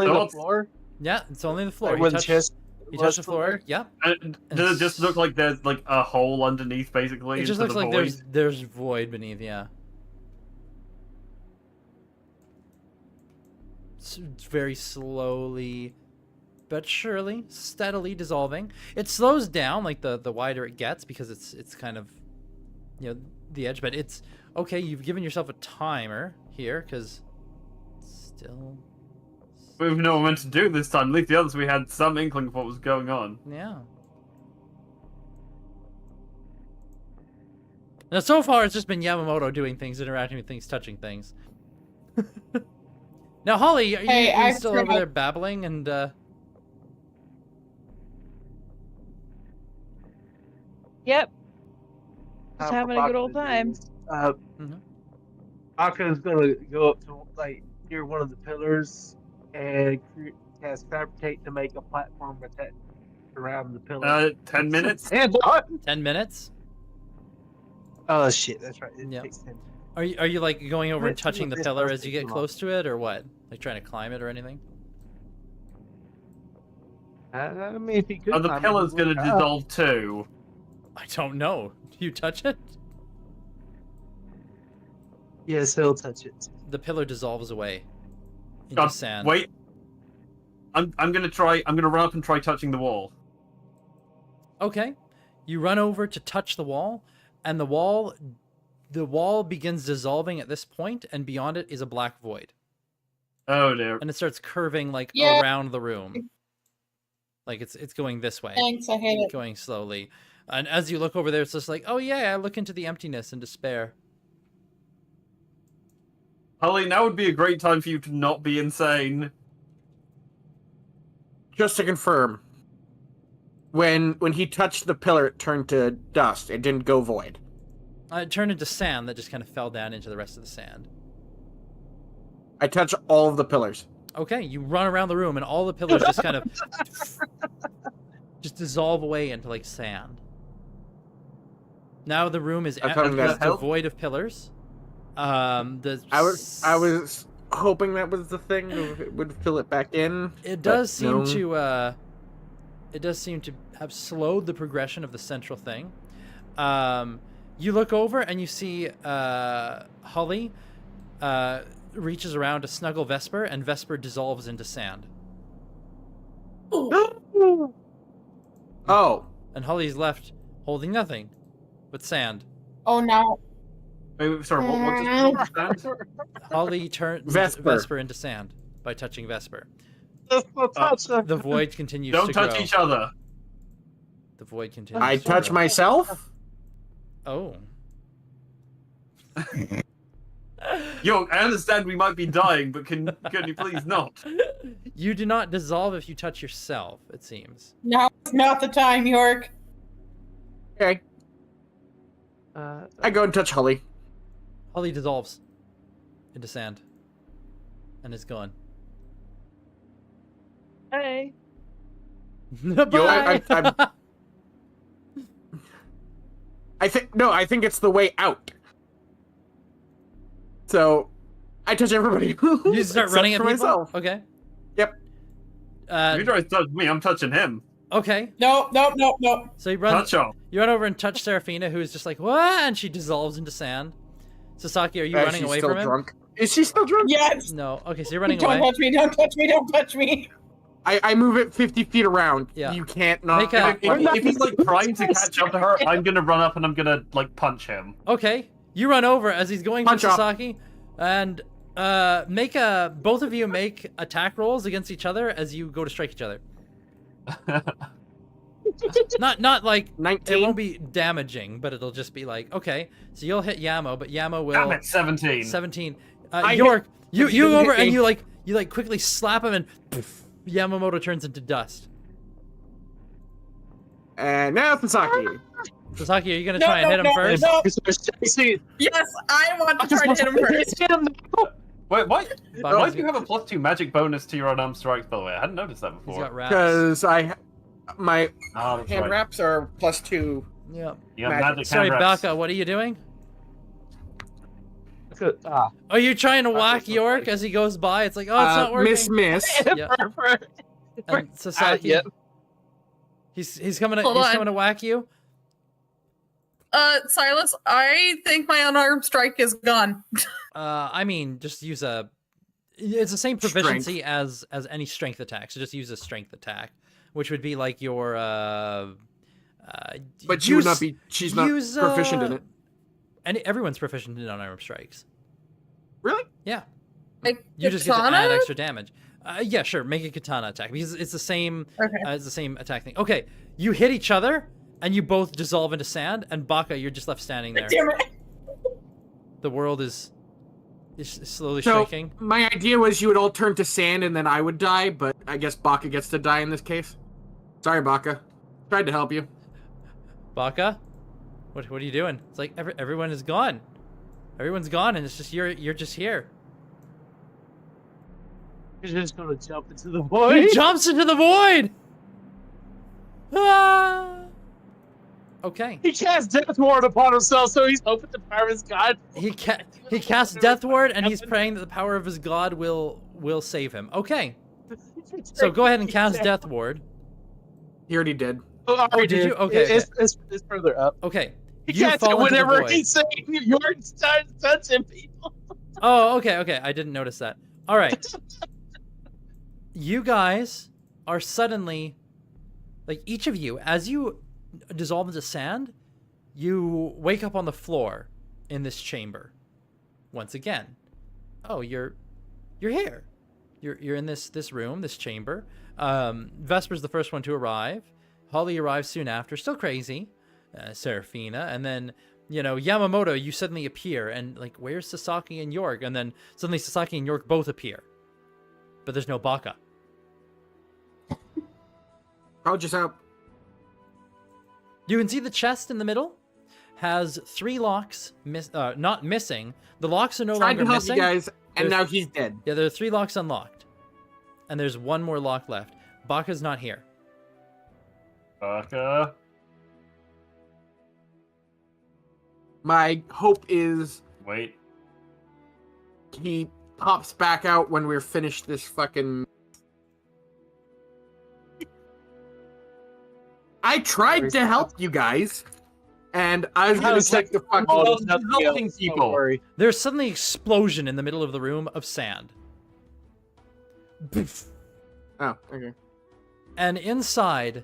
the Thoughts? floor? Yeah, it's only the floor. Like You where the touch, chest you was touch the floor. Yep. And does it just look like there's like a hole underneath, basically? It just into looks the like void? there's void beneath. Yeah. It's very slowly, but surely, steadily dissolving. It slows down like the wider it gets, because it's kind of, you know, the edge. But it's okay. You've given yourself a timer here, because still. We didn't know what we meant to do this time. At least the others, we had some inkling of what was going on. Yeah. Now, so far, it's just been Yamamoto doing things, interacting with things, touching things. Now, Holly, are you still over there babbling and, Yep. Just having a good old time. Aka's gonna go up to like near one of the pillars and cast fabricate to make a platform attached around the pillar. 10 minutes? And on. 10 minutes? Oh shit, that's right. It Yep. takes 10. Are you like going over and It's touching the this pillar does as you take get too close to it, or what? Like trying to climb it or anything? I mean, if he could. Are the climb it, pillars he going would. to dissolve too? I don't know. Do you touch it? Yes, he'll touch it. The pillar dissolves away into sand. Wait. I'm gonna run up and try touching the wall. Okay. You run over to touch the wall, and the wall the wall begins dissolving at this point, and beyond it is a black void. Oh dear. And it starts curving like Yeah. around the room. Like it's going this way. Thanks, I hate it. Going slowly. And as you look over there, it's just like, oh yeah, I look into the emptiness and despair. Holly, now would be a great time for you to not be insane. Just to confirm, when he touched the pillar, it turned to dust. It didn't go void. It turned into sand that just kind of fell down into the rest of the sand. I touch all of the pillars. Okay, you run around the room and all the pillars just kind of just dissolve away into like sand. Now the room is just devoid of pillars. I was hoping that was the thing that would fill it back in. It does seem to have slowed the progression of the central thing. You look over and you see Holly reaches around to snuggle Vesper, and Vesper dissolves into sand. Oh. And Holly's left holding nothing but sand. Oh no. Wait, sorry, what just Holly turns Vesper into sand by touching Vesper. The void continues to grow. Don't touch each other. The void continues I to touch grow. myself? Oh. Yo, I understand we might be dying, but can you please not? You do not dissolve if you touch yourself, it seems. Now is not the time, York. Okay. I go and touch Holly. Holly dissolves into sand and is gone. Hey. Bye. I think it's the way out. So, I touch everybody. You just start running at people? myself. Okay. Yep. You try to touch me, I'm touching him. Okay. No. So you run. Touch him. You run over and touch Seraphina, who is just like, what? And she dissolves into sand. Sasaki, are you running She's away still from him? drunk. Is she still drunk? Yes. No. Okay, so you're running Don't away. touch me, don't touch me, don't touch me. I move it 50 feet around. Yeah. You can't not. If he's like trying to catch up to her, I'm gonna run up and I'm gonna like punch him. Okay. You run over as he's going Punch to up. Sasaki, and both of you make attack rolls against each other as you go to strike each other. not like 19. it won't be damaging, but it'll just be like, okay, so you'll hit Yamo, but Yamo will. Damn it, 17. 17. I York, you didn't go over hit and me. you quickly slap him, and poof, Yamamoto turns into dust. And now Sasaki. Sasaki, are you gonna try and hit him first? No. Yes, I want to try to hit him first. Wait, why Bobby's do you have a +2 magic bonus to your unarmed strikes, by the way? I hadn't noticed that He's before. got wraps. Because my That's hand right. wraps are +2. Yeah. You have magic. magic Sorry, hand wraps. Baka, what are you doing? Are you trying to whack York as he goes by? It's like, oh, it's not working. Miss. Yeah. And Sasaki, Yep. he's coming Hold on. to whack you. Silas, I think my unarmed strike is gone. I mean, just use a. It's the same proficiency as any strength attack. So just use a strength attack, which would be like your. But she would not be. She's not use, proficient in it. And everyone's proficient in unarmed strikes. Really? Yeah. Like You just get to katana? add extra damage. Yeah, sure. Make a katana attack because it's the same. Okay. It's the same attack thing. Okay, you hit each other and you both dissolve into sand. And Baka, you're just left standing there. Damn it. The world is slowly So shaking. my idea was you would all turn to sand and then I would die, but I guess Baka gets to die in this case. Sorry, Baka. Tried to help you. Baka, what are you doing? It's like everyone is gone. Everyone's gone, and it's just you're just here. He's just gonna jump into the void. He jumps into the void. Ah! Okay. He casts death ward upon himself, so he's hoping the power of his god. He casts Death Ward, and he's praying that the power of his god will save him. Okay. So go ahead and cast Death Ward. He already did. Oh, I already did you? Okay, It's further up. Okay. He You casts it fall into the whenever void. he's saying you're touching people. Oh, okay. I didn't notice that. All right. You guys are suddenly, like, each of you, as you dissolve into sand, you wake up on the floor, in this chamber. Once again. Oh, you're here. You're in this room, this chamber. Vesper's the first one to arrive. Holly arrives soon after, still crazy. Serafina, and then, you know, Yamamoto, you suddenly appear, and like, where's Sasaki and York? And then suddenly Sasaki and York both appear. But there's no Baka. I'll just out. You can see the chest in the middle has 3 locks, not missing. The locks are no Tried longer to help missing. you guys, and There's- now he's dead. Yeah, there are 3 locks unlocked. And there's 1 more lock left. Baka's not here. Baka. My hope is Wait. he pops back out when we're finished this fucking... I tried to help you guys, and I was gonna take the fucking... Oh, There's nothing helping else, people. Don't worry. There's suddenly an explosion in the middle of the room of sand. Poof. Oh, okay. And inside,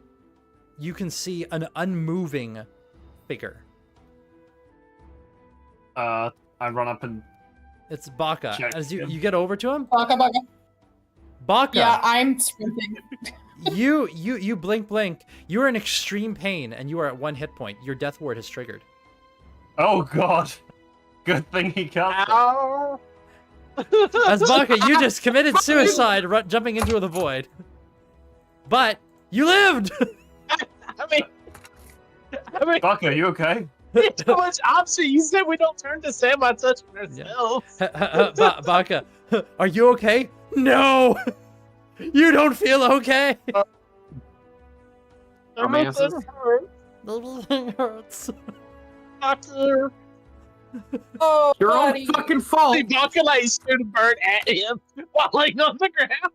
you can see an unmoving figure. I run up and It's Baka. Check As you, him. you get over to him, Baka, baka. Baka, Yeah, I'm sprinting. you blink. You are in extreme pain, and you are at 1 hit point. Your death ward has triggered. oh god, good thing he can't. Ow! As Baka, you just committed suicide jumping into the void. But you lived! I mean, Baka, you okay? it's too much option. You said we don't turn to Sam by touching ourselves. Baka, are you okay? No! You don't feel okay? Dumbasses. Everything hurts. Doctor. Oh, Your own buddy. fucking fault! The Bacalai shoot a bird at him while laying on the ground.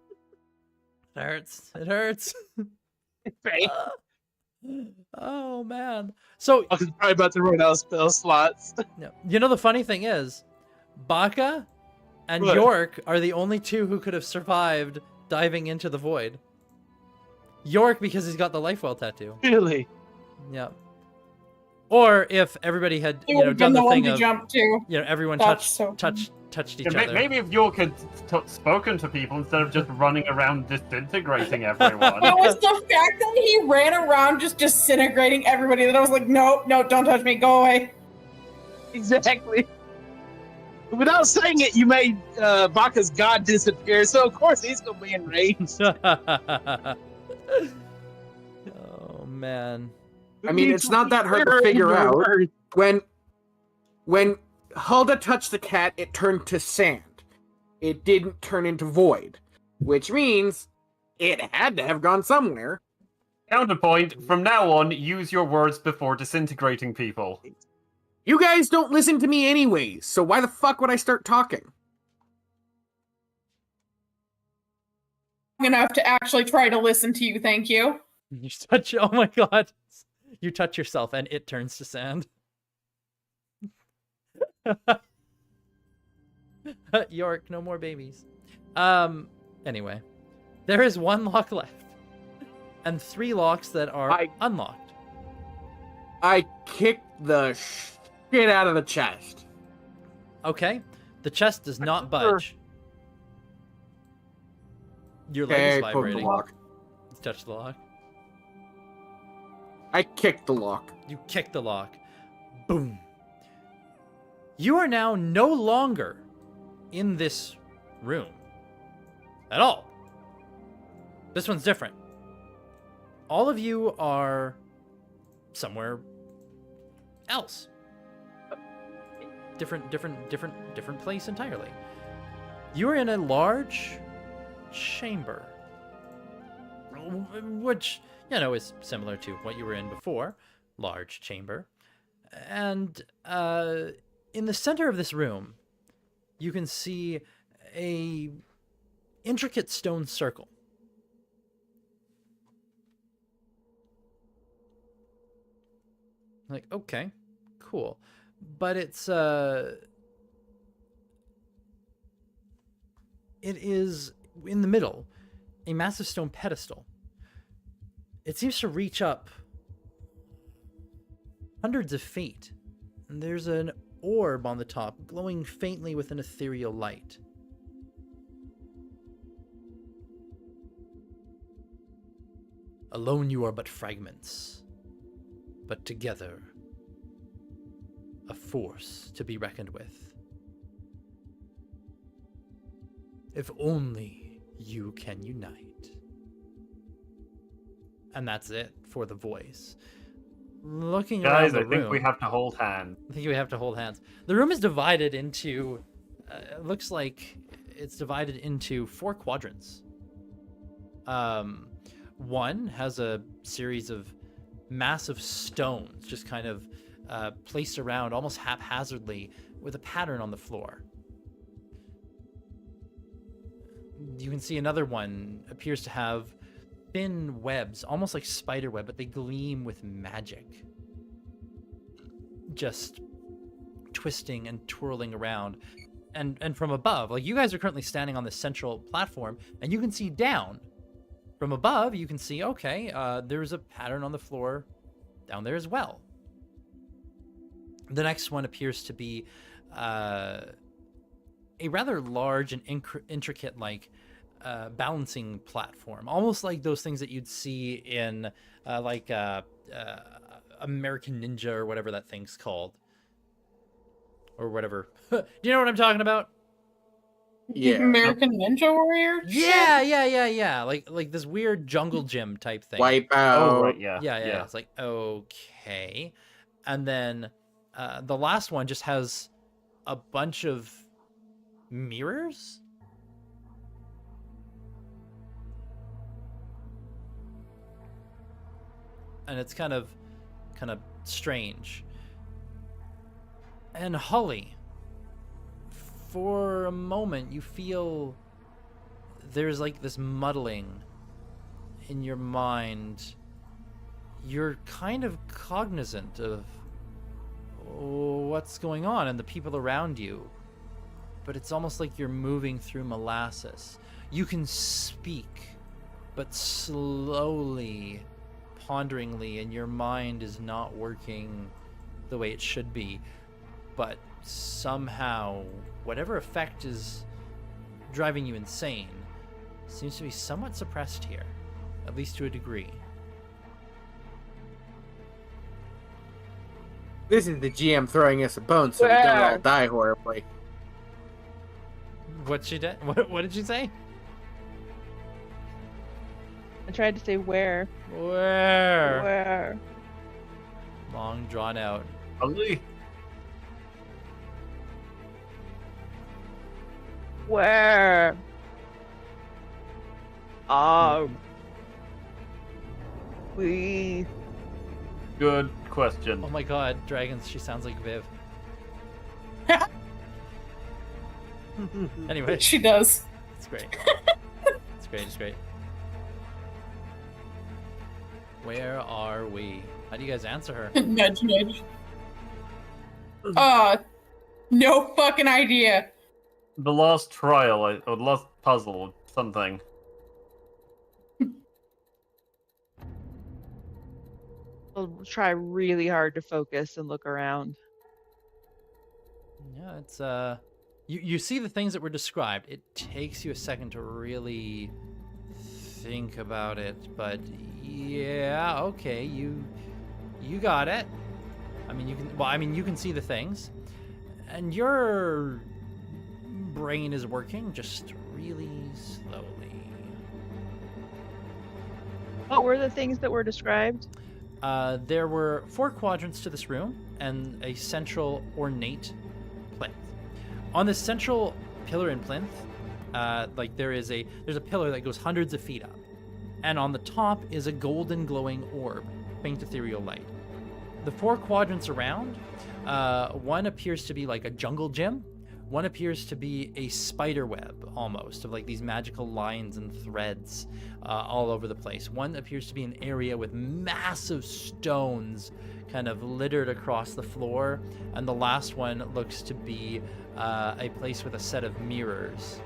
It hurts. It hurts. Pain. Oh, man. So, I was probably about to run out of spell slots. you know, the funny thing is, Baka and What? York are the only 2 who could have survived diving into the void. York, because he's got the life well tattoo. Really? Yeah. Or if everybody had, He you would know, have done been the the one thing to of, jump to. you know, everyone That's so touched each Yeah, other. maybe if York had spoken to people instead of just running around disintegrating everyone. It was the fact that he ran around just disintegrating everybody that I was like, no, don't touch me, go away. Exactly. Without saying it, you made Baka's god disappear, so of course he's gonna be enraged. Oh, man. I mean, it's not that hard to figure out. When Hulda touched the cat, it turned to sand. It didn't turn into void, which means it had to have gone somewhere. Counterpoint, from now on, use your words before disintegrating people. You guys don't listen to me anyways, so why the fuck would I start talking? I'm gonna have to actually try to listen to you, thank you. You touch, oh my god. You touch yourself and it turns to sand. York, no more babies. Anyway. There is 1 lock left. And 3 locks that are unlocked. I kicked the shit out of the chest. Okay. The chest does not budge. Your leg Okay, is I poked the vibrating. lock. You touch the lock. I kicked the lock. You kick the lock. Boom. You are now no longer in this room. At all. This one's different. All of you are somewhere else. Different place entirely. You are in a large chamber. Which, you know, is similar to what you were in before. Large chamber. And in the center of this room, you can see a intricate stone circle. Like, okay, cool. But it is in the middle, a massive stone pedestal. It seems to reach up hundreds of feet. And there's an orb on the top, glowing faintly with an ethereal light. Alone you are but fragments, but together a force to be reckoned with. If only you can unite. And that's it for the voice. Looking around Guys, the I room, think we have to hold hands. I think we have to hold hands. The room is divided into, it looks like it's divided into 4 quadrants. One has a series of massive stones just kind of placed around almost haphazardly with a pattern on the floor. You can see another one appears to have thin webs, almost like spider web, but they gleam with magic. Just twisting and twirling around. And from above, like you guys are currently standing on the central platform, and you can see down. From above, you can see, okay, there's a pattern on the floor down there as well. The next one appears to be a rather large and intricate, like, balancing platform, almost like those things that you'd see in American Ninja or whatever that thing's called, or whatever. Do you know what I'm talking about? Yeah. American Ninja Warrior? Yeah. Like this weird jungle gym type thing. Wipe out. Oh, right, yeah. Yeah. It's like, okay. And then the last one just has a bunch of mirrors. And it's kind of strange. And Holly, for a moment you feel there's like this muddling in your mind. You're kind of cognizant of what's going on and the people around you, but it's almost like you're moving through molasses. You can speak, but slowly, ponderingly, and your mind is not working the way it should be. But somehow, whatever effect is driving you insane seems to be somewhat suppressed here, at least to a degree. This is the GM throwing us a bone so we don't all die horribly. What did she say? I tried to say where. Where? Long drawn out. Ugly. Where? Are we? Good question. Oh my god, dragons, she sounds like Viv. Anyway. She does. It's great. It's great. Where are we? How do you guys answer her? Nudge, nudge. No fucking idea. The last trial, or the last puzzle, or something. I'll try really hard to focus and look around. Yeah, it's you see the things that were described. It takes you a second to really think about it, but yeah, okay, you got it. You can see the things, and your brain is working just really slowly. What were the things that were described? There were 4 quadrants to this room and a central ornate plinth. On the central pillar and plinth, there's a pillar that goes hundreds of feet up, and on the top is a golden glowing orb, faint ethereal light. The 4 quadrants around, one appears to be like a jungle gym. One appears to be a spider web, almost, of like these magical lines and threads all over the place. One appears to be an area with massive stones kind of littered across the floor. And the last one looks to be a place with a set of mirrors.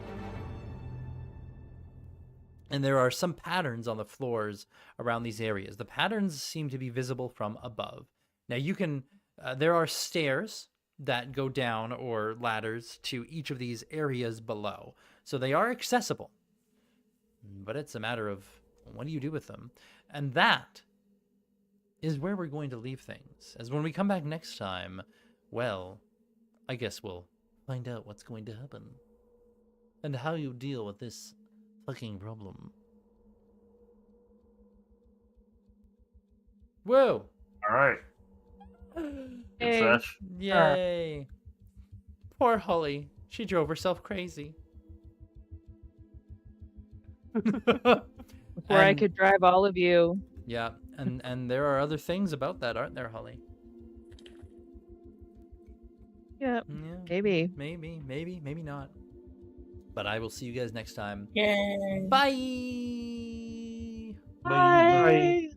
And there are some patterns on the floors around these areas. The patterns seem to be visible from above. Now you can, there are stairs that go down, or ladders to each of these areas below. So they are accessible, but it's a matter of what do you do with them? And that is where we're going to leave things. As when we come back next time, well, I guess we'll find out what's going to happen and how you deal with this fucking problem. Whoa! All right. Good sesh. Yay! Poor Holly. She drove herself crazy. Before I And- could drive all of you. Yeah, and there are other things about that, aren't there, Holly? Yeah, Yeah, maybe. maybe not. But I will see you guys next time. Yay. Bye. Bye.